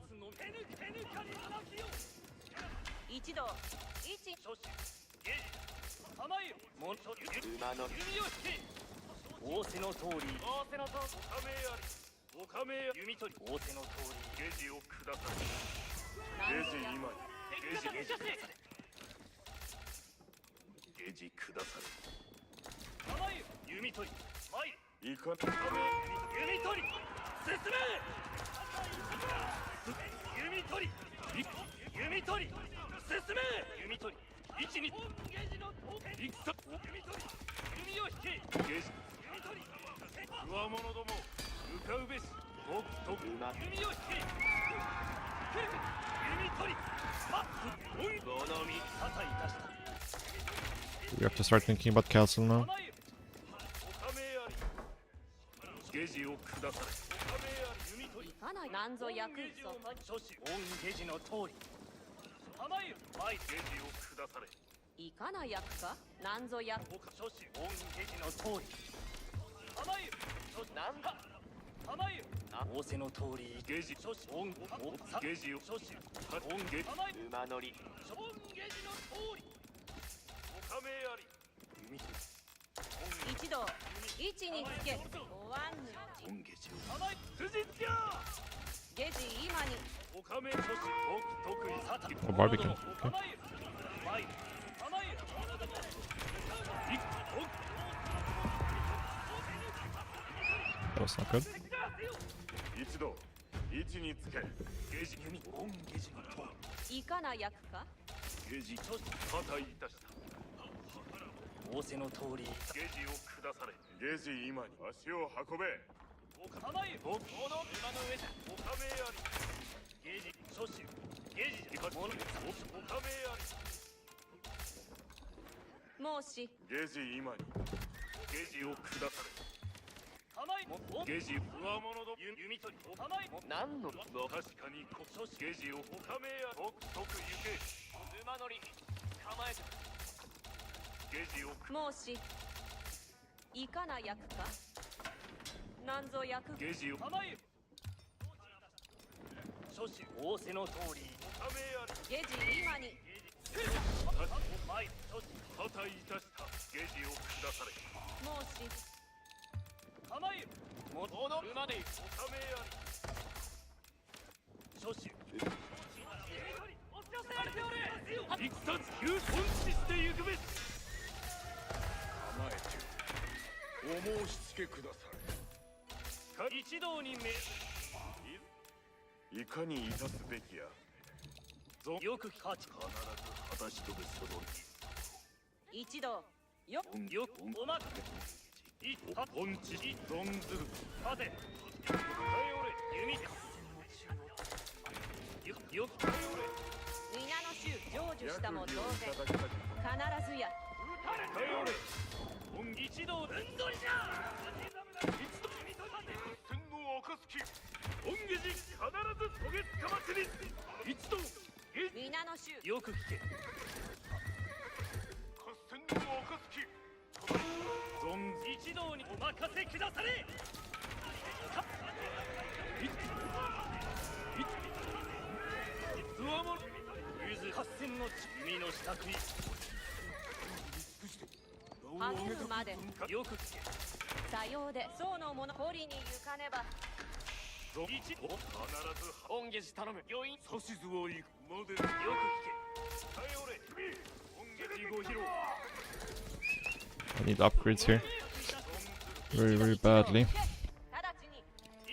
一同一構えよもん馬の弓を引け仰せの通り仰せの通りおかめや弓取り仰せの通りゲジを下されゲジ今にゲジ下され構えよ弓取り参れいか弓取り進め弓取り弓取り進め弓取り一にゲジの戦弓取り弓を引けゲジ弓取りつわものども向かうべしと弓を引け弓取りおいどのみたたいたした We have to start thinking about castle now. おかめありゲジを下されおかめあり弓取りいかななんぞ役ぞ諸子御ゲジの通り構えよ前ゲジを下されいかな役かなんぞ役諸子御ゲジの通り構えよなんだ構えよ仰せの通りゲジ諸子御ゲジを諸子御ゲジ馬乗り御ゲジの通りおかめあり弓取り一同位置につけおわんぬ御ゲジを構え辻つけゲジ今におかめ諸子得意サタ Oh, barbecue. お Okay. かまえ前構えい That was not good. 一度位置につけゲジ弓御ゲジの通りいかな役かゲジと破壊いたした仰せの通りゲジを下されゲジ今に足を運べお構えこの馬の上じゃおかめありゲジ諸子ゲジじゃおかめあり申しゲジ今にゲジを下され構えゲジ上物ど弓取りお構え何の確かに諸子ゲジをおかめあり得行け馬乗り構えてゲジを申しいかな役かなんぞ役ゲジを構え諸子仰せの通りおかめありゲジ今に前諸子破壊いたしたゲジを下され申し構えもの馬でおかめあり諸子押し寄せられておれ戦地球頓死してゆくべし構えてお申し付けくださ一同にいかに致すべきやよく勝ち必ず果たしとべその一同よよおまかいったポンチいどんずる立て頼れ弓よ頼れ皆の衆成就したも同然必ずや頼れ本一同ふんどりじゃ一度弓と立て天皇暁本下寺必ず渡月かまつり一同皆の衆よく聞け合戦の暁存一同にお任せくだされ上もゆず合戦の君の支度に励むまでよく聞けさようで宋の者取りに行かねば一必ず本下寺頼む余韻指図を行くまでよく聞け頼れ本下寺ご披露 I need upgrades here. Very, very badly. 直ちに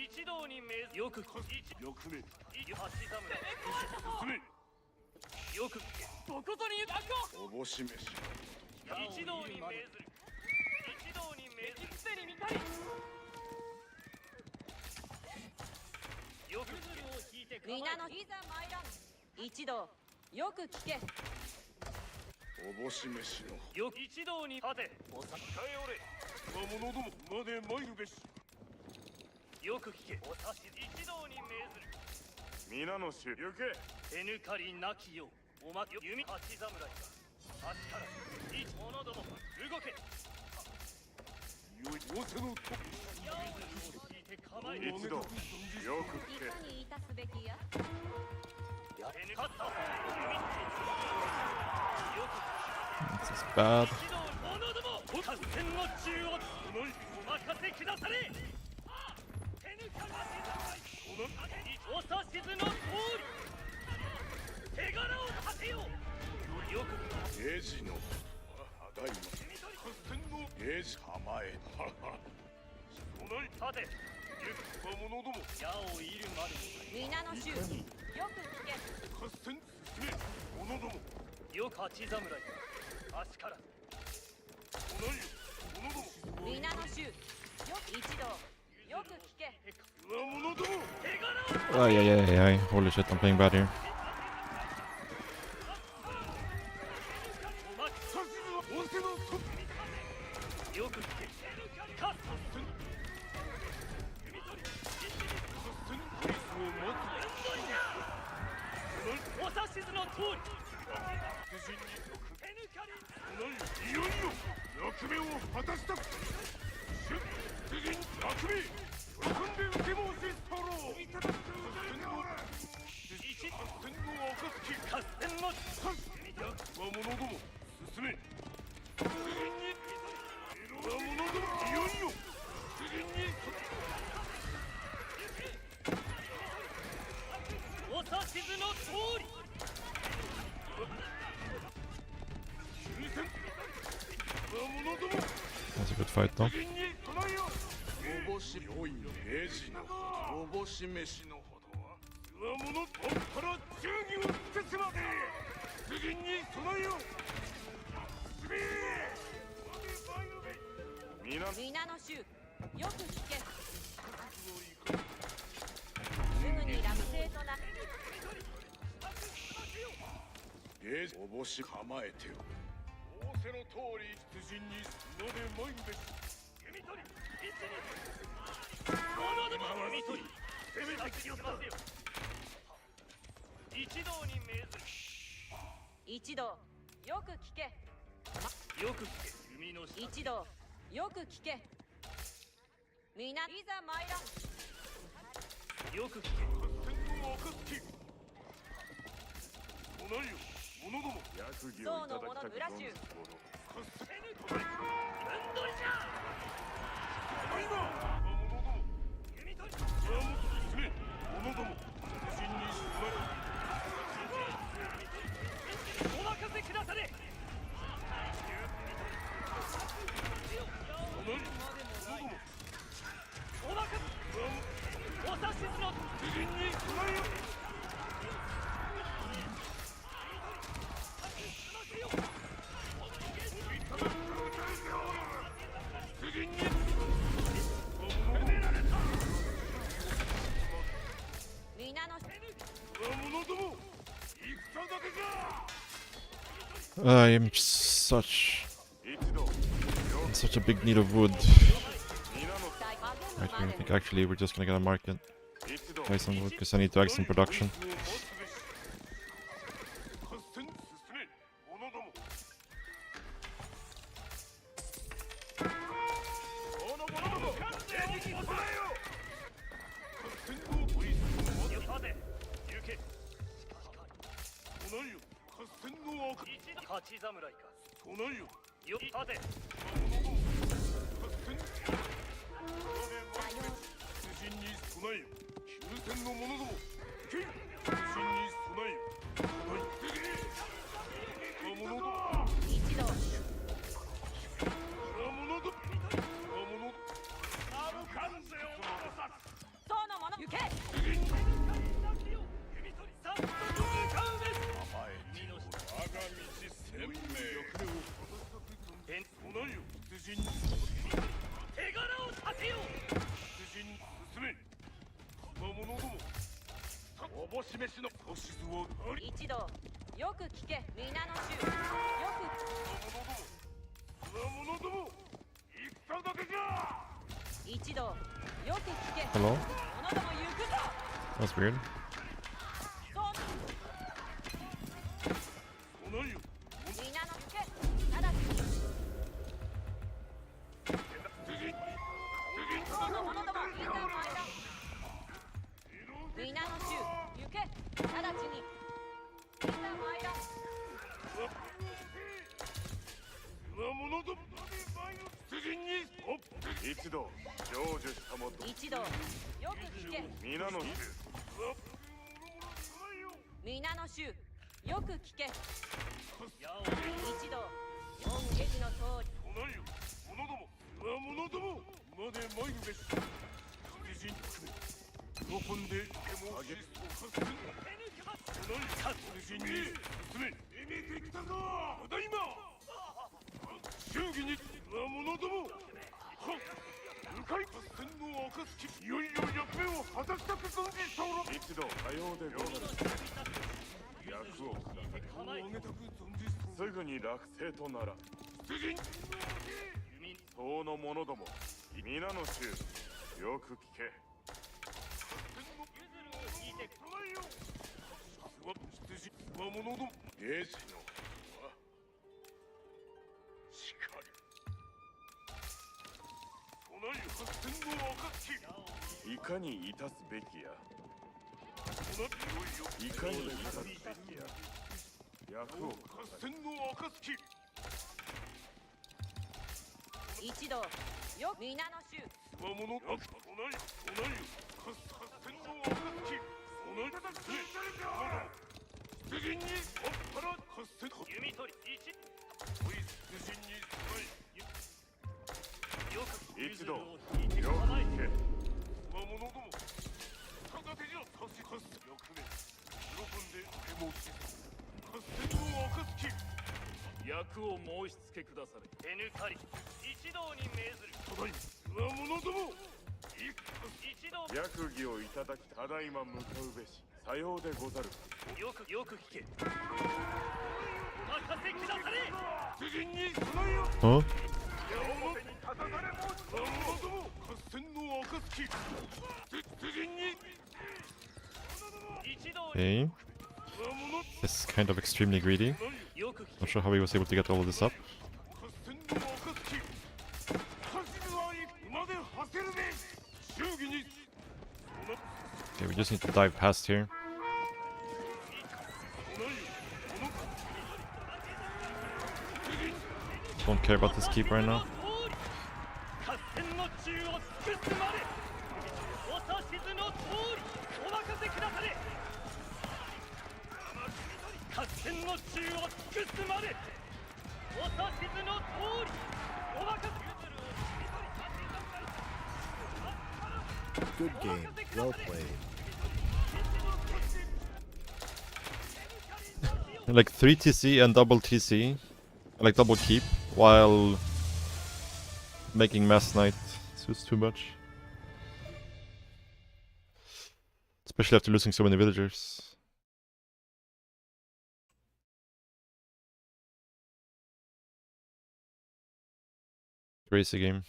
一同に命ずよくこ一欲目八侍進めよく聞けどことに抱こおぼし飯一同に命ずる一同に命ずるすでに見たりよくずるを引いて皆のいざ参らん一同よく聞けおぼし飯のよく一同に立ておさ控えおれ魔物どもまで参るべしよく聞けお指図一同に命ずる皆の衆行け手抜かりなきようおまけ弓八侍が足から一者ども動けよい仰せのと矢を引いて構え一度よく聞けいかにいたすべきやや手抜かったよく This is bad. 一同者ども合戦の中をお任せくだされ手抜かりお指図の通り手柄を立てようよくゲージのただいま合戦のゲージ構えはは備え立て行く魔物ども矢を射るまで皆の衆よく聞け合戦進め者どもよく八侍足から備えよ者ども皆の衆よ一同よく聞け魔物ども手柄を Ay, ay, ay, ay. Holy shit, I'm playing bad here. おまけ指図を仰せのとよく聞けカス弓取りお指図の通りいよいよ役目を果たしたく出陣役目喜んで受け申し候いただく一合戦の暁合戦の魔物ども進め出陣に魔物どもいよいよ出陣にお指図の通り That's a good fight though. おぼし病院平時のおぼし飯のほどは上物こっから忠義を尽くすまで出陣に備えよ進め皆皆の衆よく聞けすぐに落成となゲージおぼし構えてよ仰せの通り出陣に野で参るべし弓取り一に者ども弓取り攻めてきますよ一同に命ずる一同よく聞けよく聞け弓の下一同よく聞け皆いざ参らんよく聞け合戦の暁備えよ者ども役儀をいただきたく存じ合戦ふんどりじゃ今者ども弓取り進め者ども出陣に進まれお任せくだされ備え者どもお任せお指図の出陣に備えよいただく I am in such a big need of wood. Right here, I think actually we're just gonna get a market. Buy some wood, because I need to add some production. Hello? That's weird. Huh? Okay. This is kind of extremely greedy. Not sure how he was able to get all of this up. Okay, we just need to dive past here. Don't care about this keep right now. Good game. Well played. Like 3 TC and double TC, like double keep, while making Mass Knight. So it's too much. Especially after losing so many villagers. Crazy game.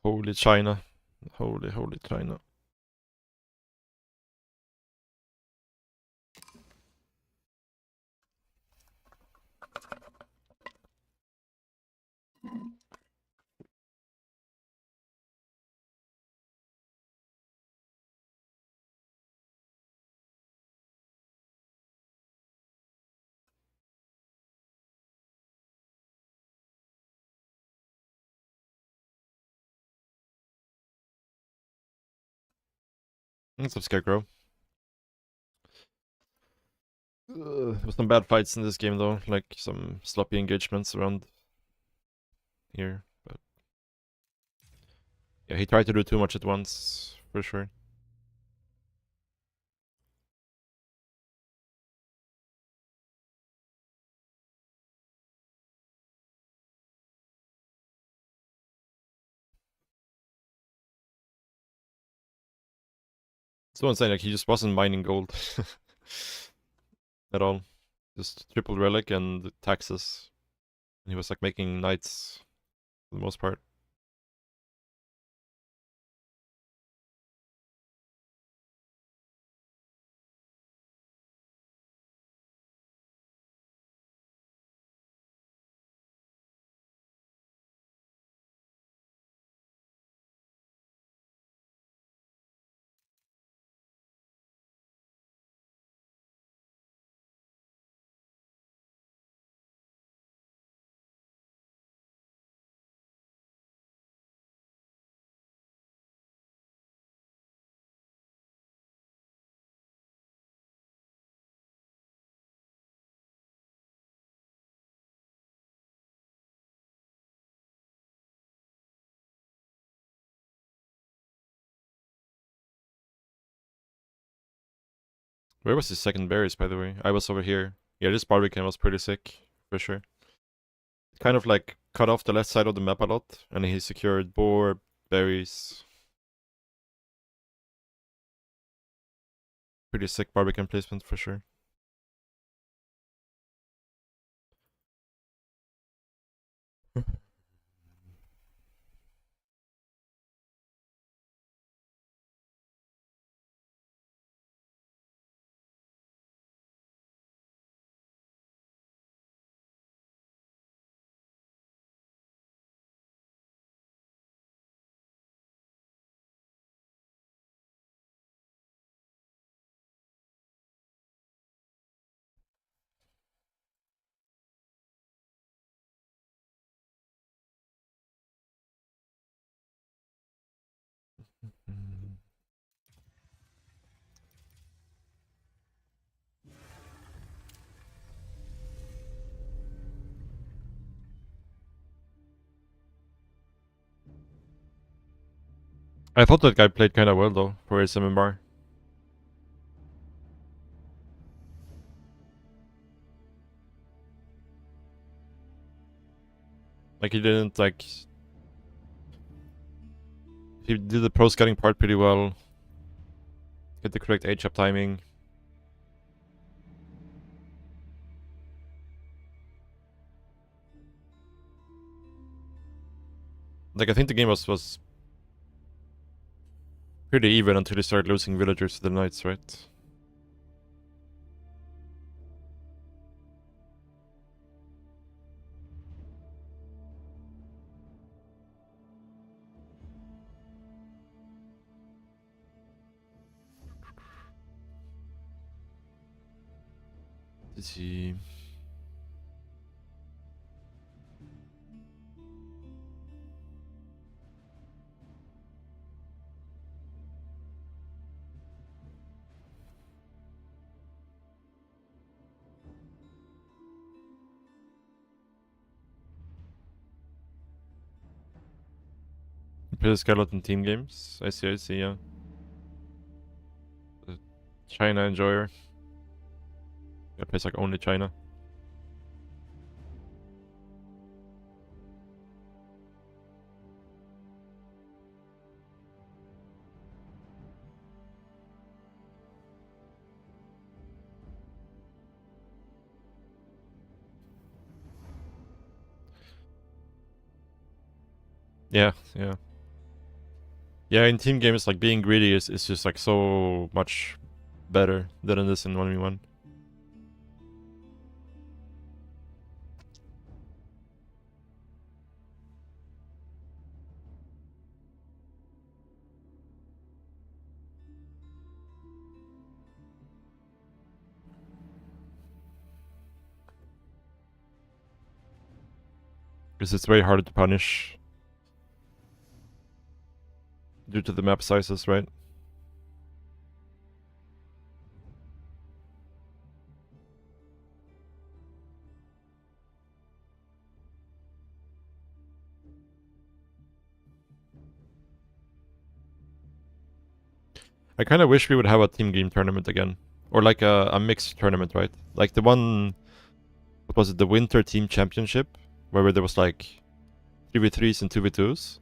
Holy China. Holy China. Some Scarecrow. There was some bad fights in this game though, like some sloppy engagements around here. But yeah, he tried to do too much at once, for sure. Someone saying like he just wasn't mining gold at all. Just triple relic and taxes. And he was like making knights for the most part. Where was his second berries, by the way? I was over here. Yeah, this Barbican was pretty sick, for sure. Kind of like cut off the left side of the map a lot, and he secured boar, berries. Pretty sick Barbican placement, for sure. I thought that guy played kind of well though for his MMR. Like he didn't like. He did the pro scouting part pretty well. Get the correct H-up timing. Like I think the game was pretty even until he started losing villagers to the knights, right? Did he? Play the skeleton team games. I see, yeah. The China enjoyer. That plays like only China. Yeah, yeah. Yeah, in team games, like, being greedy is just, like, so much better than it is in 1v1. Because it's very hard to punish due to the map sizes, right? I kind of wish we would have a team game tournament again. Or like a mixed tournament, right? Like the one... What was it? The Winter Team Championship? Where there was like 3v3s and 2v2s.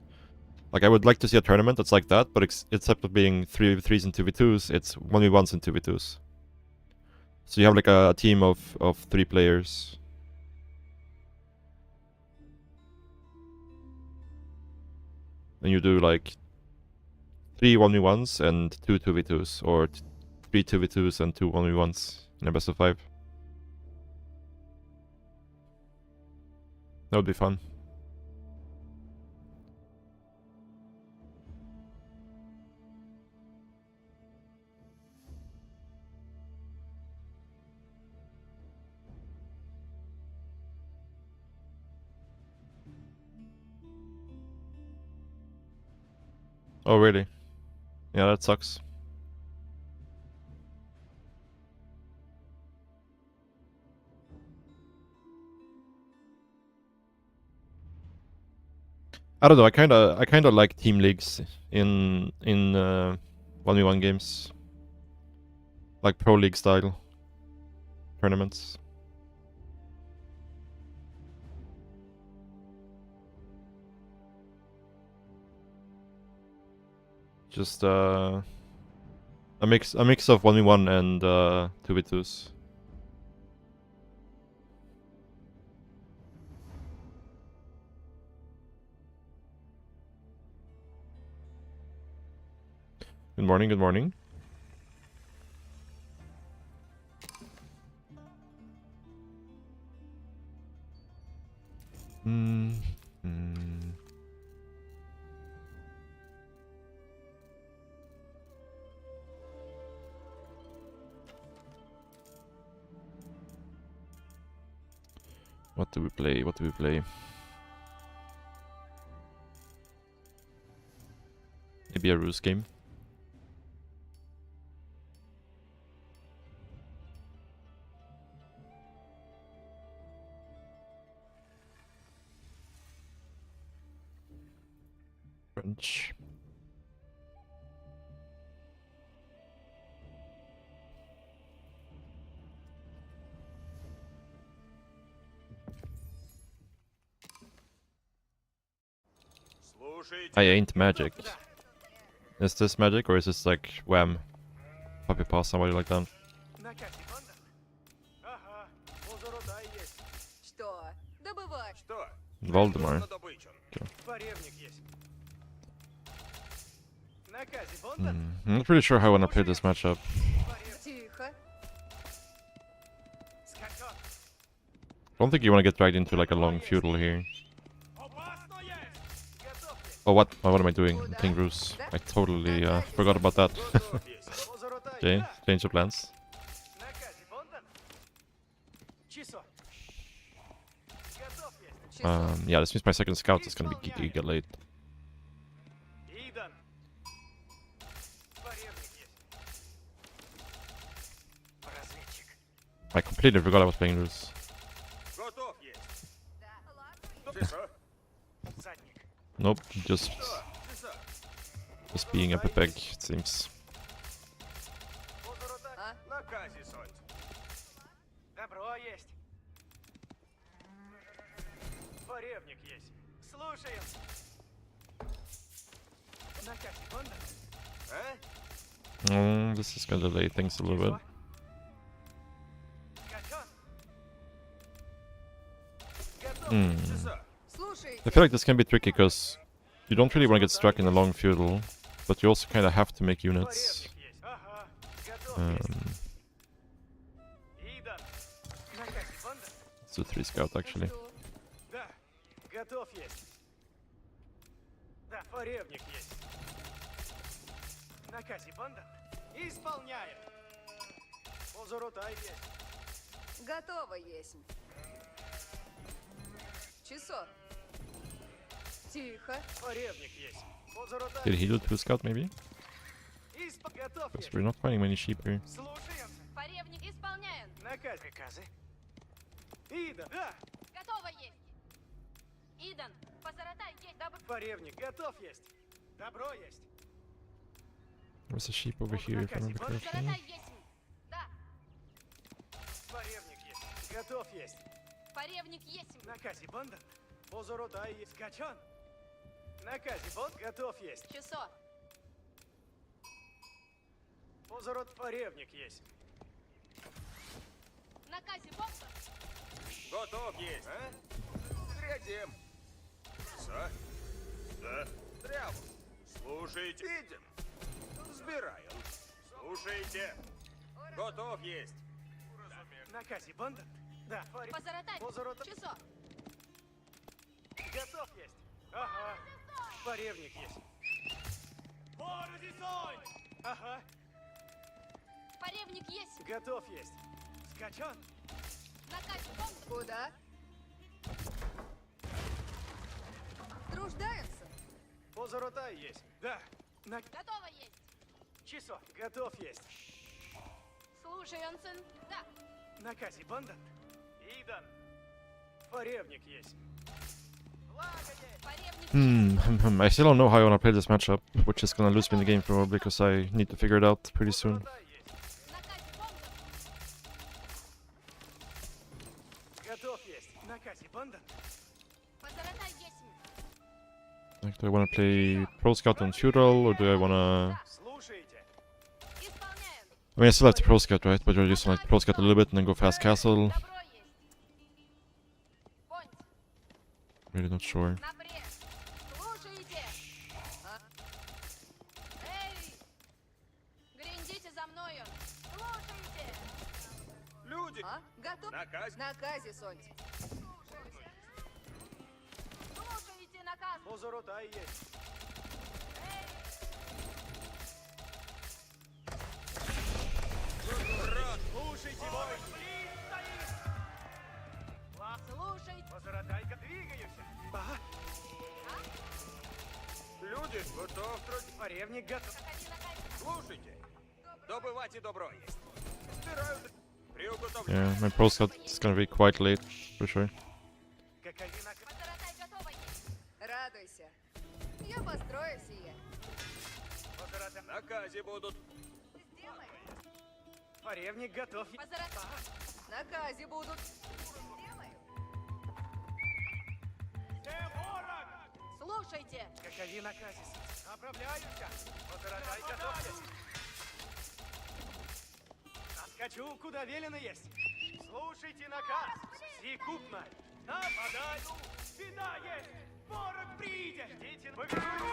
Like, I would like to see a tournament that's like that, but except of being 3v3s and 2v2s, it's 1v1s and 2v2s. So you have like a team of 3 players. And you do like 3 1v1s and 2 2v2s, or 3 2v2s and 2 1v1s in a best of 5. That would be fun. Oh, really? Yeah, that sucks. I don't know. I kind of like team leagues in 1v1 games, like pro league style tournaments. Just a mix of 1v1 and 2v2s. Good morning, good morning. What do we play? What do we play? Maybe a ruse game. French. I ain't magic. Is this magic or is this like wham? Puppy pass, somebody like that. Voldemort. Okay. I'm not pretty sure how I want to play this matchup. I don't think you want to get dragged into like a long feudal here. Oh, what am I doing? I'm playing Ruse. I totally forgot about that. Okay, change of plans. Yeah, this means my second scout is gonna be giga late. I completely forgot I was playing Ruse. Nope, just being a pepeg, it seems. This is gonna delay things a little bit. I feel like this can be tricky because you don't really want to get stuck in a long feudal, but you also kind of have to make units. Let's do 3 scout actually. Да, готов есть. Да, поревник есть. Наказе банда. Исполняем. Позоротай есть. Готово есть. Часо. Тихо. Поревник есть. Позоротай. Did he do 2 scout maybe? Готов Because есть. we're not finding many sheep here. Слушаемся. Поревник исполняем. Наказ. Приказы. Ида, да. Готово есть. Идан, позоротай есть. Добро. Поревник готов есть. Добро есть. There's a sheep over here if I remember correctly. Позоротай есть. Да. Поревник есть. Готов есть. Поревник есть. Наказе банда. Позоротай есть. Скачан. Наказе банд. Готов есть. Часо. Позорот поревник есть. Наказе бомба. Готов есть. А? Глядим. Са? Да. Тряпку. Слушайте. Идем. Сбираем. Слушайте. Готов есть. Наказе банда. Да. Позоротай. Позорот. Часо. Готов есть. Ага. Поревник есть. Ага. Поревник есть. Готов есть. Скачан. Наказе бомба. Куда? Труждаемся. Позоротай есть. Да. Готово есть. Часо. Готов есть. Слушаемся. Да. Наказе банда. Идан. Поревник есть. I still don't know how I want to play this matchup, which is gonna lose me the game probably because I need to figure it out pretty soon. Готов есть. Наказе банда. Позоротай есть. Like, do I want to play Pro Scout on Feudal, or do I want to... Слушайте. Исполняем. I mean, I still have the Pro Scout, right? But you're just gonna like Pro Scout a little bit and then go fast castle. Добро есть. Понт. Really not sure. Напред. Слушайте. Эй. Гриндите за мною. Слушайте. Люди. А? Готов? Наказ. Наказе, Сонь. Слушайте наказ. Позоротай есть. Слушайте, бой. Слушайте. Позоротай-ка двигайся. Ага. Люди. Готов. Поревник готов. Слушайте. Добывайте добро есть. Собираю. Приуготовлю. Yeah, my Pro Scout is gonna be quite late, for sure. Позоротай готово есть. Радуйся. Я построю сие. Наказе будут. Сделай. Поревник готов. Позоротай. Наказе будут. Сделаю. Слушайте. Какови наказис. Направляюся. Позоротай готов есть. Отскочу, куда велено есть. Слушайте наказ. Секундно. Нападаю. Беда есть. Ворог придет. Ждите. Выгружу.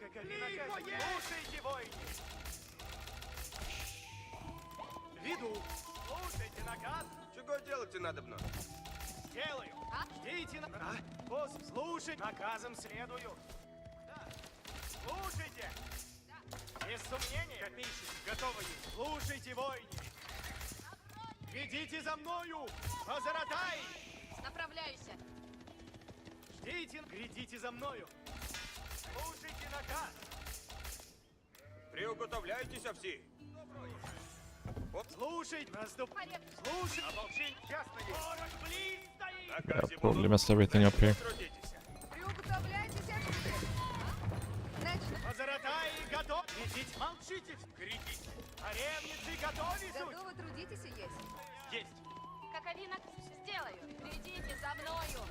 Какови наказ. Слушайте, воины. Веду. Слушайте наказ. Чего делать надобно? Делаю. А? Ждите на... Босс, слушай. Наказом следую. Да. Слушайте. Да. Без сомнения. Копейщик, готовы есть. Слушайте, воины. Идите за мною. Позоротай. Направляюсь. Ждите. Глядите за мною. Слушайте наказ. Приуготовляйтесь все. Слушай, наступ. Слушай. Оболчень, ясно есть. Ворог близ стоит. Yeah, probably messed everything up here. Приуготовляйтесь к себе. Начну. Позоротай, готов. Идите, молчите. Кричите. Аревницы готовы. Готовы трудитесь и есть. Есть. Каковина сделаю. Идите за мною.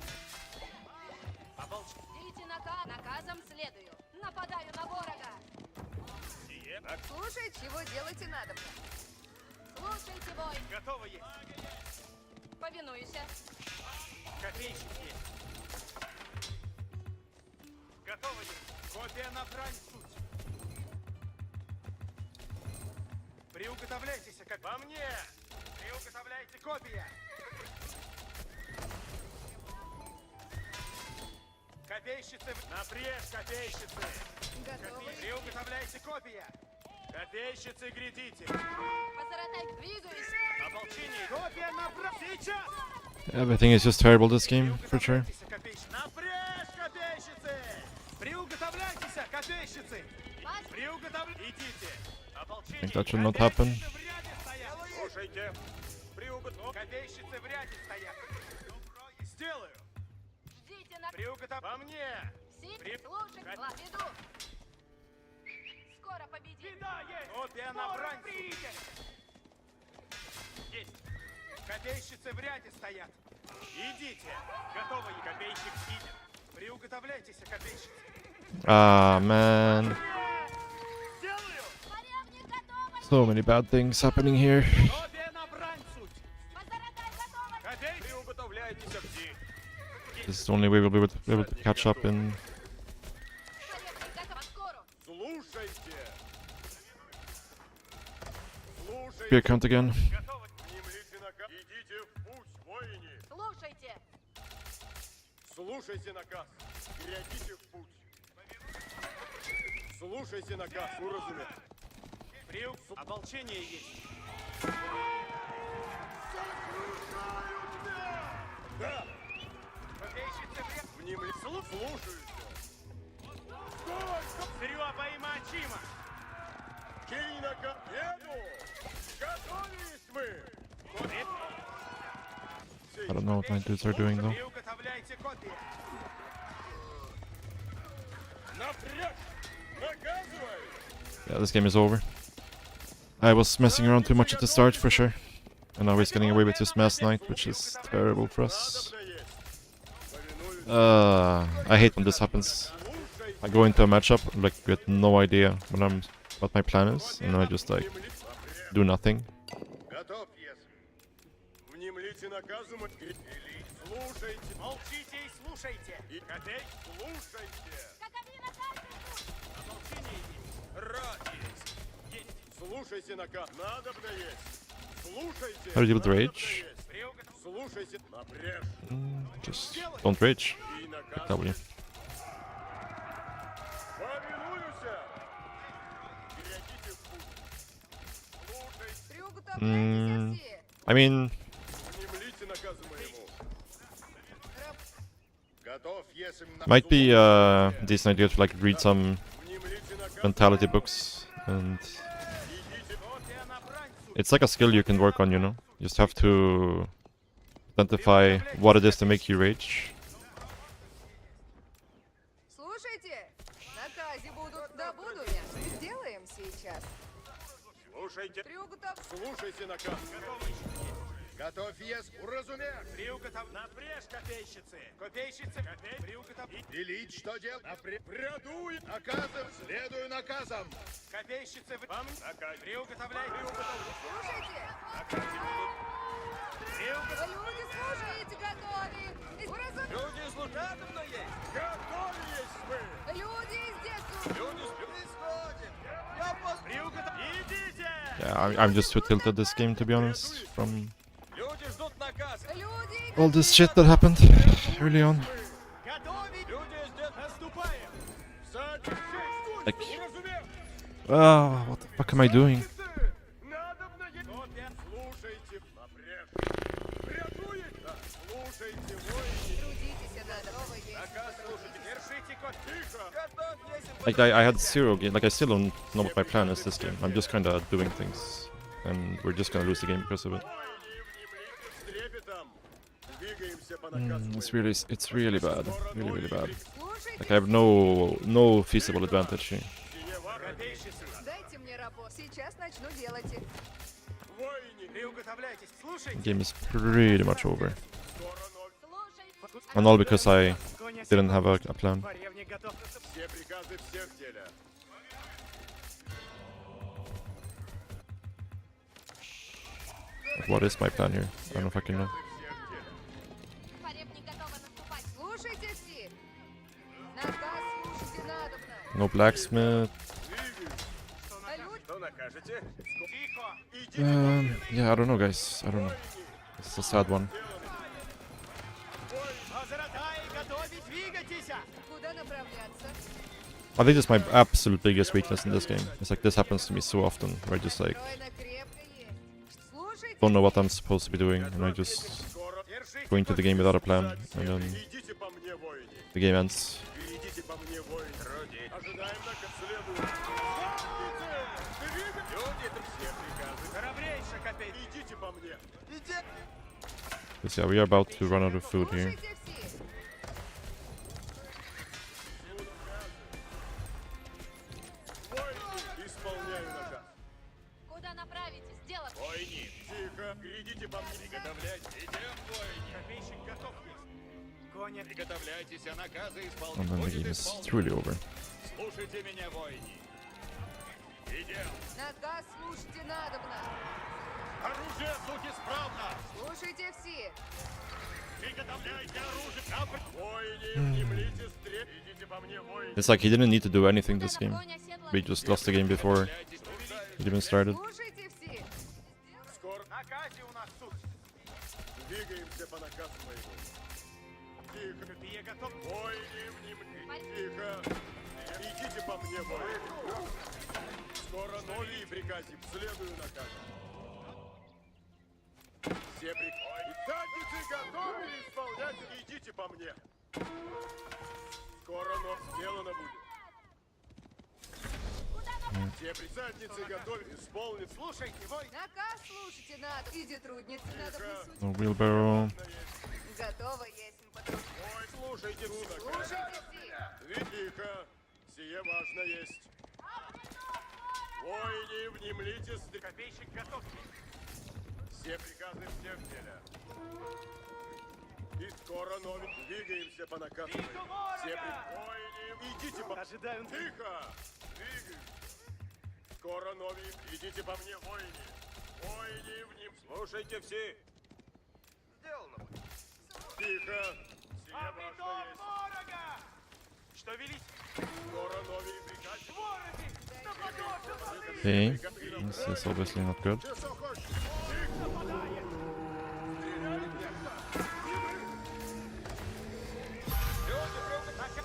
Оболчь. Идите наказом следую. Нападаю на ворога. Слушай, чего делать и надо. Слушайте, бой. Готово есть. Повинуйся. Копейщик есть. Готов. готовы. Копия на брань суть. Приуготовляйтесь, как во мне. Приуготовляйте копия. Копейщицы, напрежь, копейщицы. Готовы? Приуготовляйте копия. Копейщицы, грядите. Позаратай, двигаюсь. Ополчение, копия на брань. Сейчас. Everything is just terrible this game, for sure. Напрежь, копейщицы! Приуготовляйтесь, копейщицы! Идите! I think that should not happen. Слушайте! Копейщицы в ряде стоят! Сделаю! Ждите на... Во мне! Слушай, веду. Скоро победим. Копия на брань! Есть! Копейщицы в ряде стоят! Идите! Готовы, копейщик сидит! Приуготовляйтесь, копейщицы! Ah, man. Порядник готов. So many bad things happening here. Копия на брань суть! Позаратай, готов. Копей! Приуготовляйтесь, где? This is the only way we'll be able to catch up in. Порядник готов. Скоро. Слушайте! Слушайте! Spear count again. Внемлите наказ. Идите в путь, воине! Слушайте. Слушайте наказ. Грядите в путь. Слушайте наказ. Уразумел. Ополчение есть. Да! Внемли. Слушаюсь. Сырье пойма Чима. Кинь наказ. Еду! Готовились мы! I don't know what my dudes are doing though. Приуготовляйте копии. Напрячь! Наказывай! Yeah, this game is over. I was messing around too much at the start for sure. And now he's getting away with his mass knight, which is terrible for us. I hate when this happens. I go into a matchup like with no idea what my plan is, and then I just like do nothing. Готов, внемлите наказу. Слушайте, молчите и слушайте. И копей, слушайте. Каковы наказы? Ополчение есть. Есть. Слушайте наказ. Надобно есть. Слушайте. How do you deal with rage? Слушайте. Напрежь. Just don't rage. И наказ. W. Повинуюся. Грядите в путь. Слушайте. Приуготовляйтесь все. I mean, Внемлите наказу моему. Готов, если might be a decent idea to like read some mentality books, and it's like a skill you can work on, you know? You just have to identify what it is to make you rage. Слушайте. Наказы будут. Да буду я. Сделаем сейчас. Слушайте. Приуготов. Слушайте наказ. Готов, есть. Уразумел. Приуготов. Напрежь, копейщицы. Копейщицы. Копей. Приуготов. Делить, что делать? Прядуй. Наказом. Следую наказам. Копейщицы. Вам. Приуготовляй. Слушайте. Приуготовляй. Люди, слушайте, готовы. Люди служат есть. Готовы есть мы. Люди здесь. Люди исходим. Я приуготов. Идите. Yeah, I'm just too tilted this game, to be honest, from Люди ждут наказ. Люди. all this shit that happened early on. Готовы. Люди ждут. Наступаем. Like, what the fuck am I doing? Слушайте, слушайте, Трудитесь, готовы есть. наказ слушайте, держите кот, тихо, готов, есть. Like, I had zero game. Like, I still don't know what my plan is this game. I'm just kind of doing things, and we're just gonna lose the game because of it. It's really bad, really bad. Like, I have no feasible advantage here. Дайте мне работу. Сейчас начну делать их. The game is pretty much over, and all because I didn't have a plan. Все приказы всех деля. Like, what is my plan here? I don't fucking know. Поребник готовы наступать. Слушайте все. Наказ слушайте. No blacksmith. Yeah, I don't know, guys. I don't know. It's a sad one. I think that's my absolute biggest weakness in this game. It's like this happens to me so often, where I just like don't know what I'm supposed to be doing, and I just go into the game without a plan, and then the game ends. But yeah, we are about to run out of food here. And then the game is truly over. Наказ слушайте надобно. Оружие, суки, справно! Слушайте все. Приготовляйте оружие! Воины, внемлите стрель! Идите по мне, воины! It's like he didn't need to do anything this game. We just lost the game before it even started. Слушайте все. Скоро наказе у нас тут! Двигаемся по наказу моему! Тихо, я готов! Воины, внемлите! Тихо! Идите по мне, воины! Скоро новые приказы, следую наказу! Все приказы! Задницы готовы исполнять! Идите по мне! Скоро ног сделано будет! Все задницы готовы исполнить! Слушайте, вой! Наказ слушайте надо. Иди трудницы надо присутствовать. No wheelbarrow. Готово есть патруль. Ой, слушайте, Слушайте все. тихо! Сие важно есть! Воины, внемлите стрель! Копейщик готов! Все приказы всем в деле! И скоро новик двигаемся по наказу. Все воины, идите по... Ожидаю. Тихо! Двигаемся! Скоро новик, идите по мне, воины! Воины, внем... Слушайте все! Сделано будет! Тихо! Сие важно есть! Что велись? Скоро новик приказ... Okay, this is obviously not good.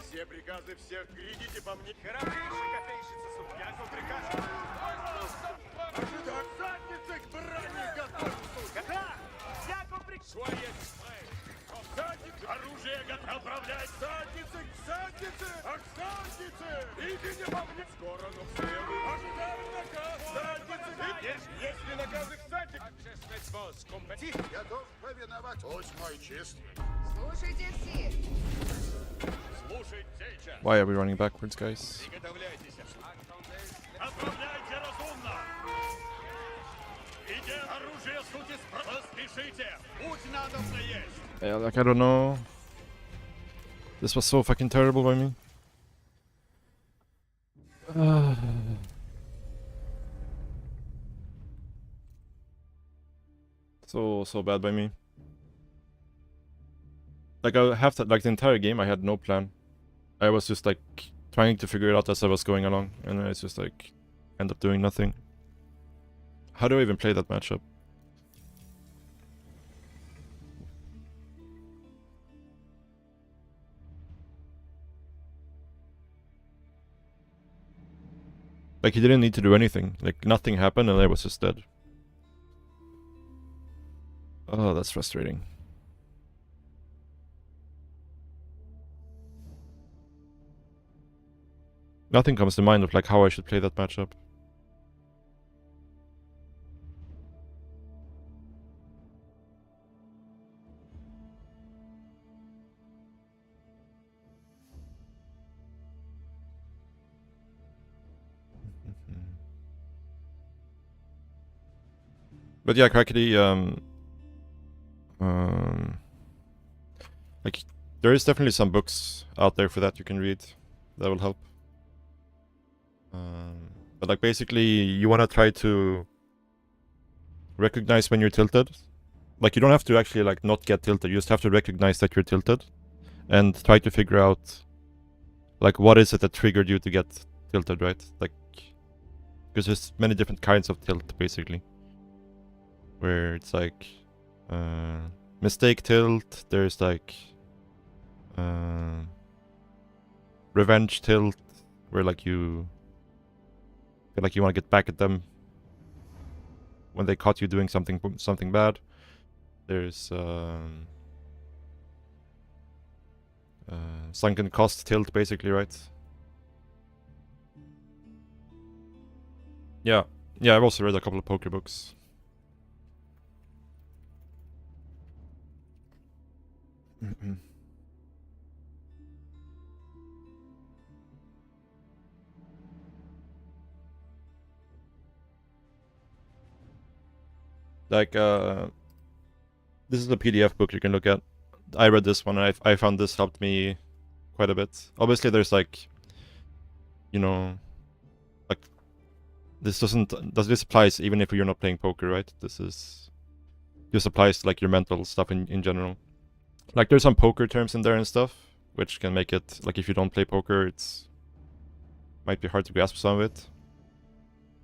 Все приказы всех, идите по мне. Храбрейший копейщица, суп. Я по приказу. Ожидать задницы к брани готов, сука. Да! Я по приказу. Задницы! Оружие готов. Направлять задницы к заднице! А к заднице! Иди не по мне! Скоро, но стрелы. Ожидаю наказ! Задницы! Если наказы к заднице! Тихо! Готов повиновать. Пусть мой чист. Слушайте все. Слушай, сейчас. Why are we running backwards, guys? Приготовляйтесь. Отправляйте разумно. Иди оружие, суки, поспешите. Путь надобно есть. Yeah, like I don't know. This was so fucking terrible by me. So bad by me. Like I have to, like the entire game I had no plan. I was just like trying to figure it out as I was going along, and I just like end up doing nothing. How do I even play that matchup? Like he didn't need to do anything. Like nothing happened and I was just dead. Oh, that's frustrating. Nothing comes to mind of like how I should play that matchup. But yeah, Crackety, like there is definitely some books out there for that you can read that will help. But like basically you want to try to recognize when you're tilted. Like you don't have to actually like not get tilted, you just have to recognize that you're tilted and try to figure out like what is it that triggered you to get tilted, right? Like, because there's many different kinds of tilt, basically. Where it's like mistake tilt, there's like revenge tilt, where like you feel like you want to get back at them when they caught you doing something bad. There's sunken cost tilt, basically, right? Yeah, I've also read a couple of poker books. Like, this is a PDF book you can look at. I read this one, and I found this helped me quite a bit. Obviously, there's like, you know, like, this applies even if you're not playing poker, right? This applies to like your mental stuff in general. Like, there's some poker terms in there and stuff, which can make it, like, if you don't play poker, it's might be hard to grasp some of it.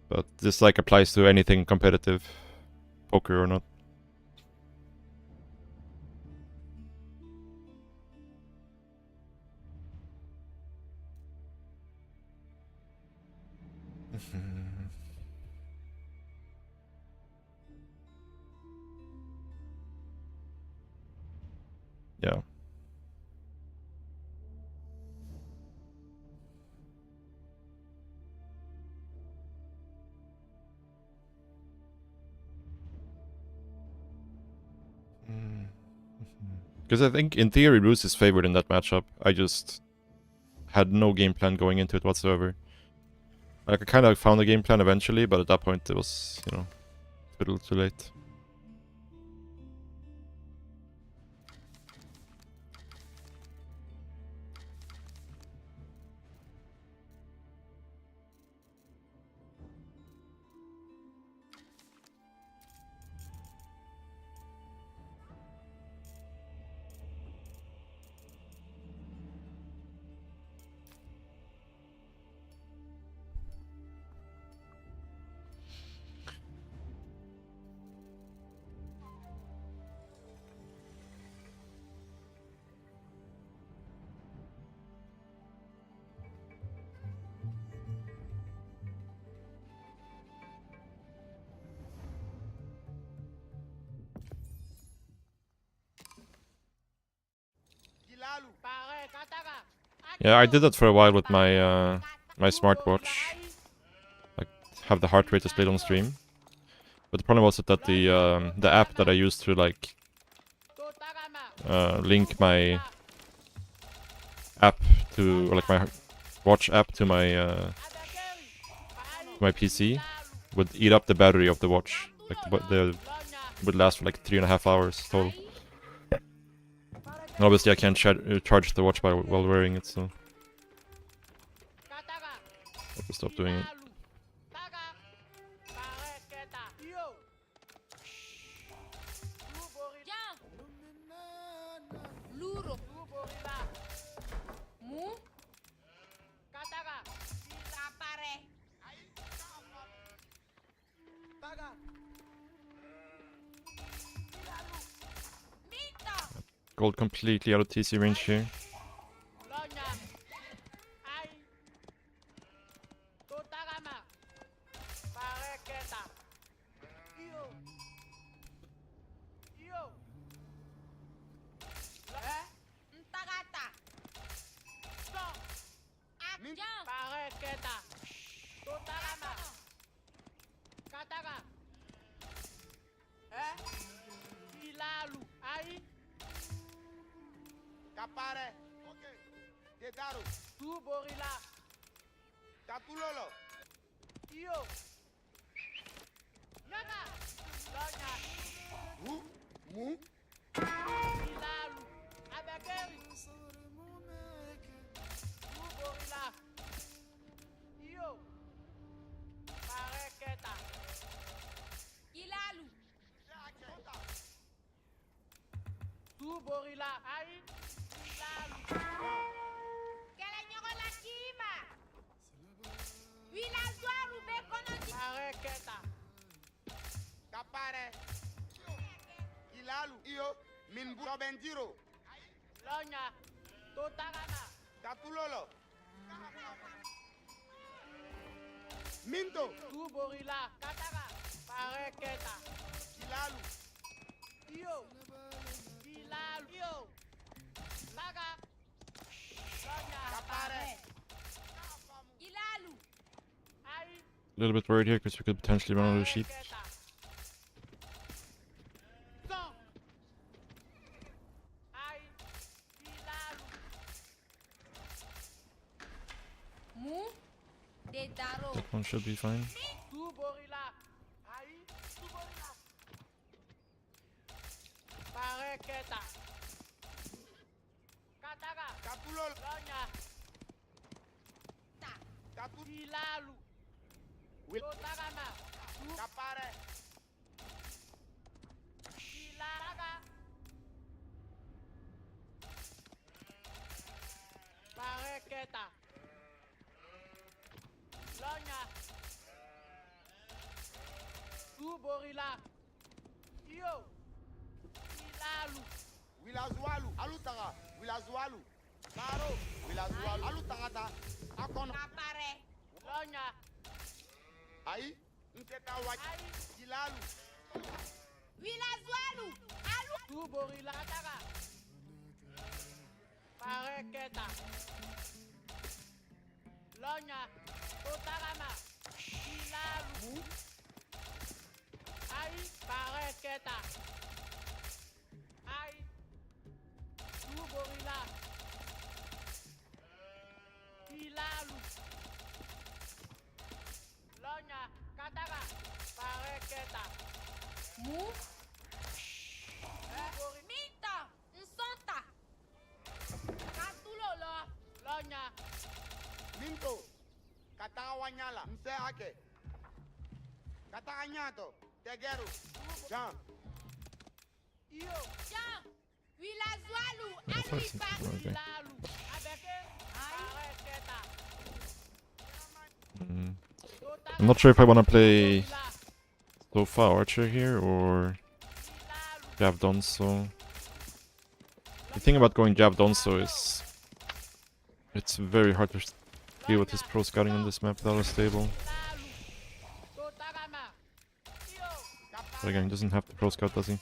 But this like applies to anything competitive, poker or not. Yeah. Because I think, in theory, Bruce is favored in that matchup. I just had no game plan going into it whatsoever. Like, I kind of found a game plan eventually, but at that point it was, you know, a little too late. Yeah, I did that for a while with my my smartwatch. Like, have the heart rate displayed on stream. But the problem was that the app that I used to like link my app to, or like my watch app to my PC would eat up the battery of the watch. Like, the would last for like 3.5 hours total. And obviously I can't charge the watch while wearing it, so I have to stop doing it. Gold completely out of TC range here. Capare. Ok. Dedaru. Tu Borilla. Tatulolo. Io. Naga. Lonya. Mu. Ilalu. Abageri. Tu Borilla. Io. Pareketa. Ilalu. Tu Borilla. Ai. Ilalu. Kala nyokola Pareketa. Kapare. Ilalu. Iyo. Minbu Bendiro. Lonya. Totarama. Katulolo. Minto. Tuborila. Katara. Pareketa. Ilalu. Iyo. Ilalu. Iyo. Laga. Lonya. Kapare. Ilalu. A little bit worried here because we could potentially run out of sheep. That one should be fine. Pareketa. Lonya. Tuborila. Iyo. Ilalu. Wilazualu. Alutara. Wilazualu. Maro. Wilazualu. Alutara. Akon. Kapare. Lonya. Ai. Nteta wa. Ai. Ilalu. Wilazualu. Alu. Tuborila. Katara. Pareketa. Lonya. Totarama. Ilalu. Ai. Pareketa. Ai. Tuborila. Ilalu. Lonya. Katara. Pareketa. Mu. Minta. Nsonta. Katulolo. Lonya. Minto. Katara wanyala. Mse ake. Katara nyato. Tegeru. Jean. Iyo. Jean. Wilazualu. Alipa. Ilalu. Abeke. Pareketa. I'm not sure if I want to play Sofa Archer here or Jab Donso. The thing about going Jab Donso is it's very hard to deal with his pro scouting on this map without a stable. But again, he doesn't have the pro scout, does he?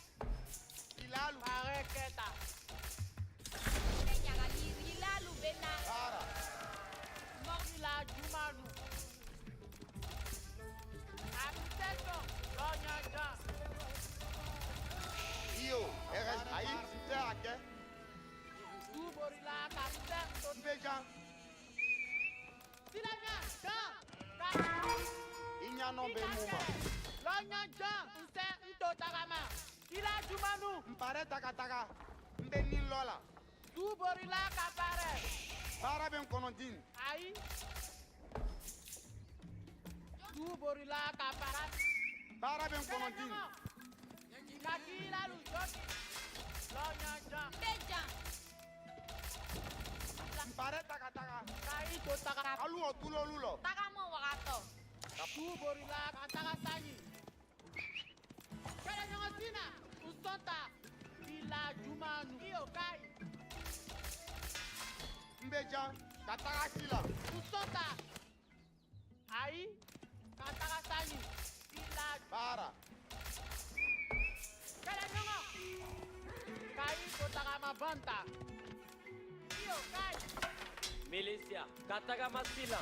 Milicia, Kataga Masila.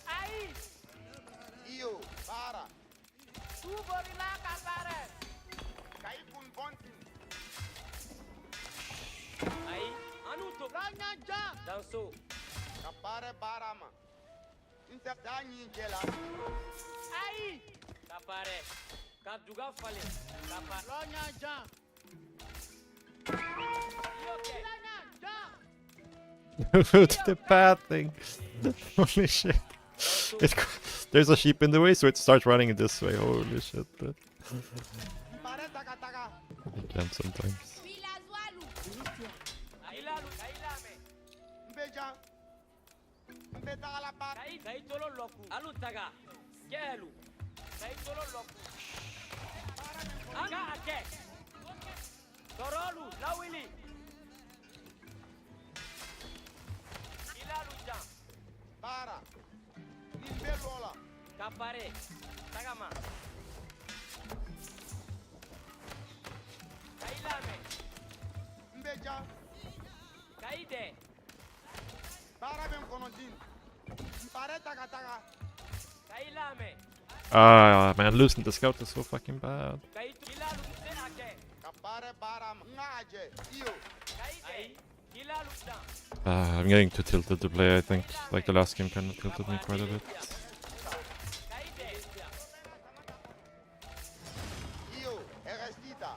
Aí. Iyo, para. Tuborila kapare. Kai kun bontin. Aí, Anuto. Ranyanja. Danso. Kapare barama. Inter danyi jela. Aí. Kapare. Kaduga fale. Kapare. Ranyanja. The bad thing. Holy shit. There's a sheep in the way, so it starts running this way. Holy shit. I can't sometimes. Kai tolo loku. Alu taga. Kelu. Kai tolo loku. Anga ake. Torolu, lawili. Ila luja. Para. Nimbelola. Kapare. Tagama. Kailame. Mbeja. Kaide. Para ben konodin. Pare taga. Kailame. Ah, man, losing the scout is so fucking bad. Kai ila luja ake. Kapare baram. Ngaje. Iyo. Kaide. Ila luja. I'm getting too tilted to play, I think. Like the last game kind of tilted me quite a bit. Kaide. Iyo. Erestita.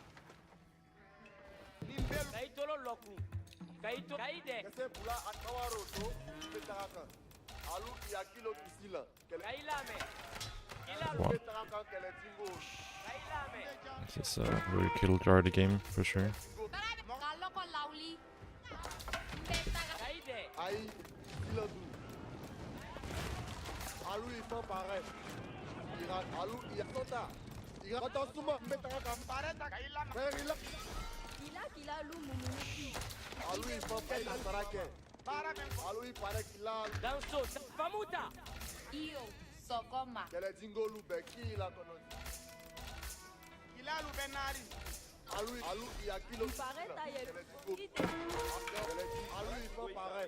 Nimbel. Kai tolo loku. Kai to kaide. Kese pula akawaro to. Betaka. Alu ya kilo kisila. Kailame. Ila Wow. Betaka kele tingo. Kailame. This is a very kill jar the game for sure. Kaloko lauli. Kaide. Ai. Kilo du. Alu ifo pare. Ira alu ya tota. Ira koto suma. Betaka kampare taka ilama. Berila. Kila lu mumunuki. Alu ifo peta sarake. Para ben. Alu ipare kila. Danso. Famuta. Iyo. Sokoma. Kele tingo lu beki la kono. Kila lu benari. Alu ya kilo. Pareta ye. Alu ifo pare.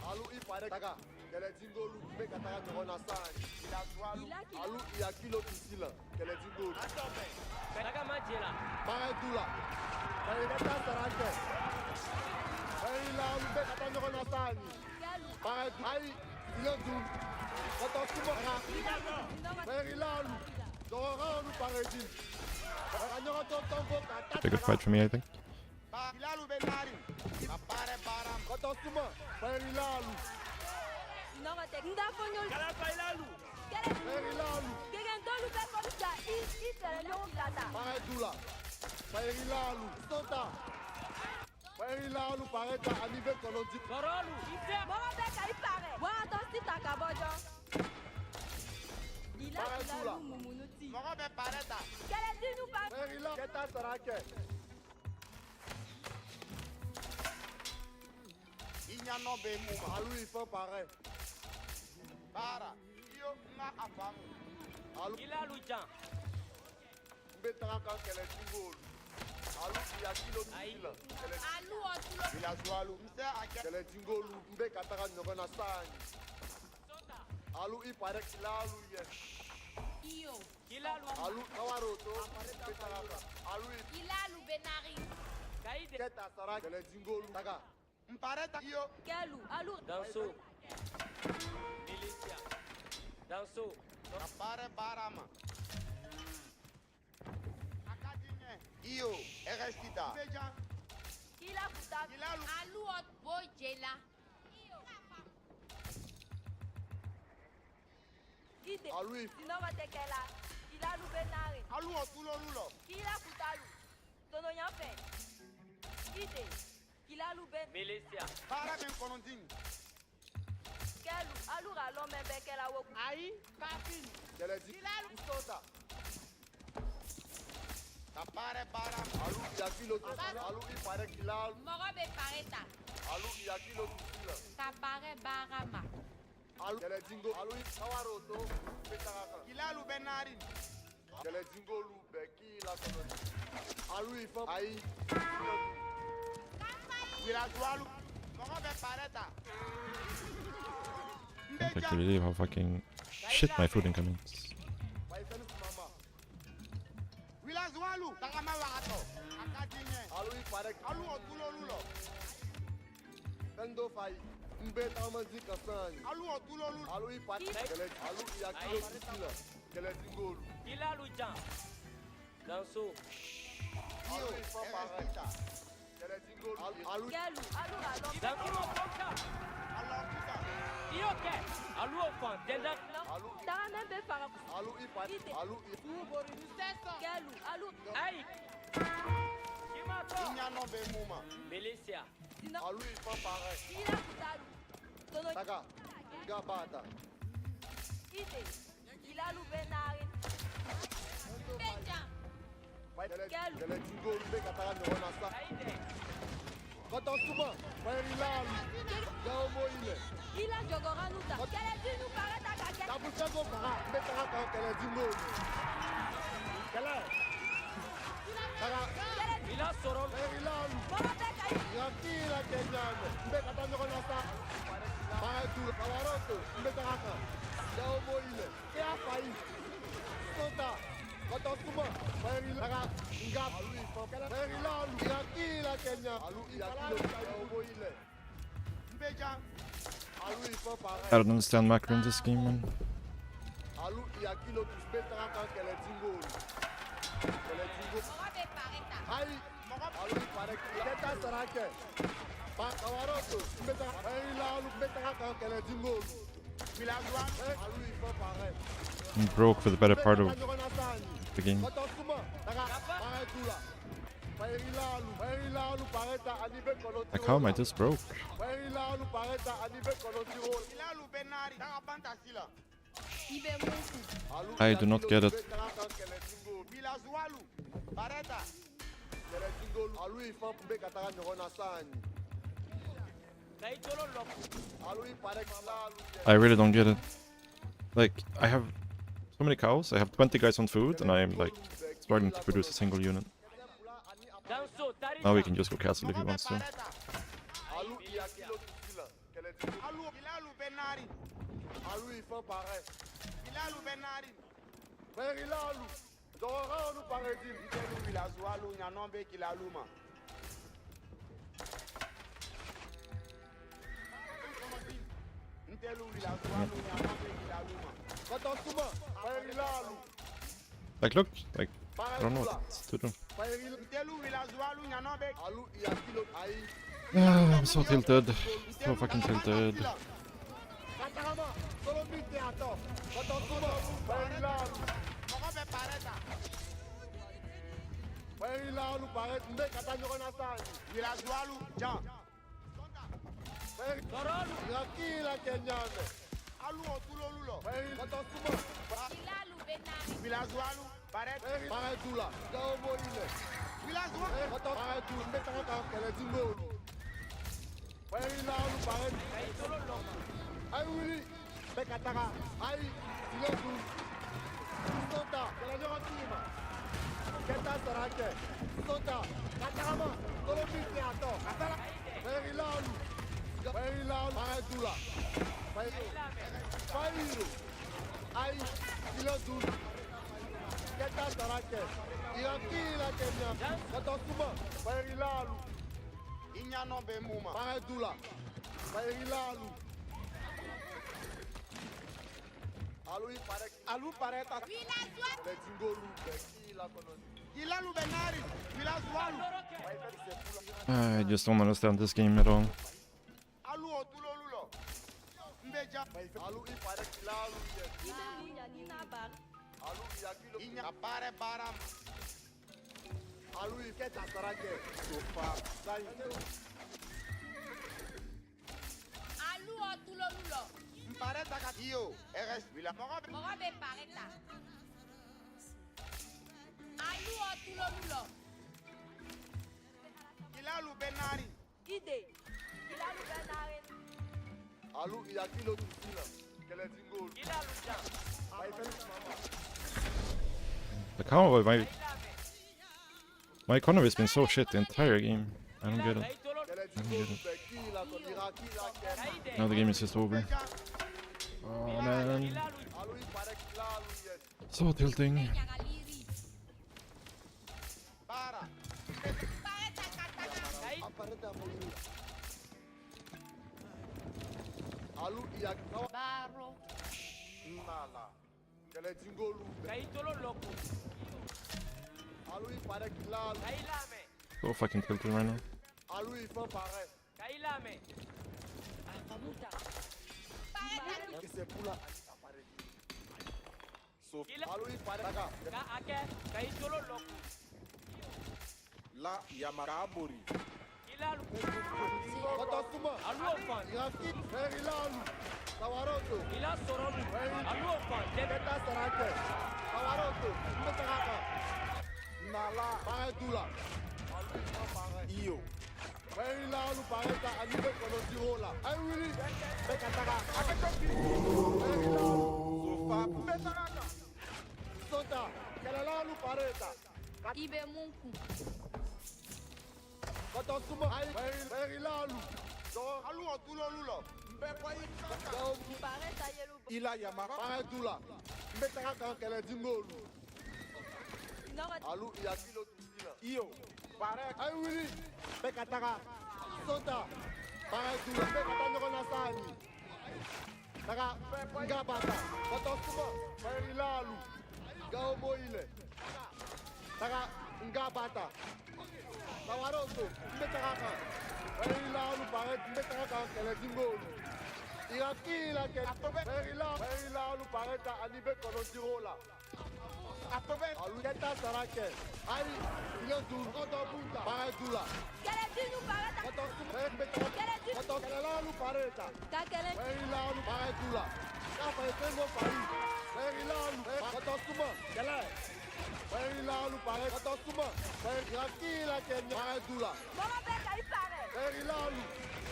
Alu ipare taka. Kele tingo lu be kataka nyona sani. Ila swalu. Alu ya kilo kisila. Kele tingo lu. Taga majela. Pare dula. Pare beta sarake. Pare la lu be kataka nyona sani. Pare ai ilo du. Koto sumo ha. Pare la lu. Dora lu pare di. Pare nyona to tombo kata. Bigger fight for me, I think. Ilalu benari. Apare baram. Koto sumo. Pare ilalu. Nongate ndafonyol. Kala bailalu. Pare ilalu. Kegen dolu be komisa. Isere no kata. Pare dula. Pare ilalu. Tota. Pare ilalu pare ta anive kolonji. Torolu. Ite. Moro be kai pare. Wa to sita kabojo. Pare dula. Lu mumunuti. Moro be pare ta. Kele dinu pa. Pare ilalu. Keta sarake. Inya no be mu. Alu ifo pare. Para. Iyo nga afamu. Alu Ila luja. betaka kan kele tingol. Alu ya kilo kisila. Kele Alu otulo. bila swalu. Mse ake kele tingolu. Mbe kataka nyogona sani. Alu ipare kilalu ye. Iyo. Ila lu. Alu kawaroto. Betaka kan. Alu Ilalu benari. Kaide. keta sarake. Kele tingolu. Taka. Mpareta iyo. Kelu. Alu. Danso. Milicia. Danso. Apare barama. Akadinye. Iyo. Erestita. Beja. Kila kuta. Ilalu. Alu ot bojela. Ite. Alu Sinongate kela. Ilalu benari. Alu otulo lulo. Kila kutalu. Tono nyafe. Ite. Kilalu ben. Milicia. Para ben konontin. Kelu. Alu ralo membe kela woku. Ai. Kapin. Kele kilalu. Sota. Apare barama. Alu ya kilo. Alu ipare kilalu. Moro be pareta. Alu ya kilo kisila. Kapare barama. Alu kele jingo. Alu kawaroto. Betaka kan. Kilalu benari. Kele jingo lu beki la kono. Alu ifo. Ai. Bila dualu. Moro be pareta. I can't believe how fucking shit my food incoming is. Bila dualu. Takama wakato. Akadinye. Alu ipare. Alu otulo lulo. Tendo fai. Mbe tamazi kasani. Alu otulo lulo. Alu ipare. Kele alu ya kilo kisila. Kele jingolu. Ila luja. Danso. Alu ifo pare. Kele jingolu. Alu Kelu. Alu ralo. Danso ponka. alakita. Ioke. Alu ofan. Denda. Alu Tara membe para. alu ipare. Alu Kelu. Alu. Ai. Kima Inya no be muma. Militia. Alu ifa pare. Ila kutalu. Todo Taga. Gabata. ide. Ila lu benarin. Benja. Kele jingo be katara no na sa. Koto suma. Bairilalu. Gao mo ile. Ila jogoranuta. Kele dinu pareta kake. Tabu chago para. Be tara ka kele jingo. Kele. Taga. Ila soron. Bairilalu. Morote kai. Yakira kenyame. Be katara no na sa. Para tu kawaroto. Be tara ka. Gao mo ile. Ke afai. Sota. Koto suma. Bairilalu. Ngap. Alu ifa. Bairilalu. Yakira kenya. Alu yakilo. Gao mo ile. Mbeja. Alu ifa para. I don't understand macro in this game, man. Alu yakilo tusbetara ka kele jingo. Kele jingo. Morote pareta. Ai. Alu pare keta sarake. Pa kawaroto. Betara. Bairilalu betara ka kele jingo. Milagwa. Alu ifa pare. I'm broke for the better part of the game. Like, how am I this broke? I do not get it. I really don't get it. Like, I have so many cows, I have 20 guys on food, and I am like starting to produce a single unit. Now we can just go castle if he wants to. Like, look, like, I don't know what to do. I'm so tilted. So fucking tilted. I just don't understand this game at all. Like, how have my economy has been so shit the entire game. I don't get it. I don't get it. Now the game is just over. Oh man. So tilting. So fucking tilted right now. La Yamaraburi. Ilalu. Kotosuma. Aluofan. Iraki. Verilalu. Tawaroto. Ila Sorolu. Aluofan. Keta Sarake. Tawaroto. Mbetaraka. Nala. Paretula. Iyo. Verilalu pareta anibe konotirola. I really. Bekataka. Sofa. Betaraka. Sota. Kelelalu pareta. Ibe munku. Kotosuma. Verilalu. Alu otulo. Mbekwa Pareta yelu. Ila Yamara. Paretula. Mbetaraka kele dingolu. Nora. Alu iyakilo tusina. Iyo. Parek. I really. Bekataka. Sota. Paretula. Bekata nyokona sani. Taka. Ngabata. Kotosuma. Verilalu. Gaomoile. Taka. Ngabata. Tawaroto. Mbetaraka. Verilalu pareta. Mbetaraka kele dingolu. Irakila kele. Verilalu pareta anibe konotirola. Alu keta sarake. Ai. Ile dul. Koto punta. Paretula. Kele dinu pareta. Kotosuma. Pareta. Kakele. Verilalu paretula. Kafa etengo fai. Verilalu. Kotosuma. Kele. Verilalu pareta. Kotosuma. Irakila kele. Paretula. Mama beka ipare. Verilalu.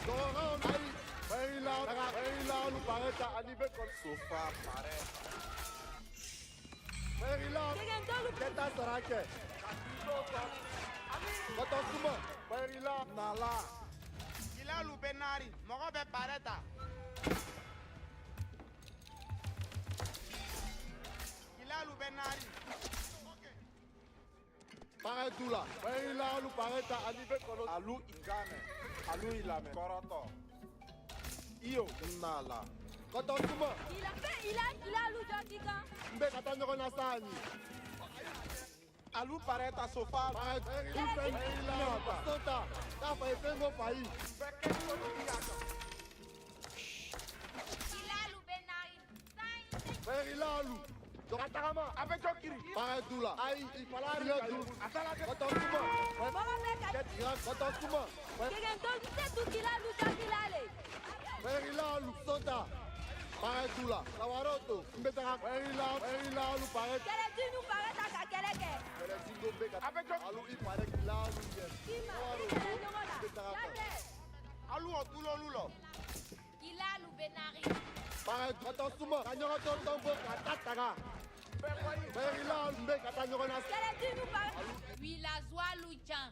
Doron. Ai. Verilalu pareta anibe kon. Sofa. Parek. Verilalu. Kegentolu. Keta sarake. Kotosuma. Verilalu. Nala. Ilalu Benari. Mogo be pareta. Ilalu Benari. Paretula. Verilalu pareta anibe kono. Alu Ingame. Alu Ilame. Koroto. Iyo. Nala. Kotosuma. Ila lu jokika. Mbe kata nyokona sani. Alu pareta sofa. Verilalu. Sota. Kafa etengo fai. Ilalu Benari. Verilalu. Dokatama. Abe jokiri. Paretula. Ai. Ipalari. Kotosuma. Mama beka. Kotosuma. Kegentolu setu kila lu jokilale. Verilalu. Sota. Paretula. Tawaroto. Mbetaraka. Verilalu pareta. Kele dinu pareta kakeleke. Kele zingo beka. Abe jokiri. Alu iparek lalu yen. Kima. Tawaroto. Kele nyongola. Mbetaraka. Yable. Alu otulo. Ilalu Benari. Paretula. Kotosuma. Kanyokoto tombo katataka. Verilalu. Mbe kata nyokona sani. Kele dinu pareta. Wilazwa Luchan.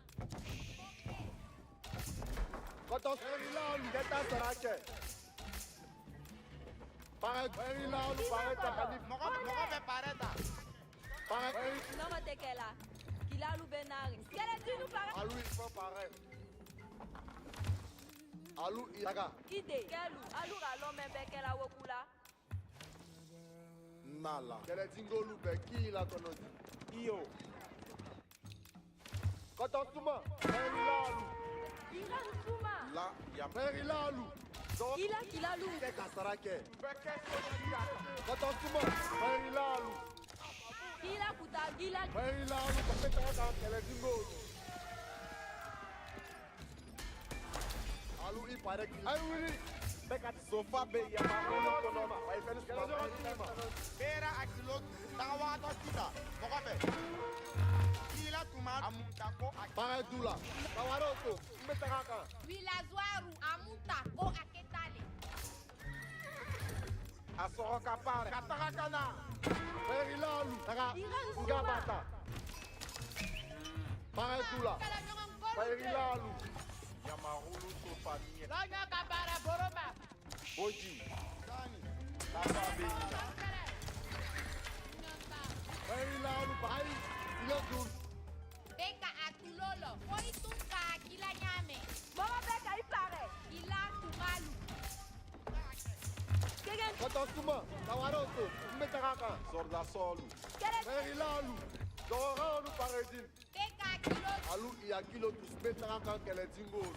Verilalu. Keta sarake. Verilalu pareta kanif. Mogo be pareta. Noma tekela. Kila lu benari. Kele dinu pareta. Alu ifo pare. Alu iraga. Ide. Kelu. Alu ralo membe kela wokula. Nala. Kele zingolu beki la konozi. Iyo. Kotosuma. Verilalu. Ila suma. La Yamara. Verilalu. Kila lu. Keka sarake. Kotosuma. Verilalu. Kila kuta. Kila. Verilalu. Kapetaka kele zingolu. Alu ipare ki. Ai wili. Beka Sofa be Yamara. konoma. Ai felu skala. Bera akilo. Tawato kita. Mogo be. Ila tuma. Amutako. Paretula. Tawaroto. Mbetaraka. Wilazwaru Amuta Ko Aketale. Asoroka pare. Kataraka na. Verilalu. Taka. Ngabata. Paretula. Verilalu. Yamarulu sofa niye. Lonya Kabara Boroba. Boji. Lava beina. Verilalu. Ai. Ilodul. Beka Atulolo. Koitunka Akila Nyame. Mama beka ipare. Ila Tumalu. Kegen. Kotosuma. Tawaroto. Mbetaraka. Zorda solu. Kele. Verilalu. Doranu paredin. Beka Kilo. Alu iyakilo tus mbetaraka kele zingolu.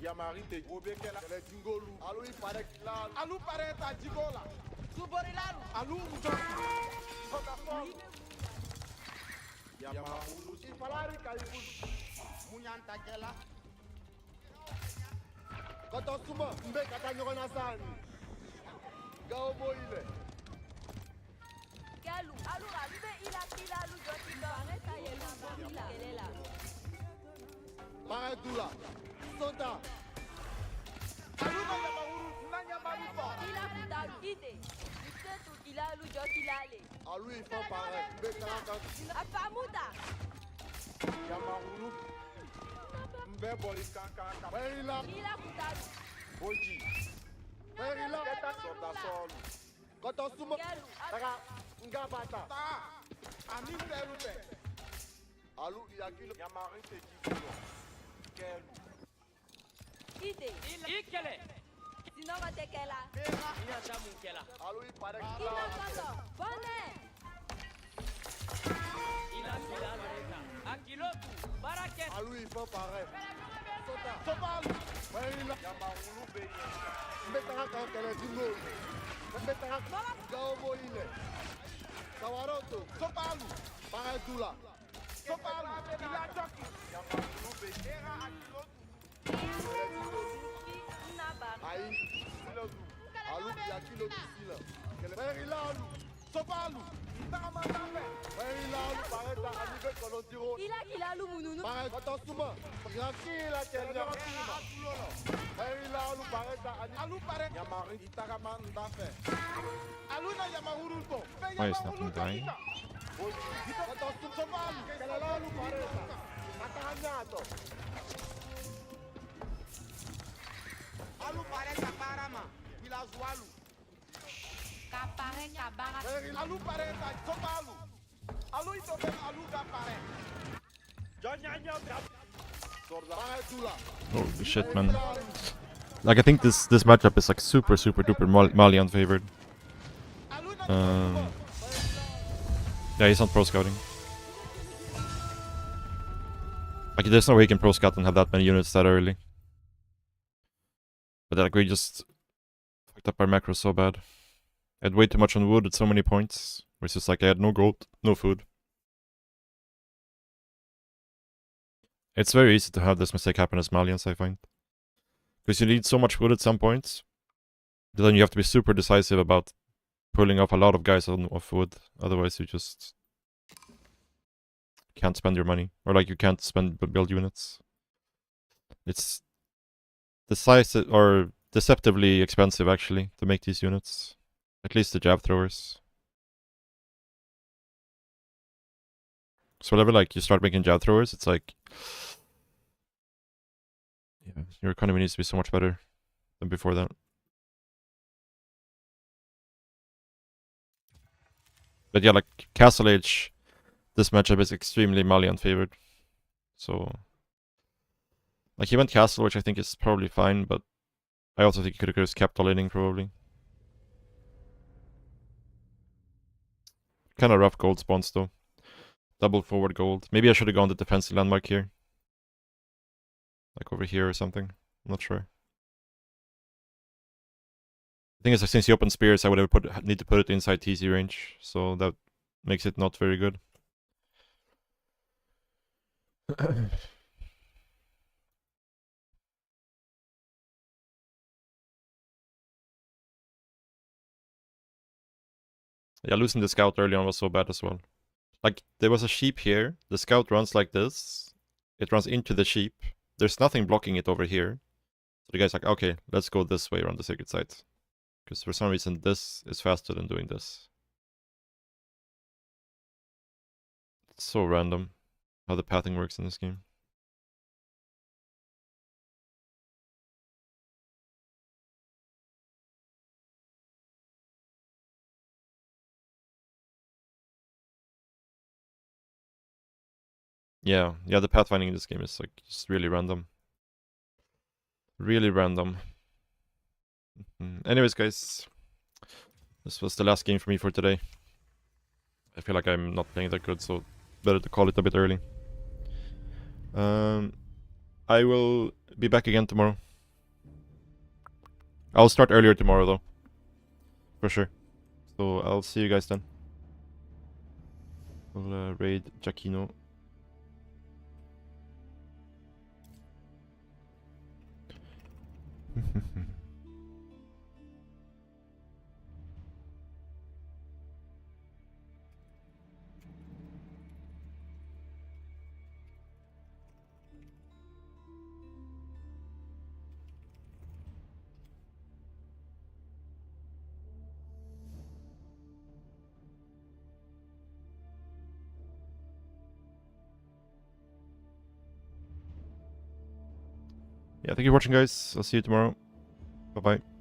Yamarite gobe kela. Kele zingolu. Alu ipare kilalu. Alu pareta jigola. Suborilalu. Alu ujoki. Soka solu. Ifalari kaibul. Munyantakela. Kotosuma mbe katanyokona sani. Gao boile. Galu, alu alube ila kila alu joti do aneta yela ila kelela. Paradula. Sota. Aluna yamahuru nanya marupa. Ila kutalu ide. Itetu kila alu joti lale. Alu ifo pare. Mbe kanaka. Apamuda. Yamahuru. Mbe bori kankaka. Perila. Ila kutalu. Boji. Perila. Keta sota solu. Kotosuma. Galu, Taka. Ngabata. Ta. Ani mberute. Alu yakilo. Yamahuru te kikilo. Kelu. ide. Ikele. Sinoma tekela. Ina shamu kela. Alu ipare. Ina kalo. Bone. Ila kila loreta. Akilotu. Baraket. Alu ifo pare. Sota. Sopalu. Perila. Yamahuru beye. Mbe kanaka kele jingo. Mbe kanaka. Gao boile. Kawaroto. Sopalu. Paradula. Sopalu. Ila joki. Yamahuru beye. Era akilotu. Nabara. Aïe. Alu yakilo kisila. Perila alu. Sopalu. Ntakamatape. Perila alu pareta anibe kolotiro. Ila kila alu mununu. Pare kotosuma. Yakila kenya. Perila alu pareta anibe. Alu pare. Yamahuru itakama ndafe. Aluna yamahuru to. Why is nothing dying? Kotosuma. Sopalu. Kelela alu pareta. Matahanyato. Alu pare kaparama. Ila zualu. Kapare kabara. Alu pare ta sopalu. Alu itobe alu kapare. Paradula. Holy shit, man. Like, I think this matchup is like super duper Malian favored. Yeah, he's not pro scouting. Like, there's no way he can pro scout and have that many units that early. But like, we just fucked up our macros so bad. I had way too much on wood at so many points. Where it's just like I had no gold, no food. It's very easy to have this mistake happen as Malians, I find. Because you need so much wood at some points. Then you have to be super decisive about pulling off a lot of guys off wood. Otherwise you just can't spend your money. Or like you can't build units. It's decisive or deceptively expensive actually to make these units. At least the jab throwers. So whenever like you start making jab throwers, it's like, yeah, your economy needs to be so much better than before that. But yeah, like Castle Age, this matchup is extremely Malian favored. So like he went Castle, which I think is probably fine, but I also think he could have just kept all inning probably. Kind of rough gold spawns though. Double forward gold. Maybe I should have gone the defensive landmark here. Like over here or something. I'm not sure. The thing is, since he opened spears, I would have need to put it inside TC range. So that makes it not very good. Yeah, losing the scout early on was so bad as well. Like, there was a sheep here. The scout runs like this. It runs into the sheep. There's nothing blocking it over here. So the guy's like, okay, let's go this way around the sacred site. Because for some reason, this is faster than doing this. It's so random how the pathing works in this game. Yeah, the pathfinding in this game is like just really random. Really random. Anyways, guys, this was the last game for me for today. I feel like I'm not playing that good, so better to call it a bit early. I will be back again tomorrow. I'll start earlier tomorrow though, for sure. So I'll see you guys then. We'll raid Giacchino. Yeah, thank you for watching, guys. I'll see you tomorrow. Bye bye.